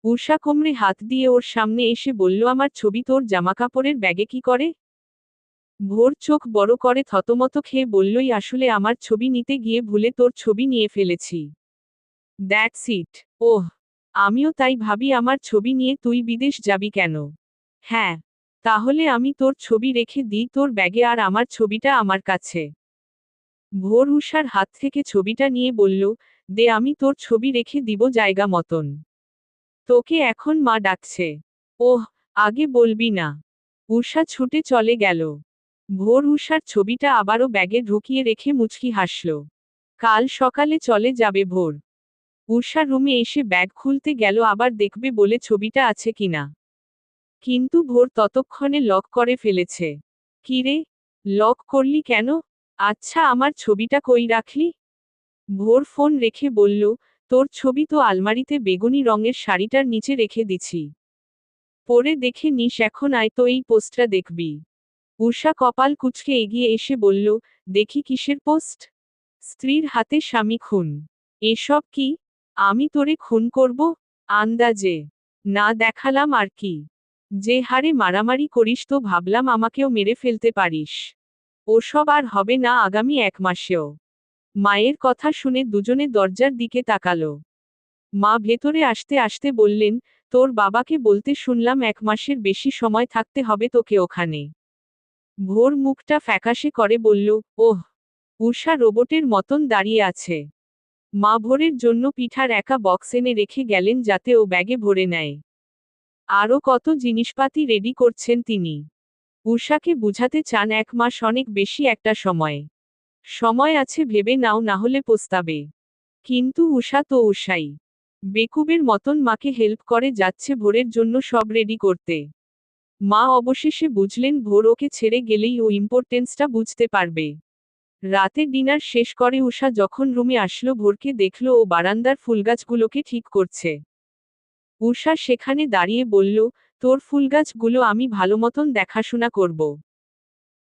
উষা কোমরে হাত দিয়ে ওর সামনে এসে বলল আমার ছবি তোর জামাকাপড়ের ব্যাগে কি করে? ভোর চোখ বড় করে থতমত খেয়ে বললই আসলে আমার ছবি নিতে গিয়ে ভুলে তোর ছবি নিয়ে ফেলেছি। That's it. ওহ। আমিও তাই ভাবি আমার ছবি নিয়ে তুই বিদেশ যাবি কেন? হ্যাঁ। তাহলে আমি তোর ছবি রেখে দিই তোর ব্যাগে আর আমার ছবিটা আমার কাছে। ভোর উষার হাত থেকে ছবিটা নিয়ে বলল, দে আমি তোর ছবি রেখে দিব জায়গা মতন। তোকে এখন মা ডাকছে। ওহ। আগে বলবি না। উষা ছুটে চলে গেল। ভোর উষার ছবিটা আবারও ব্যাগে ঢুকিয়ে রেখে মুচকি হাসল। কাল সকালে চলে যাবে ভোর। উষা রুমে এসে ব্যাগ খুলতে গেল আবার দেখবে বলে ছবিটা আছে কিনা। কিন্তু ভোর ততক্ষণে লক করে ফেলেছে। কিরে? লক করলি কেন? আচ্ছা আমার ছবিটা কই রাখলি? ভোর ফোন রেখে বলল, তোর ছবি তো আলমারিতে বেগুনি রঙের শাড়িটার নিচে রেখে দিছি। পরে দেখে নিস এখন আয় তো এই পোস্টটা দেখবি। উষা কপাল কুঁচকে এগিয়ে এসে বলল, দেখি কিসের পোস্ট? স্ত্রীর হাতে স্বামী খুন। এসব কি? আমি তোরে খুন করব? আন্দাজে। না দেখালাম আর কি। যে হারে মারামারি করিস তো ভাবলাম আমাকেও মেরে ফেলতে পারিস। ওসব আর হবে না আগামী ১ মাসেও। মায়ের কথা শুনে দুজনে দরজার দিকে তাকালো। মা ভেতরে আসতে আসতে বললেন, তোর বাবাকে বলতে শুনলাম ১ মাসের বেশি সময় থাকতে হবে তোকে ওখানে। ভোর মুখটা ফ্যাকাশে করে বলল, ওহ। উষা রোবটের মতন দাঁড়িয়ে আছে। মা ভোরের জন্য পিঠার একা বক্স এনে রেখে গেলেন যাতে ও ব্যাগে ভরে নেয়। আরও কত জিনিসপাতি রেডি করছেন তিনি। উষাকে বুঝাতে চান 1 মাস অনেক বেশি একটা সময়। সময় আছে ভেবে নাও, না হলে পস্তাবে। কিন্তু উষা তো উষাই। বেকুবের মতন মাকে হেল্প করে যাচ্ছে ভোরের জন্য সব রেডি করতে। মা অবশেষে বুঝলেন ভোর ওকে ছেড়ে গেলেই ও ইম্পর্টেন্সটা বুঝতে পারবে। রাতে ডিনার শেষ করে উষা যখন রুমে আসলো ভোরকে দেখল ও বারান্দার ফুলগাছগুলোকে ঠিক করছে। উষা সেখানে দাঁড়িয়ে বলল, তোর ফুলগাছগুলো আমি ভালো মতন দেখাশোনা করব।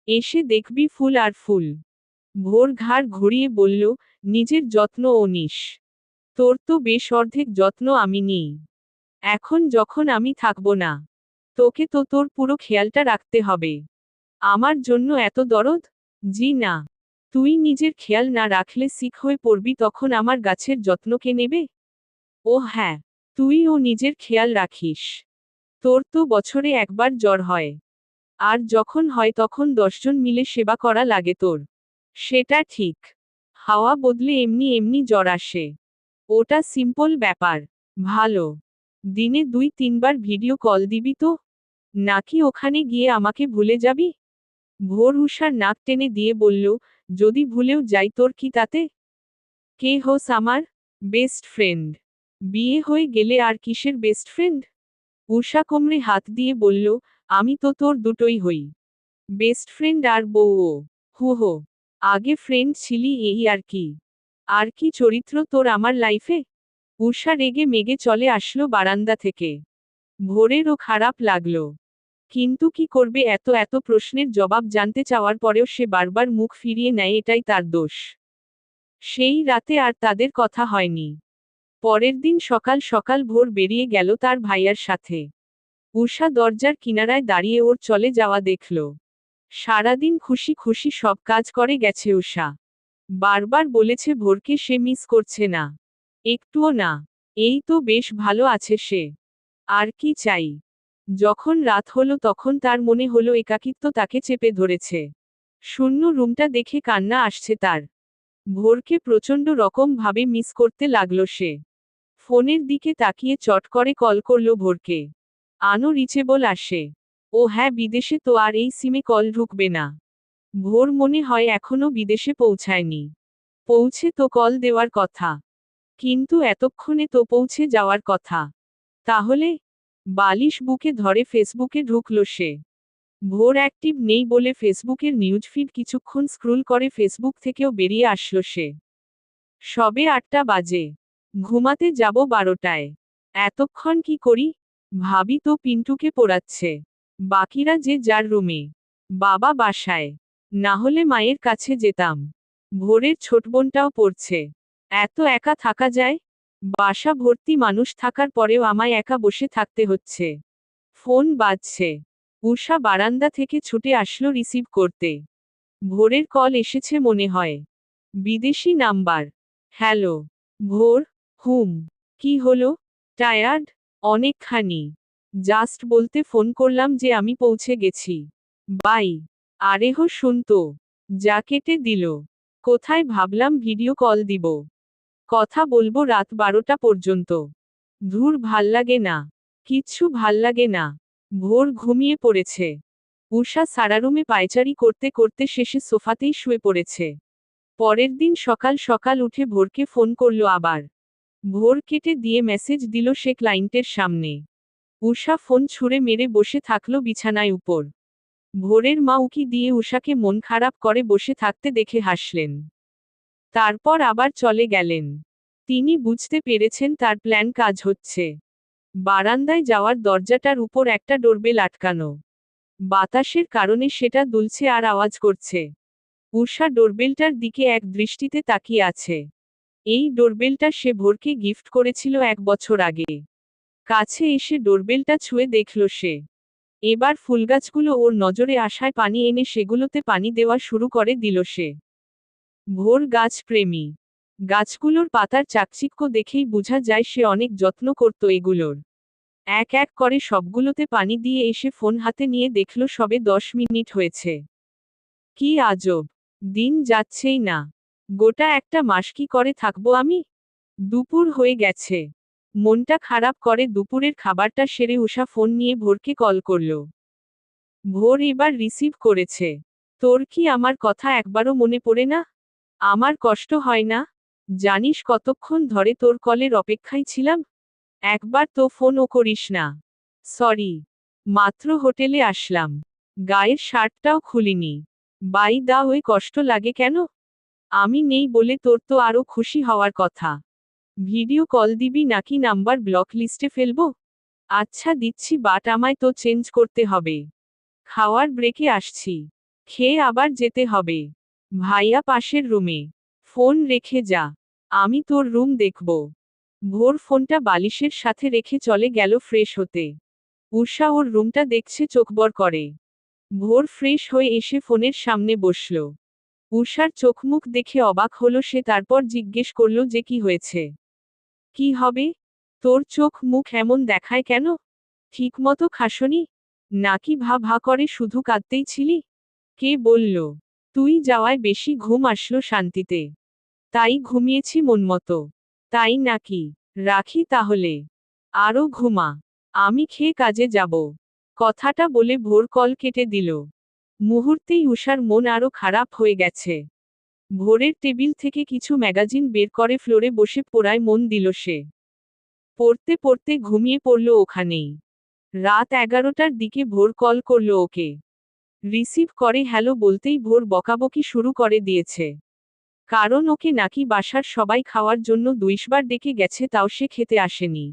এসে দেখবি ফুল আর ফুল। ভোর ঘাড় ঘুরিয়ে বলল, নিজের যত্ন ও নিস। তোর তো বেশ অর্ধেক যত্ন আমি নিই। এখন যখন আমি থাকব না, তোকে তো তোর পুরো খেয়ালটা রাখতে হবে। আমার জন্য এত দরদ? জি না। তুই নিজের খেয়াল না রাখলে সিক হয়ে পড়বি, তখন আমার গাছের যত্ন কে নেবে? ও হ্যাঁ, তুইও নিজের খেয়াল রাখিস। তোর তো বছরে একবার জ্বর হয়। আর যখন হয় তখন 10 জন মিলে সেবা করা লাগে তোর। সেটা ঠিক। হাওয়া বদলে এমনি এমনি জ্বর আসে। ওটা সিম্পল ব্যাপার। ভালো। দিনে 2-3 বার ভিডিও কল দিবি তো? নাকি ওখানে গিয়ে আমাকে ভুলে যাবি? ভোর উষার নাক টেনে দিয়ে বলল, যদি ভুলেও যাই তোর কি তাতে? কে হোস আমার? Best friend. বিয়ে হয়ে গেলে আর কিসের বেস্ট ফ্রেন্ড? উষা কোমরে হাত দিয়ে বলল, আমি তো তোর দুটোই হই। বেস্ট ফ্রেন্ড আর বউও। হু হো। আগে ফ্রেন্ড ছিলি এই আর কি। আর কি চরিত্র তোর আমার লাইফে? উষা রেগে মেগে চলে আসলো বারান্দা থেকে। ভোরেরও খারাপ লাগলো। কিন্তু কি করবে, এত এত প্রশ্নের জবাব জানতে চাওয়ার পরেও সে বারবার মুখ ফিরিয়ে নেয়, এটাই তার দোষ। সেই রাতে আর তাদের কথা হয়নি। পরের দিন সকাল সকাল ভোর বেরিয়ে গেল তার ভাইয়ার সাথে। উষা দরজার কিনারায় দাঁড়িয়ে ওর চলে যাওয়া দেখল। সারাদিন খুশি খুশি সব কাজ করে গেছে উষা। বারবার বলেছে ভোরকে সে মিস করছে না। একটুও না। এই তো বেশ ভালো আছে সে। আর কি চাই? যখন রাত হলো তখন তার মনে হলো একাকিত্ব তাকে চেপে ধরেছে। শূন্য রুমটা দেখে কান্না আসছে তার। ভোরকে প্রচণ্ড রকম ভাবে মিস করতে লাগলো সে। ফোনের দিকে তাকিয়ে চট করে কল করলো ভোরকে। আনো রিচেবল আসে। ও হ্যাঁ, বিদেশে তো আর এই সিমে কল ঢুকবে না। ভোর মনে হয় এখনো বিদেশে পৌঁছায়নি। পৌঁছে তো কল দেওয়ার কথা। কিন্তু এতক্ষণে তো পৌঁছে যাওয়ার কথা। তাহলে? বালিশ বুকে ধরে ফেসবুকে ঢুকলো সে। ভোর অ্যাক্টিভ নেই বলে ফেসবুকের নিউজ ফিড কিছুক্ষণ স্ক্রোল করে ফেসবুক থেকেও বেরিয়ে আসলো সে। সবে 8টা বাজে। ঘুমাতে যাব 12টায়। এতক্ষণ কি করি? ভাবি তো পিন্টুকে পড়াচ্ছে। বাকিরা যে যার রুমে। বাবা বাসায়। না হলে মায়ের কাছে যেতাম। ভোরের ছোট বোনটাও পড়ছে। এত একা থাকা যায়? বাসা ভর্তি মানুষ থাকার পরেও আমায় একা বসে থাকতে হচ্ছে। ফোন বাজছে। উষা বারান্দা থেকে ছুটে আসলো রিসিভ করতে। ভোরের কল এসেছে মনে হয়। বিদেশি নাম্বার। হ্যালো। ভোর। হুম। কি হলো? টায়ার্ড? অনেকখানি। জাস্ট বলতে ফোন করলাম যে আমি পৌঁছে গেছি। বাই। আরেহ শুনতো। যা কেটে দিল। কোথায় ভাবলাম ভিডিও কল দিব। কথা বলবো রাত 12টা পর্যন্ত। ধুর, ভাল্লাগে না। কিচ্ছু ভাল্লাগে না। ভোর ঘুমিয়ে পড়েছে। উষা সারারুমে পায়চারি করতে করতে শেষে সোফাতেই শুয়ে পড়েছে। পরের দিন সকাল সকাল উঠে ভোরকে ফোন করলো আবার। ভোর কেটে দিয়ে মেসেজ দিল সে ক্লায়েন্টের সামনে। উষা ফোন ছুঁড়ে মেরে বসে থাকলো বিছানায় উপর। ভোরের মা উকি দিয়ে উষাকে মন খারাপ করে বসে থাকতে দেখে হাসলেন। তারপর আবার চলে গেলেন। তিনি বুঝতে পেরেছেন তার প্ল্যান কাজ হচ্ছে। বারান্দায় যাওয়ার দরজাটার উপর একটা ডোরবেল আটকানো। বাতাসের কারণে সেটা দুলছে আর আওয়াজ করছে। উষা ডোরবেলটার দিকে এক দৃষ্টিতে তাকিয়ে আছে। এই ডোরবেলটা সে ভোরকে গিফট করেছিল 1 বছর আগে। কাছে এসে ডোরবেলটা ছুঁয়ে দেখল সে। এবার ফুলগাছগুলো ওর নজরে আসায় পানি এনে সেগুলোতে পানি দেওয়া শুরু করে দিল সে। ভোর গাছ প্রেমী। গাছগুলোর পাতার চাকচিক্য দেখেই বোঝা যায় সে অনেক যত্ন করত এগুলোর। এক এক করে সবগুলোতে পানি দিয়ে এসে ফোন হাতে নিয়ে দেখল সবে 10 মিনিট হয়েছে। কি আজব, দিন যাচ্ছেই না। গোটা একটা মাস কি করে থাকবো আমি? দুপুর হয়ে গেছে। মনটা খারাপ করে দুপুরের খাবারটা সেরে উষা ফোন নিয়ে ভোরকে কল করল। ভোর এবার রিসিভ করেছে। তোর কি আমার কথা একবারও মনে পড়ে না? আমার কষ্ট হয় না? জানিস কতক্ষণ ধরে তোর কলের অপেক্ষায় ছিলাম? একবার তো ফোনও করিস না। সরি। মাত্র হোটেলে আসলাম। গায়ের শার্টটাও খুলিনি। বাই দা ওয়ে কষ্ট লাগে কেন? আমি নেই বলে তোর তো আরো খুশি হওয়ার কথা। ভিডিও কল দিবি নাকি নাম্বার ব্লক লিস্টে ফেলবো? আচ্ছা দিচ্ছি বাট আমায় তো চেঞ্জ করতে হবে। খাওয়ার ব্রেকে আসছি। খেয়ে আবার যেতে হবে। ভাইয়া পাশের রুমে। ফোন রেখে যা। আমি তোর রুম দেখব। ভোর ফোনটা বালিশের সাথে রেখে চলে গেল ফ্রেশ হতে। উষা ওর রুমটা দেখছে চোখ বড় করে। ভোর ফ্রেশ হয়ে এসে ফোনের সামনে বসল। উষার চোখমুখ দেখে অবাক হলো সে, তারপর জিজ্ঞেস করল যে কি হয়েছে। কি হবে? তোর চোখ মুখ এমন দেখায় কেন? ঠিকমতো খাসনি? নাকি ভা ভা করে শুধু কাঁদতেই ছিলি? কে বলল? তুই যাওয়ায় বেশি ঘুম আসলো শান্তিতে। তাই ঘুমিয়েছি মনমতো। তাই নাকি? রাখি তাহলে। আরও ঘুমা। আমি খেয়ে কাজে যাব। কথাটা বলে ভোর কল কেটে দিল। মুহূর্তেই উষার মন আরো খারাপ হয়ে গেছে। ভোরের টেবিল থেকে কিছু ম্যাগাজিন বের করে ফ্লোরে বসে পড়ায় মন দিল সে। পড়তে পড়তে ঘুমিয়ে পড়ল ওখানেই। রাত 11টার দিকে ভোর কল করল ওকে। রিসিভ করে হ্যালো বলতেই ভোর বকাবকি শুরু করে দিয়েছে। কারণ ওকে নাকি বাসার সবাই খাওয়ার জন্য 2বার ডেকে গেছে, তাও সে খেতে আসেনি।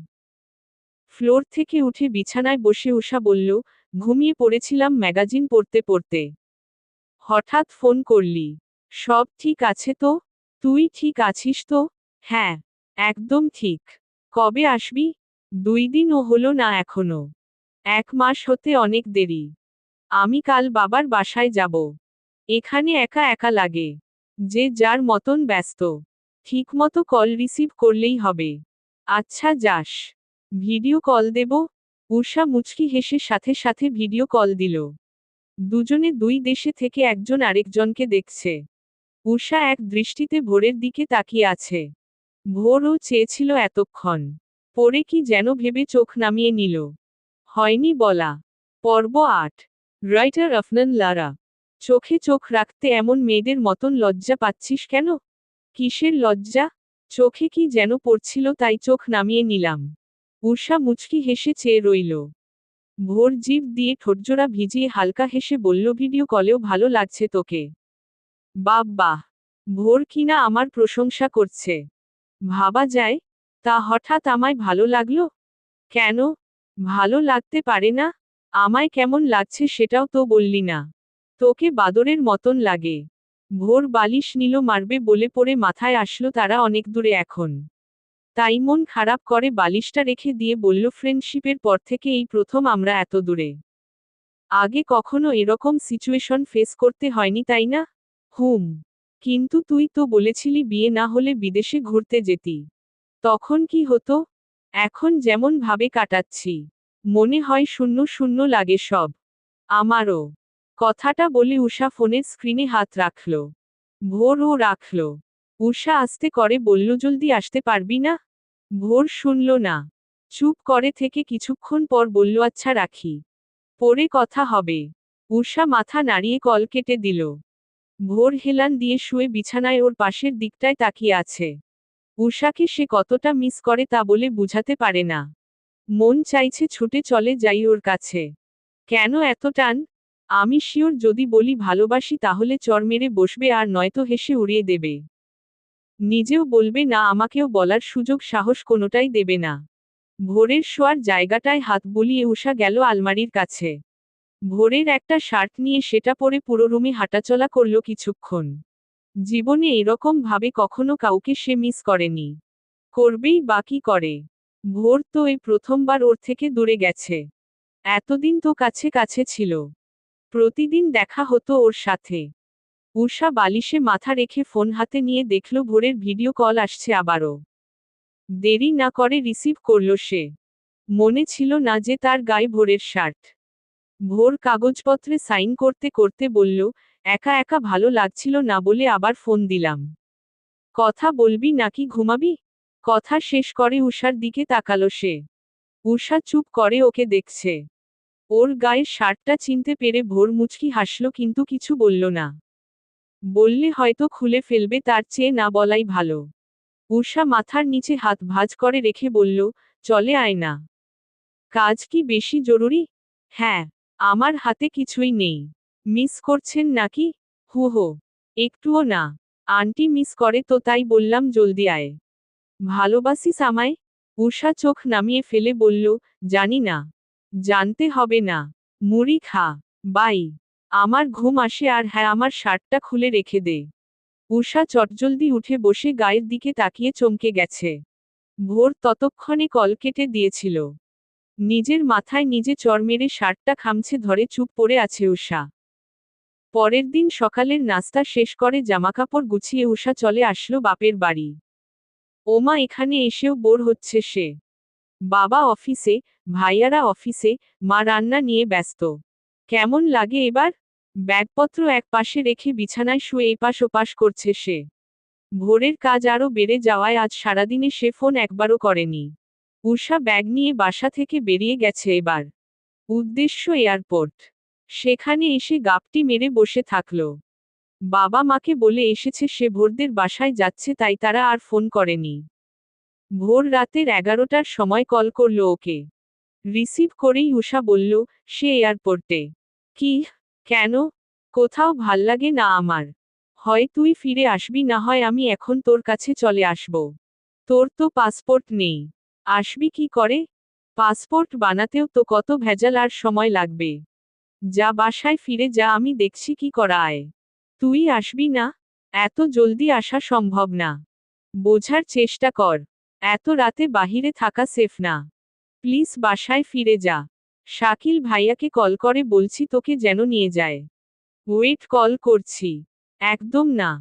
ফ্লোর থেকে উঠে বিছানায় বসে উষা বলল, ঘুমিয়ে পড়েছিলাম ম্যাগাজিন পড়তে পড়তে। হঠাৎ ফোন করলি। সব ঠিক আছে তো? তুই ঠিক আছিস তো? হ্যাঁ, একদম ঠিক। কবে আসবি? 2 দিনও হলো না এখনো। 1 মাস হতে অনেক দেরি। আমি কাল বাবার বাসায় যাব। এখানে একা একা লাগে। যে যার মতন ব্যস্ত। ঠিকমতো কল রিসিভ করলেই হবে। আচ্ছা যাস। ভিডিও কল দেব? উষা মুচকি হেসে সাথে সাথে ভিডিও কল দিল। দুজনে 2 দেশে থেকে একজন আরেকজনকে দেখছে। উষা এক দৃষ্টিতে ভোরের দিকে তাকিয়ে আছে। ভোরও চেয়েছিল এতক্ষণ। পরে কি যেন ভেবে চোখ নামিয়ে নিল। হয়নি বলা। পর্ব 8। রাইটার আফনান লারা। চোখে চোখ রাখতে এমন মেয়েদের মতন লজ্জা পাচ্ছিস কেন? কিসের লজ্জা? চোখে কি যেন পড়ছিল তাই চোখ নামিয়ে নিলাম। উষা মুচকি হেসে চেয়ে রইল। ভোর জিভ দিয়ে ঠোঁটজোড়া ভিজিয়ে হালকা হেসে বলল, ভিডিও কলেও ভালো লাগছে তোকে। বাহ! ভোর কিনা আমার প্রশংসা করছে। ভাবা যায়? তা হঠাৎ আমায় ভালো লাগলো? কেন? ভালো লাগতে পারে না? আমায় কেমন লাগছে সেটাও তো বললি না। তোকে বাদরের মতন লাগে। ভোর বালিশ নিল মারবে বলে পড়ে মাথায় আসলো তারা অনেক দূরে এখন। তাই মন খারাপ করে বালিশটা রেখে দিয়ে বলল, ফ্রেন্ডশিপের পর থেকে এই প্রথম আমরা এত দূরে। আগে কখনো এরকম সিচুয়েশন ফেস করতে হয়নি তাই না? হুম। কিন্তু তুই তো বলেছিলি বিয়ে না হলে বিদেশে ঘুরতে যেতি। তখন কি হতো? এখন যেমন ভাবে কাটাচ্ছি। মনে হয় শূন্য শূন্য লাগে সব। আমারও। কথাটা বলে উষা ফোনের স্ক্রিনে হাত রাখল। ভোরও রাখল। উষা আস্তে করে বলল, জলদি আসতে পারবি না? ভোর শুনল না। চুপ করে থেকে কিছুক্ষণ পর বলল, আচ্ছা রাখি। পরে কথা হবে। উষা মাথা নাড়িয়ে কল কেটে দিল। ভোর হেলান দিয়ে শুয়ে বিছানায় ওর পাশের দিকটায় তাকিয়ে আছে। উষাকে সে কতটা মিস করে তা বলে বুঝাতে পারে না। মন চাইছে ছুটে চলে যাই ওর কাছে। কেন এত টান? আমি শিওর যদি বলি ভালোবাসি তাহলে চর মেরে বসবে আর নয়তো হেসে উড়িয়ে দেবে। নিজেও বলবে না, আমাকেও বলার সুযোগ সাহস কোনোটাই দেবে না। ভোরের শোয়ার জায়গাটায় হাত বুলিয়ে উষা গেল আলমারির কাছে। ভোরের একটা শার্ট নিয়ে সেটা পরে পুরো রুমে হাঁটাচলা করল কিছুক্ষণ। জীবনে এরকম ভাবে কখনো কাউকে সে মিস করেনি। করবেই বা কি করে? ভোর তো এই প্রথমবার ওর থেকে দূরে গেছে। এতদিন তো কাছে কাছে ছিল। প্রতিদিন দেখা হতো ওর সাথে। উষা বালিশে মাথা রেখে ফোন হাতে নিয়ে দেখল ভোরের ভিডিও কল আসছে আবারও। দেরি না করে রিসিভ করল সে। মনে ছিল না যে তার গায়ে ভোরের শার্ট। ভোর কাগজপত্রে সাইন করতে করতে বলল, একা একা ভালো লাগছিল না বলে আবার ফোন দিলাম। কথা বলবি নাকি ঘুমাবি? কথা শেষ করে উষার দিকে তাকালো সে। উষা চুপ করে ওকে দেখছে। ওর গায়ের শার্টটা চিনতে পেরে ভোর মুচকি হাসল কিন্তু কিছু বলল না। বললে হয়তো খুলে ফেলবে, তার চেয়ে না বলাই ভালো। উষা মাথার নিচে হাত ভাঁজ করে রেখে বলল, চলে আয় না। কাজ কি বেশি জরুরি? হ্যাঁ। আমার হাতে কিছুই নেই। মিস করছেন নাকি? হু হো। একটুও না। আন্টি মিস করে তো তাই বললাম জলদি আয়। ভালোবাসিস আমায়? উষা চোখ নামিয়ে ফেলে বলল, জানি না। জানতে হবে না। মুড়ি খা। বাই। আমার ঘুম আসে আর হ্যাঁ, আমার শার্টটা খুলে রেখে দে। উষা চটজলদি উঠে বসে গায়ের দিকে তাকিয়ে চমকে গেছে। ভোর ততক্ষণে কল কেটে দিয়েছিল। নিজের মাথায় নিজে চড় মেরে শার্টটা খামছে ধরে চুপ পড়ে আছে উষা। পরের দিন সকালের নাস্তা শেষ করে জামাকাপড় গুছিয়ে উষা চলে আসলো বাপের বাড়ি। ওমা এখানে এসেও বোর হচ্ছে সে। বাবা অফিসে, ভাইয়ারা অফিসে, মা রান্না নিয়ে ব্যস্ত। কেমন লাগে এবার? ব্যাগপত্র এক পাশে রেখে বিছানায় শুয়ে এপাশ ওপাশ করছে সে। ভোরের কাজ আরও বেড়ে যাওয়ায় আজ সারাদিনে সে ফোন একবারও করেনি। উষা ব্যাগ নিয়ে বাসা থেকে বেরিয়ে গেছে এবার। উদ্দেশ্য এয়ারপোর্ট। সেখানে এসে গাপটি মেরে বসে থাকল। বাবা মাকে বলে এসেছে সে ভোরদের বাসায় যাচ্ছে, তাই তারা আর ফোন করেনি। ভোর রাতের 11টার সময় কল করল ওকে। রিসিভ করেই উষা বলল, সে এয়ারপোর্টে। কি? কেন? কোথাও ভাল্লাগে না আমার। হয় তুই ফিরে আসবি, না হয় আমি এখন তোর কাছে চলে আসব। তোর তো পাসপোর্ট নেই। আসবি কি করে? পাসপোর্ট বানাতেও তো কত ভেজাল আর সময় লাগবে। যা বাসায় ফিরে যা, আমি দেখছি কি করা আয়। তুই আসবি না? এত জলদি আসা সম্ভব না। বোঝার চেষ্টা কর। এত রাতে বাহিরে থাকা সেফ না। প্লিজ বাসায় ফিরে যা। শাকিল ভাইয়াকে কল করে বলছি তোকে যেন নিয়ে যায়। ওয়েট, কল করছি। একদম না।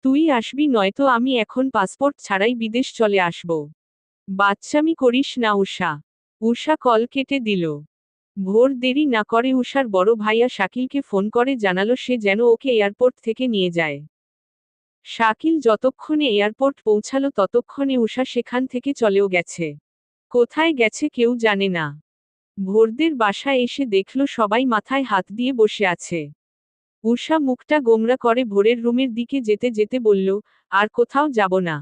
তুই আসবি, নয়তো আমি এখন পাসপোর্ট ছাড়াই বিদেশ চলে আসব। বাচ্চামি করিস না উষা। উষা কল কেটে দিল। ভোর দেরি না করে উষার বড় ভাইয়া শাকিলকে ফোন করে জানালো সে যেন ওকে এয়ারপোর্ট থেকে নিয়ে যায়। শাকিল যতক্ষণে এয়ারপোর্ট পৌঁছালো ততক্ষণে উষা সেখান থেকে চলেও গেছে। কোথায় গেছে কেউ জানে না। ভোরদের বাসায় এসে দেখল সবাই মাথায় হাত দিয়ে বসে আছে। উষা মুখটা গোমরা করে ভোরের রুমের দিকে যেতে যেতে বলল, আর কোথাও যাব না।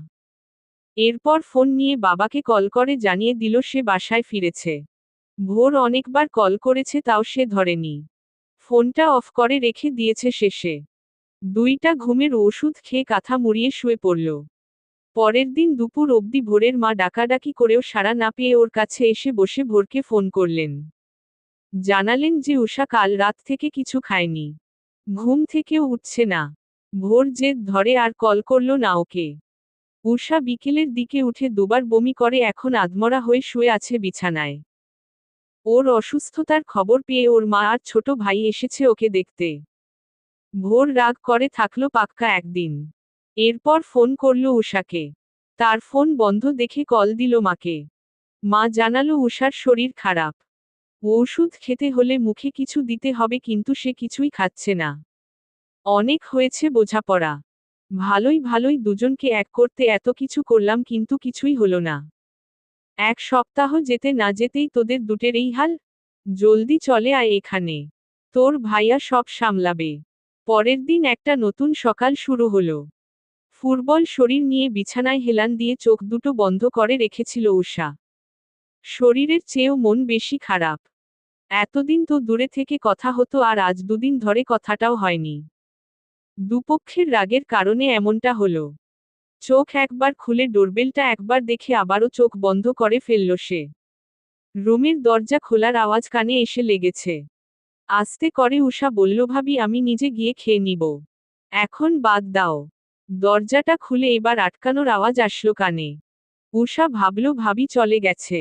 এরপর ফোন নিয়ে বাবাকে কল করে জানিয়ে দিল সে বাসায় ফিরেছে। ভোর অনেকবার কল করেছে তাও সে ধরেনি। ফোনটা অফ করে রেখে দিয়েছে শেষে। 2টা ঘুমের ওষুধ খেয়ে কাঁথা মুড়িয়ে শুয়ে পড়ল। পরের দিন দুপুর অবধি ভোরের মা ডাকাডাকি করেও সাড়া না পেয়ে ওর কাছে এসে বসে ভোরকে ফোন করলেন। জানালেন যে উষা কাল রাত থেকে কিছু খায়নি। ঘুম থেকেও উঠছে না। ভোর জেদ ধরে আর কল করল না ওকে। উষা বিকেলের দিকে উঠে দুবার বমি করে এখন আধমরা হয়ে শুয়ে আছে বিছানায়। ওর অসুস্থতার খবর পেয়ে ওর মা আর ছোট ভাই এসেছে ওকে দেখতে। ভোর রাগ করে থাকলো পাক্কা একদিন। এরপর ফোন করল উষাকে। তার ফোন বন্ধ দেখে কল দিল মাকে। মা জানালো উষার শরীর খারাপ। ওষুধ খেতে হলে মুখে কিছু দিতে হবে কিন্তু সে কিছুই খাচ্ছে না। অনেক হয়েছে বোঝাপড়া। ভালোই ভালোই দুজনকে এক করতে এত কিছু করলাম কিন্তু কিছুই হলো না। 1 সপ্তাহ যেতে না যেতেই তোদের দুটের এই হাল? জলদি চলে আয় এখানে। তোর ভাইয়া সব সামলাবে। পরের দিন একটা নতুন সকাল শুরু হলো। ফুটবল শরীর নিয়ে বিছানায় হেলান দিয়ে চোখ দুটো বন্ধ করে রেখেছিল উষা। শরীরের চেয়েও মন বেশি খারাপ। এতদিন তো দূরে থেকে কথা হতো আর আজ 2 দিন ধরে কথাটাও হয়নি। দুপক্ষের রাগের কারণে এমনটা হলো। চোখ একবার খুলে ডোরবেলটা একবার দেখে আবারও চোখ বন্ধ করে ফেলল সে। রুমের দরজা খোলার আওয়াজ কানে এসে লেগেছে। আস্তে করে উষা বলল, ভাবি আমি নিজে গিয়ে খেয়ে নিব। এখন বাদ দাও। দরজাটা খুলে এবার আটকানোর আওয়াজ আসলো কানে। উষা ভাবল ভাবি চলে গেছে।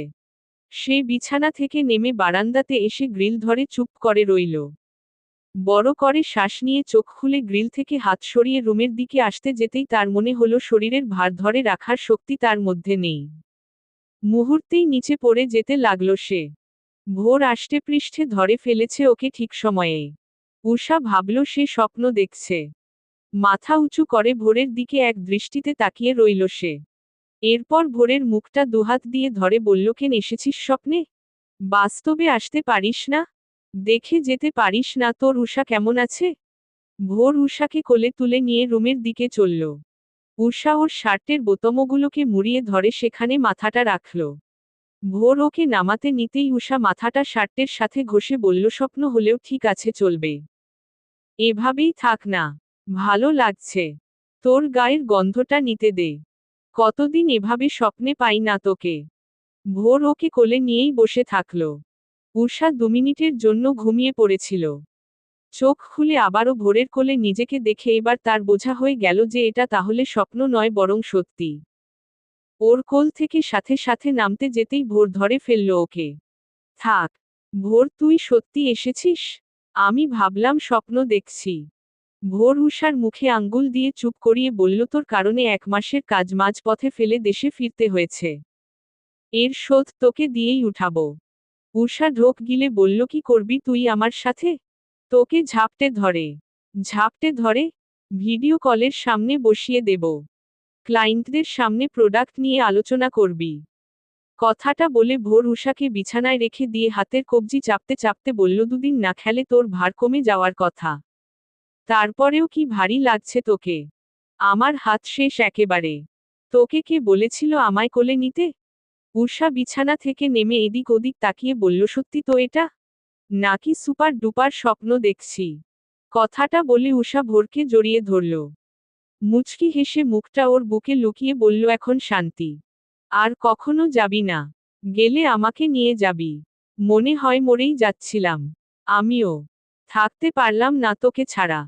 সে বিছানা থেকে নেমে বারান্দাতে এসে গ্রিল ধরে চুপ করে রইল। বড় করে শ্বাস নিয়ে চোখ খুলে গ্রিল থেকে হাত সরিয়ে রুমের দিকে আসতে যেতেই তার মনে হলো শরীরের ভার ধরে রাখার শক্তি তার মধ্যে নেই। মুহূর্তেই নিচে পড়ে যেতে লাগলো সে। ভোর আষ্টেপৃষ্ঠে ধরে ফেলেছে ওকে ঠিক সময়ে। উষা ভাবল সে স্বপ্ন দেখছে। মাথা উঁচু করে ভোরের দিকে এক দৃষ্টিতে তাকিয়ে রইল সে। এরপর ভোরের মুখটা দুহাত দিয়ে ধরে বলল, কেন এসেছিস স্বপ্নে? বাস্তবে আসতে পারিস না? দেখে যেতে পারিস না তোর উষা কেমন আছে? ভোর উষাকে কোলে তুলে নিয়ে রুমের দিকে চলল। উষা ওর শার্টের বোতামগুলোকে মুড়িয়ে ধরে সেখানে মাথাটা রাখল। ভোর ওকে নামাতে নিতেই উষা মাথাটা শার্টের সাথে ঘষে বলল, স্বপ্ন হলেও ঠিক আছে, চলবে। এভাবেই থাক না। ভালো লাগছে। তোর গায়ের গন্ধটা নিতে দে। কতদিন এভাবে স্বপ্নে পাই না তোকে। ভোর ওকে কোলে নিয়েই বসে থাকল। উষা 2 মিনিটের জন্য ঘুমিয়ে পড়েছিল। চোখ খুলে আবারও ভোরের কোলে নিজেকে দেখে এবার তার বোঝা হয়ে গেল যে এটা তাহলে স্বপ্ন নয় বরং সত্যি। ওর কোল থেকে সাথে সাথে নামতে যেতেই ভোর ধরে ফেলল ওকে। থাক। ভোর, তুই সত্যি এসেছিস? আমি ভাবলাম স্বপ্ন দেখছি। ভোর উষার মুখে আঙ্গুল দিয়ে চুপ করিয়ে বলল, তোর কারণে 1 মাসের কাজ মাঝপথে ফেলে দেশে ফিরতে হয়েছে। এর শোধ তোকে দিয়েই উঠাবো। উষা ঢোক গিলে বলল, কি করবি তুই আমার সাথে? তোকে ঝাপটে ধরে। ঝাপটে ধরে? ভিডিও কলের সামনে বসিয়ে দেব। ক্লায়েন্টদের সামনে প্রোডাক্ট নিয়ে আলোচনা করবি। কথাটা বলে ভোর উষাকে বিছানায় রেখে দিয়ে হাতের কবজি চাপতে চাপতে বলল, 2 দিন না খেলে তোর ভার কমে যাওয়ার কথা। তারপরেও কি ভারী লাগছে তোকে? আমার হাত শেষ একেবারে। তোকে কে বলেছিল আমায় কোলে নিতে? উষা বিছানা থেকে নেমে এদিক ওদিক তাকিয়ে বলল, সত্যি তো এটা? নাকি সুপার ডুপার স্বপ্ন দেখছি? কথাটা বলে উষা ভোরকে জড়িয়ে ধরল। মুচকি হেসে মুখটা ওর বুকে লুকিয়ে বলল, এখন শান্তি। আর কখনো যাবি না। গেলে আমাকে নিয়ে যাবি। মনে হয় মরেই যাচ্ছিলাম। আমিও। থাকতে পারলাম না তোকে ছাড়া।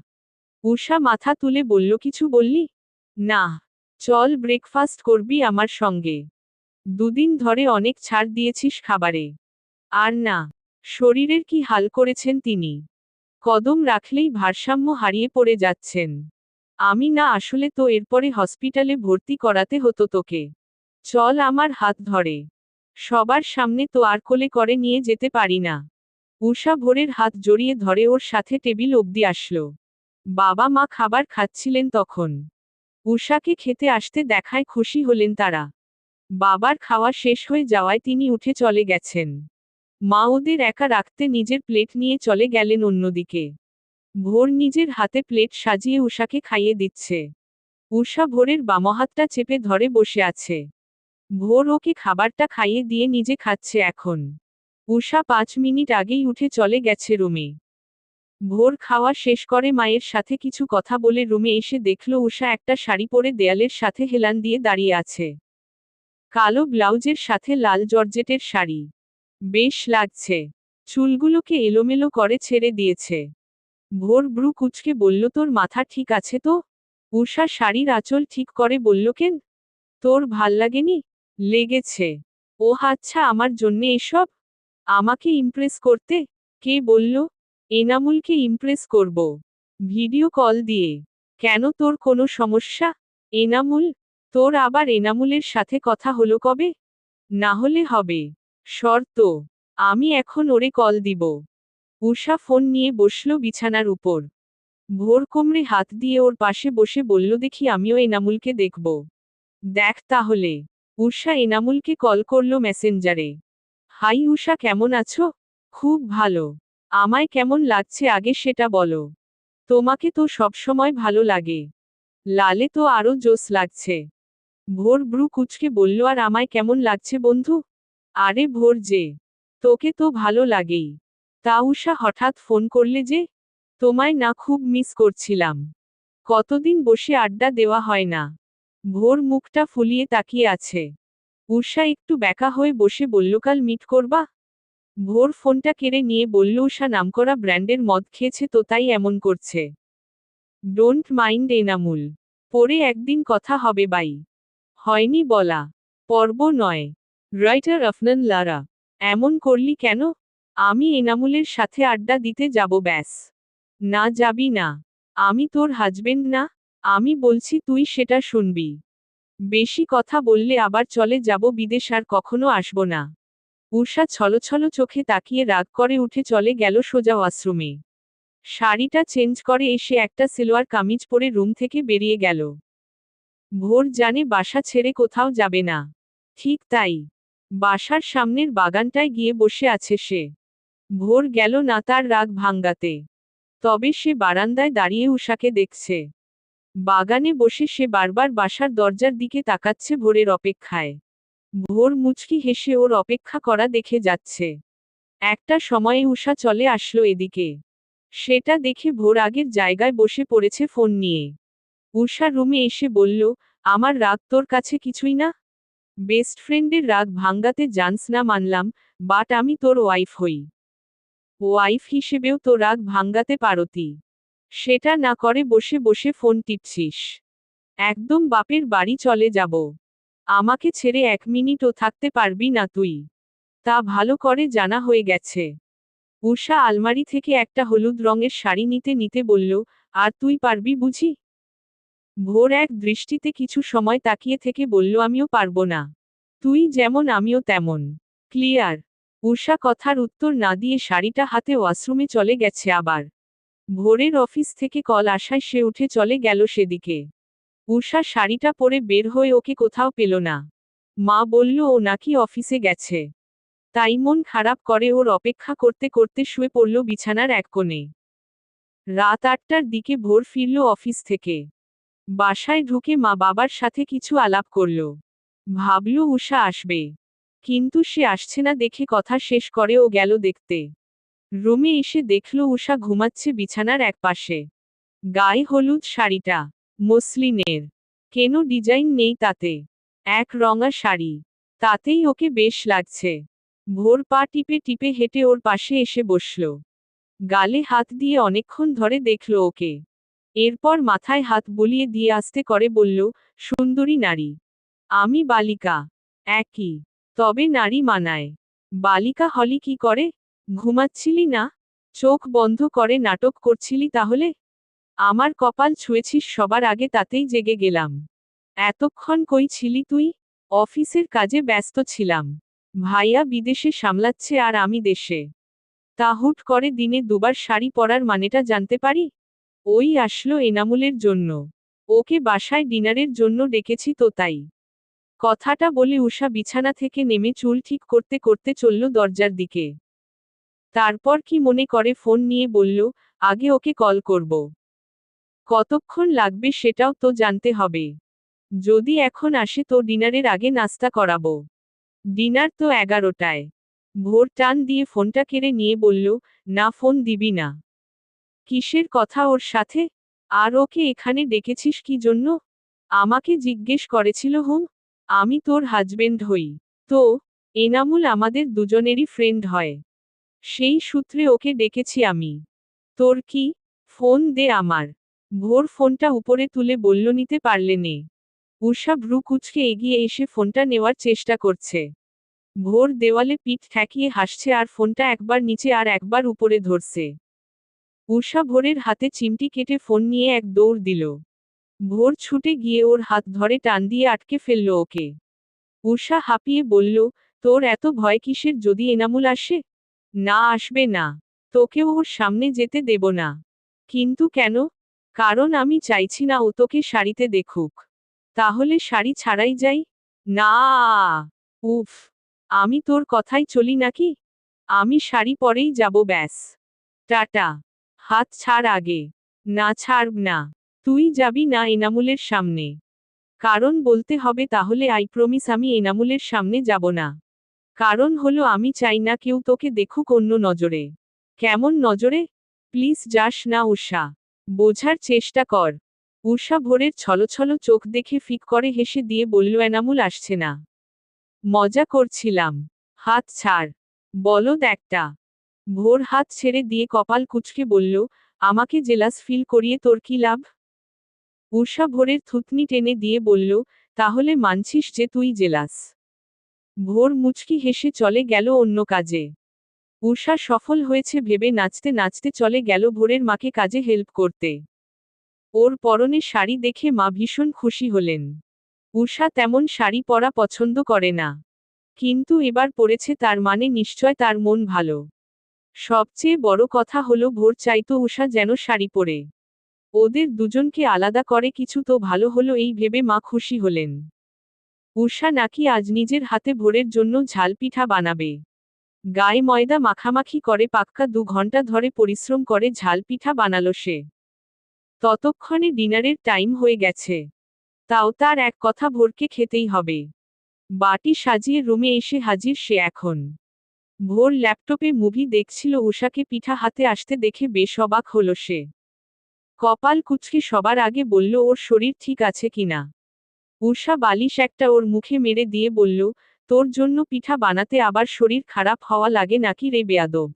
উষা মাথা তুলে বলল, কিছু বললি? না। চল ব্রেকফাস্ট করবি আমার সঙ্গে। 2 দিন ধরে অনেক ছাড় দিয়েছিস খাবারে। আর না। শরীরের কি হাল করেছেন তিনি। কদম রাখলেই ভারসাম্য হারিয়ে পড়ে যাচ্ছেন। আমি না, আসলে তো এরপরে হসপিটালে ভর্তি করাতে হতো তোকে। চল আমার হাত ধরে। সবার সামনে তো আর কোলে করে নিয়ে যেতে পারি না। উষা ভোরের হাত জড়িয়ে ধরে ওর সাথে টেবিল অবধি আসলো। বাবা মা খাবার খাচ্ছিলেন তখন। উষাকে খেতে আসতে দেখায় খুশি হলেন তারা। বাবার খাওয়া শেষ হয়ে যাওয়ায় তিনি উঠে চলে গেছেন। মা ওদের একা রাখতে নিজের প্লেট নিয়ে চলে গেলেন অন্যদিকে। ভোর নিজের হাতে প্লেট সাজিয়ে উষাকে খাইয়ে দিচ্ছে। উষা ভোরের বামহাতটা চেপে ধরে বসে আছে। ভোর ওকে খাবারটা খাইয়ে দিয়ে নিজে খাচ্ছে এখন। উষা 5 মিনিট আগেই উঠে চলে গেছে রুমে। ভোর খাওয়া শেষ করে মায়ের সাথে কিছু কথা বলে রুমে এসে দেখল উষা একটা শাড়ি পরে দেয়ালের সাথে হেলান দিয়ে দাঁড়িয়ে আছে। কালো ব্লাউজের সাথে লাল জর্জেটের শাড়ি। বেশ লাগছে। চুলগুলোকে এলোমেলো করে ছেড়ে দিয়েছে। ভোর ব্রু কুঁচকে বলল, তোর মাথা ঠিক আছে তো? উষা শাড়ির আঁচল ঠিক করে বলল, কেন? তোর ভাল লাগেনি? লেগেছে। ও আচ্ছা, আমার জন্যে এসব? আমাকে ইমপ্রেস করতে? কে বলল? এনামুলকে ইমপ্রেস করব। ভিডিও কল দিয়ে। কেন, তোর কোনো সমস্যা? এনামুল? তোর আবার এনামুলের সাথে কথা হলো কবে? না হলে হবে। শর্ত। আমি এখন ওরে কল দিব। উষা ফোন নিয়ে বসল বিছানার উপর। ভোর কোমরে হাত দিয়ে ওর পাশে বসে বলল, দেখি আমিও এনামুলকে দেখব। দেখ তাহলে। উষা এনামুলকে কল করল মেসেঞ্জারে। হাই উষা, কেমন আছো? খুব ভালো। আমায় কেমন লাগছে আগে সেটা বলো। তোমাকে তো সবসময় ভালো লাগে। লালে তো আরো জোস লাগছে। ভোর ব্রু কুচকে বলল, আর আমায় কেমন লাগছে বন্ধু? আরে ভোর যে। তোকে তো ভালো লাগেই। তা উষা, হঠাৎ ফোন করলে যে? তোমায় না খুব মিস করছিলাম। কতদিন বসে আড্ডা দেওয়া হয় না। ভোর মুখটা ফুলিয়ে তাকিয়ে আছে। উষা একটু ব্যাকা হয়ে বসে বলল, কাল মিট করবা? ভোর ফোনটা কেড়ে নিয়ে বলল, উষা নামকরা ব্র্যান্ডের মদ খেয়েছে তো তাই এমন করছে। Don't mind Enamul. পরে একদিন কথা হবে বাই। হয়নি বলা। পর্ব 9। রাইটার আফনান লারা। এমন করলি কেন? আমি এনামুলের সাথে আড্ডা দিতে যাব ব্যাস। না যাবি না। আমি তোর হাজবেন্ড না? আমি বলছি তুই সেটা শুনবি। বেশি কথা বললে আবার চলে যাব বিদেশ, আর কখনো আসব না। উষা ছলছল চোখে তাকিয়ে রাগ করে উঠে চলে গেল সোজা ওয়াশরুমে। শাড়িটা চেঞ্জ করে এসে একটা সেলোয়ার কামিজ পরে রুম থেকে বেরিয়ে গেল। ভোর জানে বাসা ছেড়ে কোথাও যাবে না। ঠিক তাই বাসার সামনের বাগানটায় গিয়ে বসে আছে সে। ভোর গেল না তার রাগ ভাঙ্গাতে। তবে সে বারান্দায় দাঁড়িয়ে উষাকে দেখছে। বাগানে বসে সে বারবার বাসার দরজার দিকে তাকাচ্ছে ভোরের অপেক্ষায়। ভোর মুচকি হেসে ওর অপেক্ষা করা দেখে যাচ্ছে। একটা সময়ে উষা চলে আসলো এদিকে। সেটা দেখে ভোর আগের জায়গায় বসে পড়েছে ফোন নিয়ে। উষা রুমে এসে বলল, আমার রাগ তোর কাছে কিছুই না? বেস্ট ফ্রেন্ডের রাগ ভাঙ্গাতে জানস না মানলাম, বাট আমি তোর ওয়াইফ হই। ওয়াইফ হিসেবেও তো রাগ ভাঙ্গাতে পারতি। সেটা না করে বসে বসে ফোন টিপছিস। একদম বাপের বাড়ি চলে যাব। আমাকে ছেড়ে 1 মিনিটও থাকতে পারবি না তুই। তা ভালো করে জানা হয়ে গেছে। উষা আলমারি থেকে একটা হলুদ রঙের শাড়ি নিতে নিতে বলল, আর তুই পারবি বুঝি? ভোর এক দৃষ্টিতে কিছু সময় তাকিয়ে থেকে বলল, আমিও পারবো না। তুই যেমন আমিও তেমন। ক্লিয়ার? উষা কথার উত্তর না দিয়ে শাড়িটা হাতে ওয়াশরুমে চলে গেছে আবার। ভোরের অফিস থেকে কল আসায় সে উঠে চলে গেল সেদিকে। উষা শাড়িটা পরে বের হয়ে ওকে কোথাও পেল না। মা বলল ও নাকি অফিসে গেছে। তাই মন খারাপ করে ওর অপেক্ষা করতে করতে শুয়ে পড়ল বিছানার এক কোণে। রাত 8টার দিকে ভোর ফিরল অফিস থেকে। বাসায় ঢুকে মা বাবার সাথে কিছু আলাপ করল। ভাবল উষা আসবে। কিন্তু সে আসছে না দেখে কথা শেষ করে ও গেল দেখতে। রুমে এসে দেখল উষা ঘুমাচ্ছে বিছানার এক পাশে। গায়ে হলুদ শাড়িটা মসলিনের। কেন ডিজাইন নেই তাতে। এক রঙা শাড়ি। তাতেই ওকে বেশ লাগছে। ভোর পা টিপে টিপে হেঁটে ওর পাশে এসে বসল। গালে হাত দিয়ে অনেকক্ষণ ধরে দেখল ওকে। এরপর মাথায় হাত বুলিয়ে দিয়ে আস্তে করে বলল, সুন্দরী নারী। আমি বালিকা। একই। তবে নারী মানায়। বালিকা হলি কি করে? ঘুমাচ্ছিলি না? চোখ বন্ধ করে নাটক করছিলি তাহলে? আমার কপাল ছুঁয়েছিস সবার আগে তাতেই জেগে গেলাম। এতক্ষণ কই ছিলি তুই? অফিসের কাজে ব্যস্ত ছিলাম। ভাইয়া বিদেশে সামলাচ্ছে আর আমি দেশে। তা হুট করে দিনে দুবার শাড়ি পরার মানেটা জানতে পারি? ওই আসলো এনামুলের জন্য। ওকে বাসায় ডিনারের জন্য ডেকেছি তো তাই। কথাটা বলে উষা বিছানা থেকে নেমে চুল ঠিক করতে করতে চলল দরজার দিকে। তারপর কি মনে করে ফোন নিয়ে বলল, আগে ওকে কল করব। কতক্ষণ লাগবে সেটাও তো জানতে হবে। যদি এখন আসে তো ডিনারের আগে নাস্তা করাবো। ডিনার তো 11টায়। ভোর টান দিয়ে ফোনটা কেড়ে নিয়ে বলল, না ফোন দিবি না। কিসের কথা ওর সাথে? আর ওকে এখানে ডেকেছিস কি জন্য? আমাকে জিজ্ঞেস করেছিল হুম। আমি তোর হাজবেন্ড হই। তো এনামুল আমাদের দুজনেরই ফ্রেন্ড হয়। সেই সূত্রে ওকে ডেকেছি আমি। তোর কি? ফোন দে আমার। ভোর ফোনটা উপরে তুলে বলল, নিতে পারলে নে। উষা ভ্রু কুঁচকে এগিয়ে এসে ফোনটা নেওয়ার চেষ্টা করছে। ভোর দেওয়ালে পিঠ ঠেকিয়ে হাসছে আর ফোনটা একবার নিচে আর একবার উপরে ধরছে। উষা ভোরের হাতে চিমটি কেটে ফোন নিয়ে এক দৌড় দিল। ভোর ছুটে গিয়ে ওর হাত ধরে টান দিয়ে আটকে ফেলল ওকে। উষা হাঁপিয়ে বলল, তোর এত ভয় কিসের যদি এনামুল আসে? না আসবে না। তোকেও ওর সামনে যেতে দেব না। কিন্তু কেন? কারণ আমি চাইছি না ও তোকে শাড়িতে দেখুক। তাহলে শাড়ি ছাড়াই যাই? না। উফ। আমি তোর কথাই চলি নাকি? আমি শাড়ি পরেই যাব ব্যাস। টাটা। হাত ছাড় আগে। না ছাড়ব না। তুই যাবি না এনামুলের সামনে। কারণ বলতে হবে তাহলে আই প্রমিস আমি এনামুলের সামনে যাব না। কারণ হলো আমি চাই না কেউ তোকে দেখুক অন্য নজরে। কেমন নজরে? প্লিজ যাস না উষা। বোঝার চেষ্টা কর। উষা ভোরের ছলছল চোখ দেখে ফিক করে হেসে দিয়ে বলল, এনামুল আসছে না। মজা করছিলাম। হাত ছাড়। বলদ একটা। ভোর হাত ছেড়ে দিয়ে কপাল কুঁচকে বলল, আমাকে জেলাস ফিল করিয়ে তোর কি লাভ? উষা ভোরের থুতনি টেনে দিয়ে বলল, তাহলে মানছিস যে তুই জেলাস? ভোর মুচকি হেসে চলে গেল অন্য কাজে। উষা সফল হয়েছে ভেবে নাচতে নাচতে চলে গেল ভোরের মাকে কাজে হেল্প করতে। ওর পরনে শাড়ি দেখে মা ভীষণ খুশি হলেন। উষা তেমন শাড়ি পরা পছন্দ করে না। কিন্তু এবার পরেছে তার মানে নিশ্চয় তার মন ভালো। সবচেয়ে বড় কথা হলো ভোর চাইতো উষা যেন শাড়ি পরে ওদের দুজনকে আলাদা করে কিছু তো ভালো হলো এই ভেবে মা খুশি হলেন। উষা নাকি আজ নিজের হাতে ভোরের জন্য ঝাল পিঠা বানাবে। গায়ে ময়দা মাখামাখি করে পাক্কা 2 ঘন্টা ধরে পরিশ্রম করে ঝাল পিঠা বানালো সে। ততক্ষণে ডিনারের টাইম হয়ে গেছে। তাও তার এক কথা ভোরকে খেতেই হবে। বাটি সাজিয়ে রুমে এসে হাজির সে এখন। ভোর ল্যাপটপে মুভি দেখছিল উষাকে পিঠা হাতে আসতে দেখে বেশ অবাক হলো সে। কপাল কুঁচকে সবার আগে বলল ওর শরীর ঠিক আছে কিনা। উষা বালিশ একটা ওর মুখে মেরে দিয়ে বলল, তোর জন্য পিঠা বানাতে আবার শরীর খারাপ হওয়া লাগে নাকি রে বেয়াদব?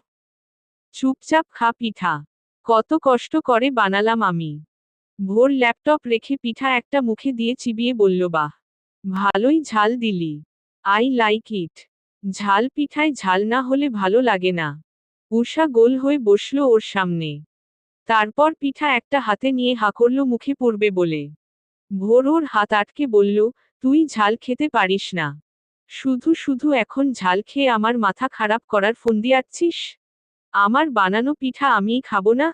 চুপচাপ খা পিঠা। কত কষ্ট করে বানালাম আমি। ভোর ল্যাপটপ রেখে পিঠা একটা মুখে দিয়ে চিবিয়ে বলল, বাহ, ভালোই ঝাল দিলি। I like it. ঝাল পিঠায় ঝাল না হলে ভালো লাগে না। উষা গোল হয়ে বসল ওর সামনে। তারপর পিঠা একটা হাতে নিয়ে হা করল মুখে পড়বে বলে। ভোর ওর হাত আটকে বলল, তুই ঝাল খেতে পারিস না। শুধু শুধু এখন ঝাল খেয়ে আমার মাথা খারাপ করার ফন্দি আঁটছিস? আমার বানানো পিঠা আমিই খাবো না?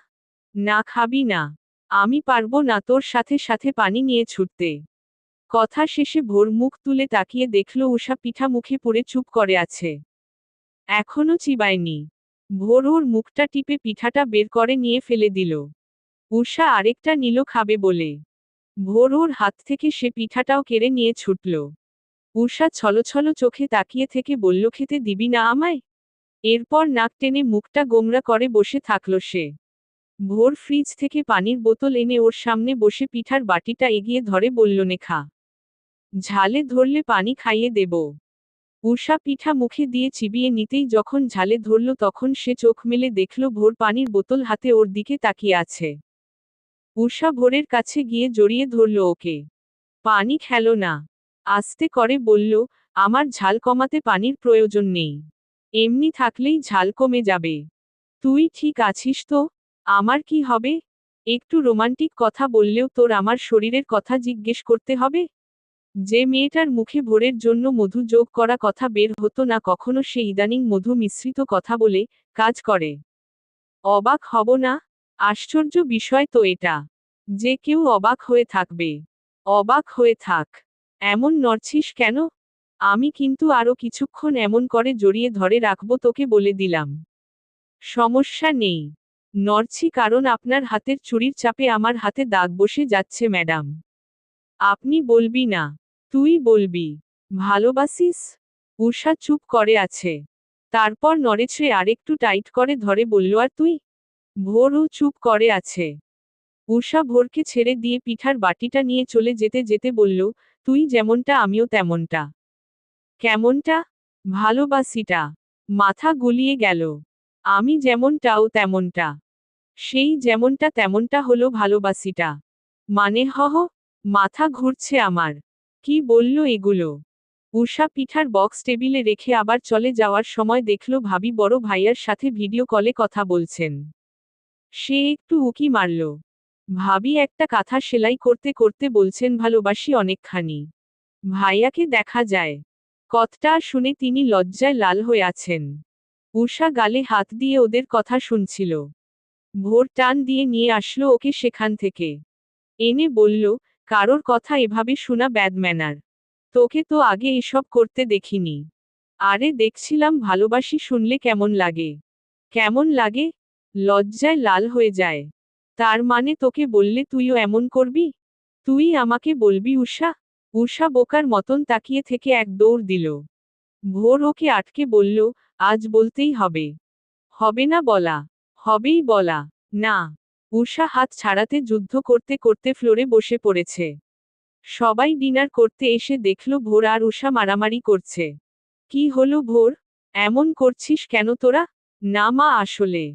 না খাবি না? আমি পারবো না তোর সাথে সাথে পানি নিয়ে ছুটতে। কথা শেষে ভোর মুখ তুলে তাকিয়ে দেখল উষা পিঠা মুখে পুরে চুপ করে আছে। এখনো চিবায়নি। ভোর ওর মুখটা টিপে পিঠাটা বের করে নিয়ে ফেলে দিল। উষা আরেকটা নিল খাবে বলে। ভোর ওর হাত থেকে সে পিঠাটাও কেড়ে নিয়ে ছুটল। উষা ছলছল চোখে তাকিয়ে থেকে বলল, খেতে দিবি না আমায়? এরপর নাক টেনে মুখটা গোমরা করে বসে থাকল সে। ভোর ফ্রিজ থেকে পানির বোতল এনে ওর সামনে বসে পিঠার বাটিটা এগিয়ে ধরে বলল, নে খা। ঝালে ধরলে পানি খাইয়ে দেব। উষা পিঠা মুখে দিয়ে চিবিয়ে নিতেই যখন ঝালে ধরল তখন সে চোখ মেলে দেখল ভোর পানির বোতল হাতে ওর দিকে তাকিয়ে আছে। উষা ভোরের কাছে গিয়ে জড়িয়ে ধরল ওকে। পানি খেলো না। আস্তে করে বলল, আমার ঝাল কমাতে পানির প্রয়োজন নেই। এমনি থাকলেই ঝাল কমে যাবে। তুই ঠিক আছিস তো? আমার কি হবে? একটু রোমান্টিক কথা বললেও তোর আমার শরীরের কথা জিজ্ঞেস করতে হবে? যে মেয়েটার মুখে ভোরের জন্য মধু যোগ করা কথা বের হতো না কখনো সে ইদানিং মধু মিশ্রিত কথা বলে কাজ করে। অবাক হব না? আশ্চর্য বিষয় তো এটা। যে কেউ অবাক হয়ে থাকবে। অবাক হয়ে থাক। এমন নড়ছিস কেন? আমি কিন্তু আরো কিছুক্ষণ এমন করে জড়িয়ে ধরে রাখবো তোকে বলে দিলাম। সমস্যা নেই। নড়ছি কারণ আপনার হাতের চুড়ির চাপে আমার হাতে দাগ বসে যাচ্ছে ম্যাডাম। আপনি বলবি না? তুই বলবি। ভালোবাসিস? উষা চুপ করে আছে। তারপর নড়েচড়ে আরেকটু টাইট করে ধরে বলল, আর তুই? ভোরও চুপ করে আছে। উষা ভোরকে ছেড়ে দিয়ে পিঠার বাটিটা নিয়ে চলে যেতে যেতে বলল, তুই যেমনটা আমিও তেমনটা। কেমনটা? ভালোবাসিটা। মাথা গুলিয়ে গেল। আমি যেমনটাও তেমনটা। সেই যেমনটা তেমনটা হলো ভালোবাসিটা। মানে হহ? মাথা ঘুরছে আমার। কি বলল এগুলো? উষা পিঠার বক্স টেবিলে রেখে আবার চলে যাওয়ার সময় দেখল ভাবি বড় ভাইয়ার সাথে ভিডিও কলে কথা বলছেন। সে একটু উকি মারল। ভাবি একটা কাঁথা সেলাই করতে করতে বলছেন, ভালোবাসি অনেকখানি। ভাইয়াকে দেখা যায়। কথাটা শুনে তিনি লজ্জায় লাল হয়ে আছেন। উষা গালে হাত দিয়ে ওদের কথা শুনছিল। ভোর টান দিয়ে নিয়ে আসলো ওকে সেখান থেকে। এনে বলল, কারোর কথা এভাবে শোনা ব্যাড ম্যানার। তোকে তো আগে এসব করতে দেখিনি। আরে দেখছিলাম ভালোবাসি শুনলে কেমন লাগে। কেমন লাগে? লজ্জায় লাল হয়ে যায়। তার মানে তোকে বললে তুইও এমন করবি? তুই আমাকে বলবি উষা? উষা বোকার মতন তাকিয়ে থেকে এক দৌড় দিল। ভোর ওকে আটকে বলল, আজ বলতেই হবে। হবে না বলা? হবেই বলা। না। উষা হাত ছাড়াতে যুদ্ধ করতে করতে ফ্লোরে বসে পড়েছে। সবাই ডিনার করতে এসে দেখল ভোর আর উষা মারামারি করছে। কি হলো ভোর? এমন করছিস কেন তোরা? না মা আসলে।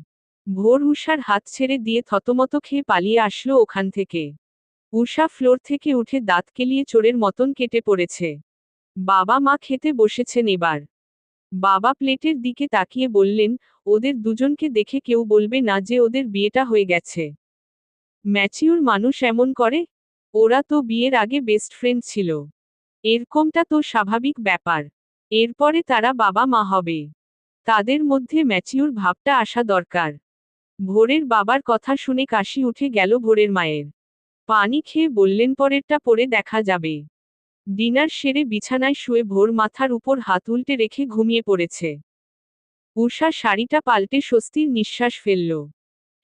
ভোর উষার হাত ছেড়ে দিয়ে থতমত খেয়ে পালিয়ে আসলো ওখান থেকে। উষা ফ্লোর থেকে উঠে দাঁত কেলিয়ে চোরের মতন কেটে পড়েছে। বাবা মা খেতে বসেছেন এবার। বাবা প্লেটের দিকে তাকিয়ে বললেন, ওদের দুজনকে দেখে কেউ বলবে না যে ওদের বিয়েটা হয়ে গেছে। ম্যাচিউর মানুষ এমন করে? ওরা তো বিয়ের আগে বেস্ট ফ্রেন্ড ছিল। এরকমটা তো স্বাভাবিক ব্যাপার। এরপরে তারা বাবা মা হবে। তাদের মধ্যে ম্যাচিউর ভাবটা আসা দরকার। ভোরের বাবার কথা শুনে কাশি উঠে গেল ভোরের মায়ের। পানি খেয়ে বললেন পরেরটা পরে দেখা যাবে। ডিনার সেরে বিছানায় শুয়ে ভোর মাথার উপর হাত উল্টে রেখে ঘুমিয়ে পড়েছে। উষা শাড়িটা পাল্টে স্বস্তির নিঃশ্বাস ফেলল।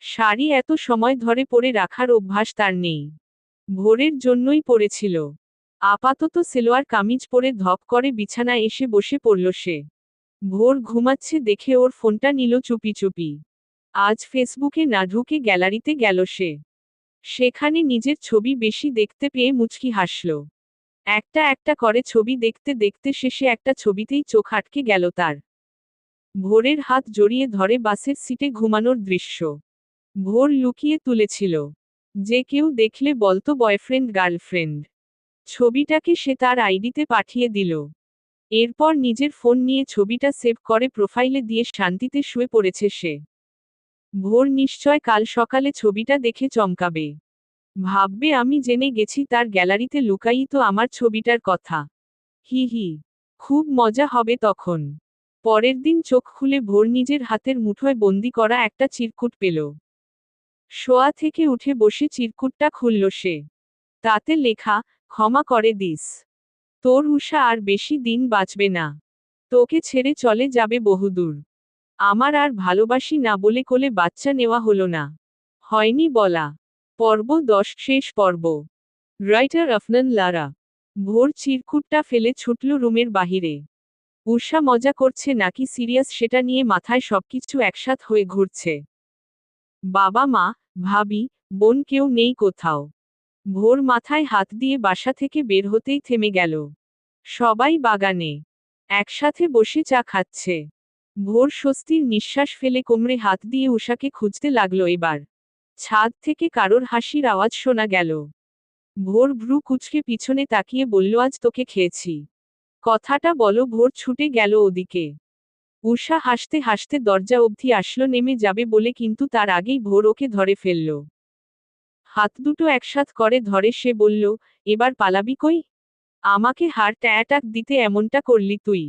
শাড়ি এত সময় ধরে পরে রাখার অভ্যাস তার নেই। ভোরের জন্যই পরেছিল। আপাতত সেলোয়ার কামিজ পরে ধপ করে বিছানায় এসে বসে পড়ল সে। ভোর ঘুমাচ্ছে দেখে ওর ফোনটা নিল চুপি চুপি। আজ ফেসবুকে না ঢুকে গ্যালারিতে গেল সে। সেখানে নিজের ছবি বেশি দেখতে পেয়ে মুচকি হাসল। একটা একটা করে ছবি দেখতে দেখতে শেষে একটা ছবিতেই চোখ আটকে গেল তার। ভোরের হাত জড়িয়ে ধরে বাসের সিটে ঘুমানোর দৃশ্য। ভোর লুকিয়ে তুলেছিল। যে কেউ দেখলে বলতো বয়ফ্রেন্ড গার্লফ্রেন্ড। ছবিটাকে সে তার আইডিতে পাঠিয়ে দিল। এরপর নিজের ফোন নিয়ে ছবিটা সেভ করে প্রোফাইলে দিয়ে শান্তিতে শুয়ে পড়েছে সে। ভোর নিশ্চয় কাল সকালে ছবিটা দেখে চমকাবে। ভাববে আমি জেনে গেছি তার গ্যালারিতে লুকাই তো আমার ছবিটার কথা। হি হি, খুব মজা হবে তখন। পরের দিন চোখ খুলে ভোর নিজের হাতের মুঠোয় বন্দি করা একটা চিরকুট পেল। শোয়া থেকে উঠে বসে চিরকুটটা খুলল সে। তাতে লেখা, ক্ষমা করে দিস। তোর উষা আর বেশি দিন বাঁচবে না। তোকে ছেড়ে চলে যাবে বহুদূর। আমার আর ভালোবাসি না বলে কোলে বাচ্চা নেওয়া হলো না। হয়নি বলা। পর্ব 10 শেষ পর্ব। রাইটার আফনান লারা। ভোর চিরকুটটা ফেলে ছুটল রুমের বাহিরে। উষা মজা করছে নাকি সিরিয়াস সেটা নিয়ে মাথায় সবকিছু একসাথ হয়ে ঘুরছে। বাবা মা, ভাবি, বোন কেউ নেই কোথাও। ভোর মাথায় হাত দিয়ে বাসা থেকে বের হতেই থেমে গেল। সবাই বাগানে একসাথে বসে চা খাচ্ছে। ভোর স্বস্তির নিঃশ্বাস ফেলে কোমরে হাত দিয়ে উষাকে খুঁজতে লাগলো এবার। ছাদ থেকে কারোর হাসির আওয়াজ শোনা গেল। ভোর ভ্রু কুঁচকে পিছনে তাকিয়ে বলল আজ তোকে খেয়েছি। কথাটা বলো ভোর ছুটে গেল ওদিকে। উষা হাসতে হাসতে দরজা অবধি আসলো নেমে যাবে বলে কিন্তু তার আগেই ভোর ওকে ধরে ফেলল। হাত দুটো একসাথ করে ধরে সে বলল, এবার পালাবি কই? আমাকে হার্ট অ্যাটাক দিতে এমনটা করলি তুই?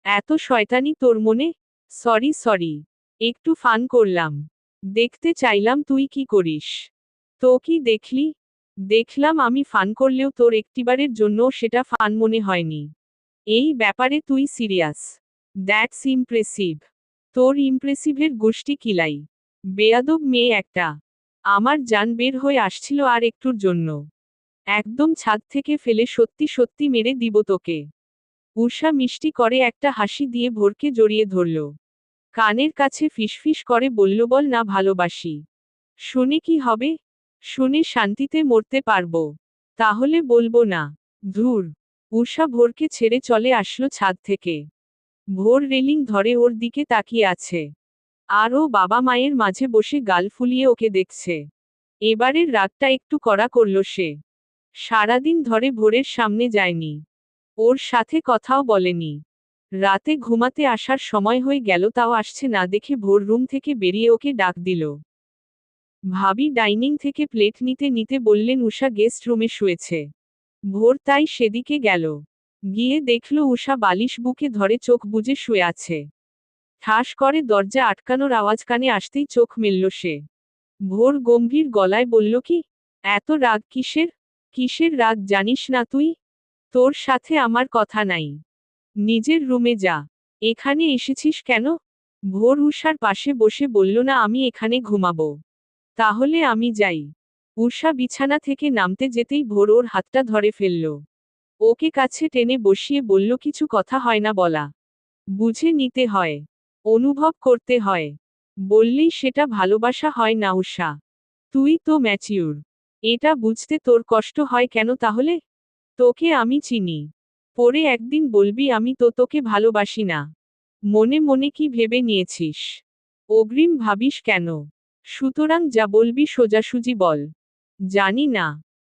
এত শয়তানি তোর মনে? সরি সরি, একটু ফান করলাম। দেখতে চাইলাম তুই কি করিস। তো কি দেখলি? দেখলাম আমি ফান করলেও তোর একটিবারের জন্যও সেটা ফান মনে হয়নি। এই ব্যাপারে তুই সিরিয়াস? That's impressive. তোর ইমপ্রেসিভের গোষ্ঠী কিলাই। বেয়াদব মেয়ে একটা। আমার জান বের হয়ে আসছিল আর একটুর জন্য। একদম ছাদ থেকে ফেলে সত্যি সত্যি মেরে দিব তোকে। উষা মিষ্টি করে একটা হাসি দিয়ে ভোরকে জড়িয়ে ধরল। কানের কাছে ফিসফিস করে বলল বল না ভালোবাসি। শুনে কি হবে? শুনে শান্তিতে মরতে পারবো। তাহলে বলবো না। ধুর। উষা ভোরকে ছেড়ে চলে আসলো ছাদ থেকে। ভোর রেলিং ধরে ওর দিকে তাকিয়ে আছে। আর ও বাবা মায়ের মাঝে বসে গাল ফুলিয়ে ওকে দেখছে। এবারের রাগটা একটু কড়া করল সে। সারাদিন ধরে ভোরের সামনে যায়নি। ওর সাথে কথাও বলেনি। রাতে ঘুমাতে আসার সময় হয়ে গেল তাও আসছে না দেখে ভোর রুম থেকে বেরিয়ে ওকে ডাক দিল। ভাবি ডাইনিং থেকে প্লেট নিতে নিতে বললেন উষা গেস্ট রুমে শুয়েছে। ভোর তাই সেদিকে গেল। গিয়ে দেখল উষা বালিশ বুকে ধরে চোখ বুজে শুয়ে আছে। ঠাস করে দরজা আটকানোর আওয়াজ কানে আসতেই চোখ মেলল সে। ভোর গম্ভীর গলায় বলল কি? এত রাগ কিসের? কিসের রাগ জানিস না তুই? তোর সাথে আমার কথা নাই। নিজের রুমে যা। এখানে এসেছিস কেন? ভোর উষার পাশে বসে বলল না আমি এখানে ঘুমাবো। তাহলে আমি যাই। উষা বিছানা থেকে নামতে যেতেই ভোর ওর হাতটা ধরে ফেলল। ওকে কাছে টেনে বসিয়ে বলল কিছু কথা হয় না বলা। বুঝে নিতে হয়। অনুভব করতে হয়। বললেই সেটা ভালোবাসা হয় না উষা। তুই তো ম্যাচিউর। এটা বুঝতে তোর কষ্ট হয় কেন তাহলে? তোকে আমি চিনি। পরে একদিন বলবি আমি তো তোকে ভালোবাসি না। মনে মনে কি ভেবে নিয়েছিস? অগ্রিম ভাবিস কেন? সুতরাং যা বলবি সোজাসুজি বল। জানি না।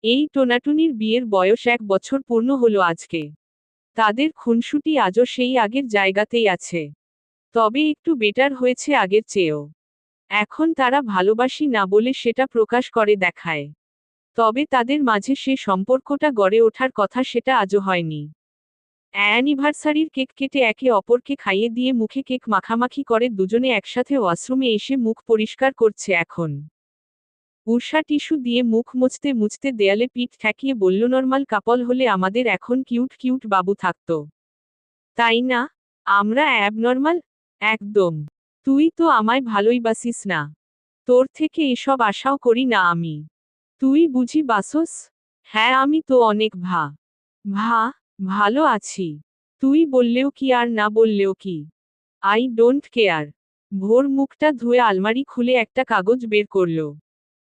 এই টোনাটুনির বিয়ের বয়স 1 বছর পূর্ণ হলো আজকে। তাদের খুনসুটি আজও সেই আগের জায়গাতেই আছে। তবে একটু বেটার হয়েছে আগের চেয়েও। এখন তারা ভালোবাসি না বলে সেটা প্রকাশ করে দেখায়। তবে তাদের মাঝে সে সম্পর্কটা গড়ে ওঠার কথা সেটা আজও হয়নি। অ্যানিভার্সারির কেক কেটে একে অপরকে খাইয়ে দিয়ে মুখে কেক মাখামাখি করে দুজনে একসাথে ওয়াশরুমে এসে মুখ পরিষ্কার করছে এখন। উষা টিস্যু দিয়ে মুখ মুছতে মুছতে দেয়ালে পিঠ ঠেকিয়ে বলল, নর্মাল কাপল হলে আমাদের এখন কিউট কিউট বাবু থাকতো, তাই না? আমরা অ্যাবনর্মাল? একদম। তুই তো আমায় ভালোই বাসিস না। তোর থেকে এসব আশাও করি না আমি। তুই বুঝি বাসস? হ্যাঁ, আমি তো অনেক ভালো আছি। তুই বললেও কি আর না বললেও কি, আই ডোন্ট কেয়ার। ভোর মুখটা ধুয়ে আলমারি খুলে একটা কাগজ বের করল।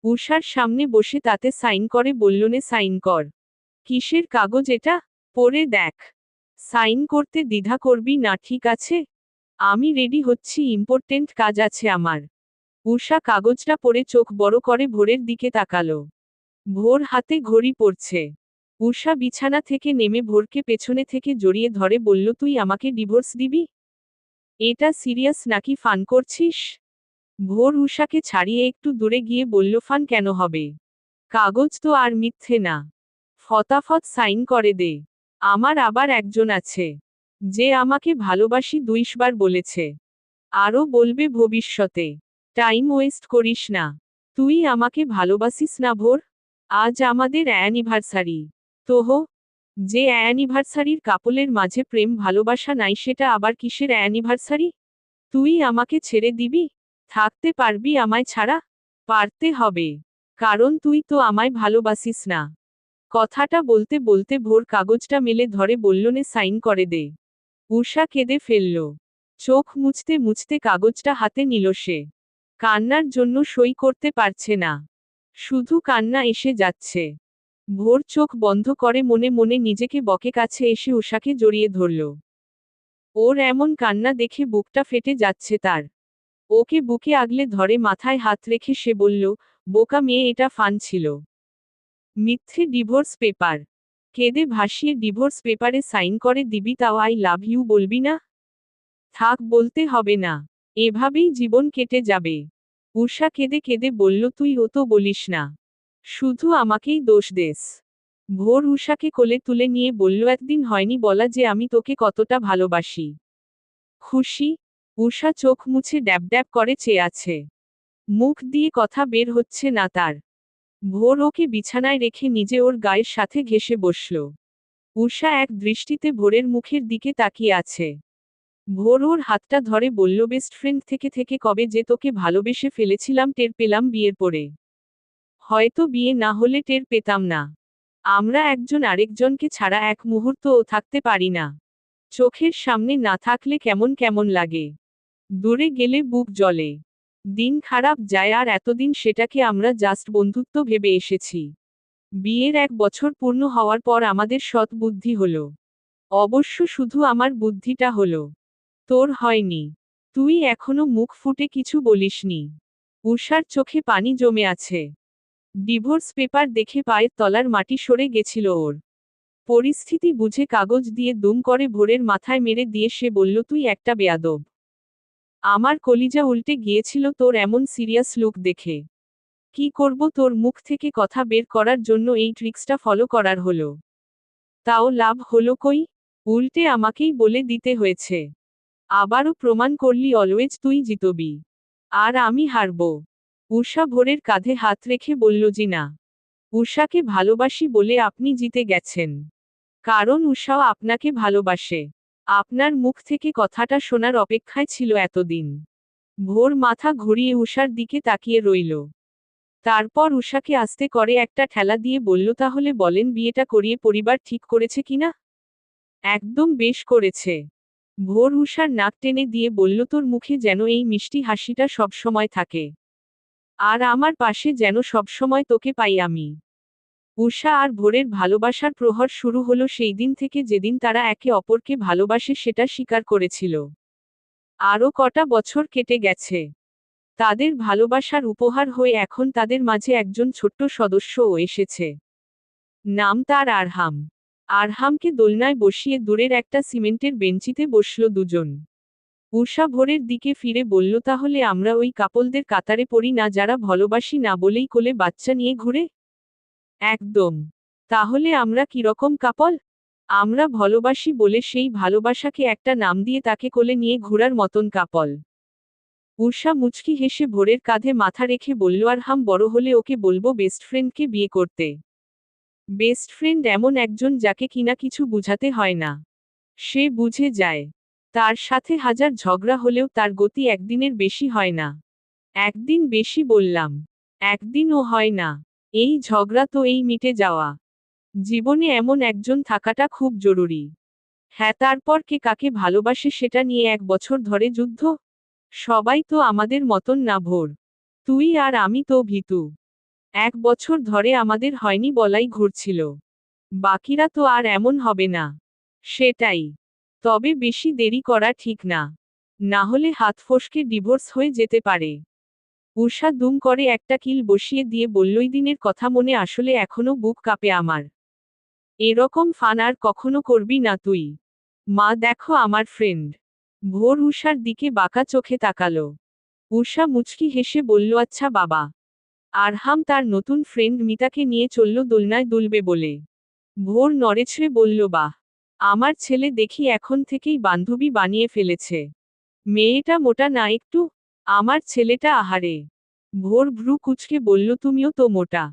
উষার সামনে বসে তাতে সাইন করে বলল, নে সাইন কর। কিসের কাগজ এটা? পড়ে দেখ। সাইন করতে দ্বিধা করবি না, ঠিক আছে? আমি রেডি হচ্ছি, ইম্পর্টেন্ট কাজ আছে আমার। উষা কাগজটা পড়ে চোখ বড় করে ভোরের দিকে তাকালো। ভোর হাতে ঘড়ি পড়ছে। উষা বিছানা থেকে নেমে ভোরকে পেছনে থেকে জড়িয়ে ধরে বলল, তুই আমাকে ডিভোর্স দিবি? এটা সিরিয়াস নাকি ফান করছিস? ভোর উষাকে ছাড়িয়ে একটু দূরে গিয়ে বলল, ফান কেন হবে? কাগজ তো আর মিথ্যে না। ফটাফট সাইন করে দে। আমার আবার একজন আছে, যে আমাকে ভালোবাসি 200 বার বলেছে। আরও বলবে ভবিষ্যতে। টাইম ওয়েস্ট করিস না। তুই আমাকে ভালোবাসিস না ভোর? আজ আমাদের অ্যানিভার্সারি। তোহ, যে অ্যানিভার্সারির কাপলের মাঝে প্রেম ভালোবাসা নাই সেটা আবার কিসের অ্যানিভার্সারি? তুই আমাকে ছেড়ে দিবি? থাকতে পারবি আমায় ছাড়া? পারতে হবে, কারণ তুই তো আমায় ভালোবাসিস না। কথাটা বলতে বলতে ভোর কাগজটা মেলে ধরে বলল, নে সাইন করে দে। উষা কেঁদে ফেলল। চোখ মুছতে মুছতে কাগজটা হাতে নিল সে। কান্নার জন্য সই করতে পারছে না, শুধু কান্না এসে যাচ্ছে। ভোর চোখ বন্ধ করে মনে মনে নিজেকে বকে কাছে এসে উষাকে জড়িয়ে ধরল। ওর এমন কান্না দেখে বুকটা ফেটে যাচ্ছে তার। ওকে বুকে আগলে ধরে মাথায় হাত রেখে সে বলল, বোকা মেয়ে, এটা ফান ছিল। মিথ্যে ডিভোর্স পেপার। কেঁদে ভাসিয়ে ডিভোর্স পেপারে সাইন করে দিবি, তাও আই লাভ ইউ বলবি না? থাক, বলতে হবে না। এভাবেই জীবন কেটে যাবে। উষা কেঁদে কেঁদে বলল, তুই ও তো বলিস না, শুধু আমাকেই দোষ দেস। ভোর উষাকে কোলে তুলে নিয়ে বলল, একদিন হয়নি বলা যে আমি তোকে কতটা ভালোবাসি। খুশি? উষা চোখ মুছে ড্যাব ড্যাব করে চেয়ে আছে। মুখ দিয়ে কথা বের হচ্ছে না তার। ভোর ওকে বিছানায় রেখে নিজে ওর গায়ের সাথে ঘেঁষে বসল। উষা এক দৃষ্টিতে ভোরের মুখের দিকে তাকিয়ে আছে। ভোর ওর হাতটা ধরে বলল, বেস্ট ফ্রেন্ড থেকে থেকে কবে যে তোকে ভালোবেসে ফেলেছিলাম টের পেলাম বিয়ের পরে। হয়তো বিয়ে না হলে টের পেতাম না। আমরা একজন আরেকজনকে ছাড়া এক মুহূর্তও থাকতে পারি না। চোখের সামনে না থাকলে কেমন কেমন লাগে। দূরে গেলে বুক জ্বলে। দিন খারাপ যায়, আর এতদিন সেটাকে আমরা জাস্ট বন্ধুত্ব ভেবে এসেছি। বিয়ের 1 বছর পূর্ণ হওয়ার পর আমাদের সৎ বুদ্ধি হলো। অবশ্য শুধু আমার বুদ্ধিটা হলো, তোর হয়নি। তুই এখনো মুখ ফুটে কিছু বলিসনি। উষার চোখে পানি জমে আছে। ডিভোর্স পেপার দেখে পায়ের তলার মাটি সরে গেছিল ওর। পরিস্থিতি বুঝে কাগজ দিয়ে দুম করে ভোরের মাথায় মেরে দিয়ে সে বলল, তুই একটা বেয়াদব। আমার কলিজা উল্টে গিয়েছিল তোর এমন সিরিয়াস লুক দেখে। কি করব, তোর মুখ থেকে কথা বের করার জন্য এই ট্রিক্সটা ফলো করার হলো। তাও লাভ হলো কই? উল্টে আমাকেই বলে দিতে হয়েছে। আবারও প্রমাণ করলি অলওয়েজ তুই জিতবি, আর আমি হারব। উষা ভোরের কাঁধে হাত রেখে বলল, জি না। উষাকে ভালোবাসি বলে আপনি জিতে গেছেন, কারণ উষাও আপনাকে ভালোবাসে। আপনার মুখ থেকে কথাটা শোনার অপেক্ষায় ছিল এতদিন। ভোর মাথা ঘুরিয়ে উষার দিকে তাকিয়ে রইল। তারপর উষাকে আস্তে করে একটা ঠেলা দিয়ে বলল, তাহলে বলেন বিয়েটা করিয়ে পরিবার ঠিক করেছে কিনা? একদম বেশ করেছে। ভোর উষার নাক টেনে দিয়ে বলল, তোর মুখে যেন এই মিষ্টি হাসিটা সবসময় থাকে, আর আমার পাশে যেন সবসময় তোকে পাই আমি। উষা আর ভোরের ভালোবাসার প্রহর শুরু হলো সেই দিন থেকে যেদিন তারা একে অপরকে ভালোবাসে সেটা স্বীকার করেছিল। আরও কটা বছর কেটে গেছে। তাদের ভালোবাসার উপহার হয়ে এখন তাদের মাঝে একজন ছোট্ট সদস্যও এসেছে। নাম তার আরহাম। আরহামকে দোলনায় বসিয়ে দূরের একটা সিমেন্টের বেঞ্চিতে বসল দুজন। উষা ভোরের দিকে ফিরে বলল, তাহলে আমরা ওই কাপলদের কাতারে পড়ি না যারা ভালোবাসি না বলেই কোলে বাচ্চা নিয়ে ঘুরে? একদম। তাহলে আমরা কিরকম কাপল? আমরা ভালোবাসি বলে সেই ভালোবাসাকে একটা নাম দিয়ে তাকে কোলে নিয়ে ঘোরার মতন কাপল। উষা মুচকি হেসে ভোরের কাঁধে মাথা রেখে বলল, আর হাম বড় হলে ওকে বলবো বেস্ট ফ্রেন্ডকে বিয়ে করতে। বেস্ট ফ্রেন্ড এমন একজন যাকে কিনা কিছু বুঝাতে হয় না, সে বুঝে যায়। তার সাথে হাজার ঝগড়া হলেও তার গতি একদিনের বেশি হয় না। একদিন বেশি বললাম, একদিনও হয় না। এই ঝগড়া তো এই মিটে যাওয়া। জীবনে এমন একজন থাকাটা খুব জরুরি। হ্যাঁ, তারপর কে কাকে ভালোবাসে সেটা নিয়ে 1 বছর ধরে যুদ্ধ? সবাই তো আমাদের মতন না ভোর। তুই আর আমি তো ভীতু। 1 বছর ধরে আমাদের হয়নি বলাই ঘুরছিল। বাকিরা তো আর এমন হবে না। সেটাই। তবে বেশি দেরি করা ঠিক না। না হলে হাত ফসকে ডিভোর্স হয়ে যেতে পারে। উষা দুম করে একটা কিল বসিয়ে দিয়ে বললই দিনের কথা মনে আসলে এখনো বুক কাঁপে আমার। এরকম ফান আর কখনো করবি না তুই। মা দেখো আমার ফ্রেন্ড। ভোর উষার দিকে বাঁকা চোখে তাকালো। উষা মুচকি হেসে বলল, আচ্ছা বাবা। আরহাম তার নতুন ফ্রেন্ড মিতাকে নিয়ে চলল দোলনায় দুলবে বলে। ভোর নড়েচড়ে বলল, বাহ, আমার ছেলে দেখি এখন থেকেই বান্ধবী বানিয়ে ফেলেছে। মেয়েটা মোটা না একটু? আমার ছেলেটা আহারে। ভোর ভ্রু কুঁচকে বলল, তুমিও তো মোটা।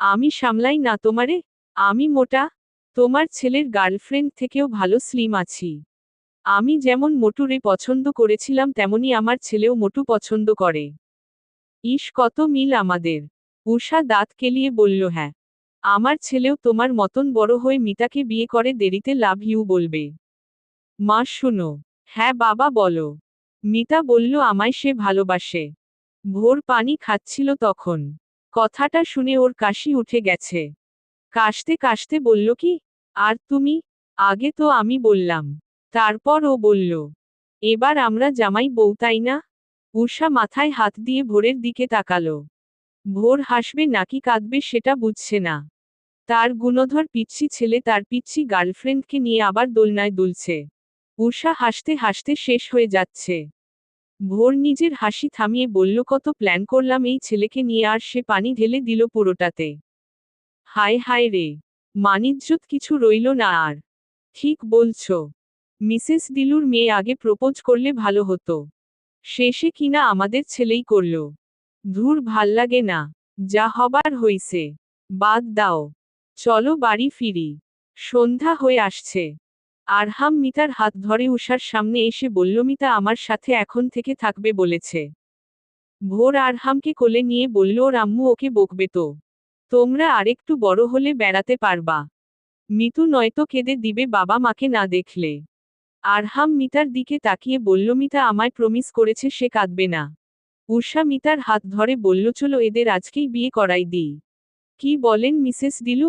আমি সামলাই না তোমারে? আমি মোটা? তোমার ছেলের গার্লফ্রেন্ড থেকেও ভালো স্লিম আছি। আমি যেমন মোটুরে পছন্দ করেছিলাম তেমনি আমার ছেলেও মোটু পছন্দ করে। ইস, কত মিল আমাদের। উষা দাঁত কেলিয়ে বলল, হ্যাঁ, আমার ছেলেও তোমার মতন বড় হয়ে মিতাকে বিয়ে করে দেরিতে লাভ ইউ বলবে। মা শুনো। হ্যাঁ বাবা বলো। মিতা বলল, আমায় সে ভালোবাসে। ভোর পানি খাচ্ছিল তখন। কথাটা শুনে ওর কাশি উঠে গেছে। কাশতে কাশতে বলল, কি? আর তুমি? আগে তো আমি বললাম। তারপর ও বলল। এবার আমরা জামাই বউ তাই না? উষা মাথায় হাত দিয়ে ভোরের দিকে তাকালো। ভোর হাসবে নাকি কাঁদবে সেটা বুঝছে না। তার গুণধর পিচ্ছি ছেলে তার পিচ্ছি গার্লফ্রেন্ডকে নিয়ে আবার দোলনায় দুলছে। উষা হাসতে হাসতে শেষ হয়ে যাচ্ছে। ভোর নিজের হাসি থামিয়ে বলল, কত প্ল্যান করলাম এই ছেলেকে নিয়ে, আর সে পানি ঢেলে দিল পুরোটাতে। হায় হায় রে, মানিজ্জত কিছু রইল না আর। ঠিক বলছো। মিসেস দিলুর মেয়ে আগে প্রপোজ করলে ভালো হতো। শেষে কিনা আমাদের ছেলেই করল। ধুর, ভাল্লাগে না। যা হবার হইছে। বাদ দাও। চলো বাড়ি ফিরি। সন্ধ্যা হয়ে আসছে। আরহাম মিতার হাত ধরে উষার সামনে এসে বলল, মিতা আমার সাথে এখন থেকে থাকবে বলেছে। ভোর আরহামকে কোলে নিয়ে বলল, ওর আম্মু ওকে বকবে তো। তোমরা আরেকটু বড় হলে বেড়াতে পারবা। মিতু নয়তো কেঁদে দিবে বাবা মাকে না দেখলে। আরহাম মিতার দিকে তাকিয়ে বলল, মিতা আমায় প্রমিস করেছে সে কাঁদবে না। উষা মিতার হাত ধরে বলল, চলো এদের আজকেই বিয়ে করাই দিই। কি বলেন মিসেস দিলু?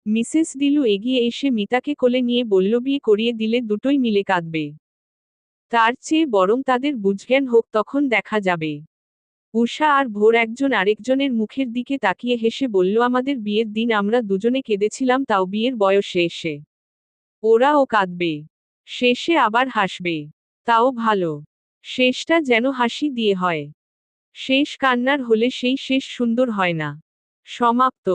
মিসেস দিলু এগিয়ে এসে মিতাকে কোলে নিয়ে বলল, বিয়ে করিয়ে দিলে দুটোই মিলে কাঁদবে। তার চেয়ে বরং তাদের বুঝজ্ঞান হোক, তখন দেখা যাবে। উষা আর ভোর একজন আরেকজনের মুখের দিকে তাকিয়ে হেসে বলল, আমাদের বিয়ের দিন আমরা দুজনে কেঁদেছিলাম, তাও বিয়ের বয়সে এসে। ওরাও কাঁদবে। শেষে আবার হাসবে। তাও ভালো। শেষটা যেন হাসি দিয়ে হয়। শেষ কান্নার হলে সেই শেষ সুন্দর হয় না। সমাপ্ত।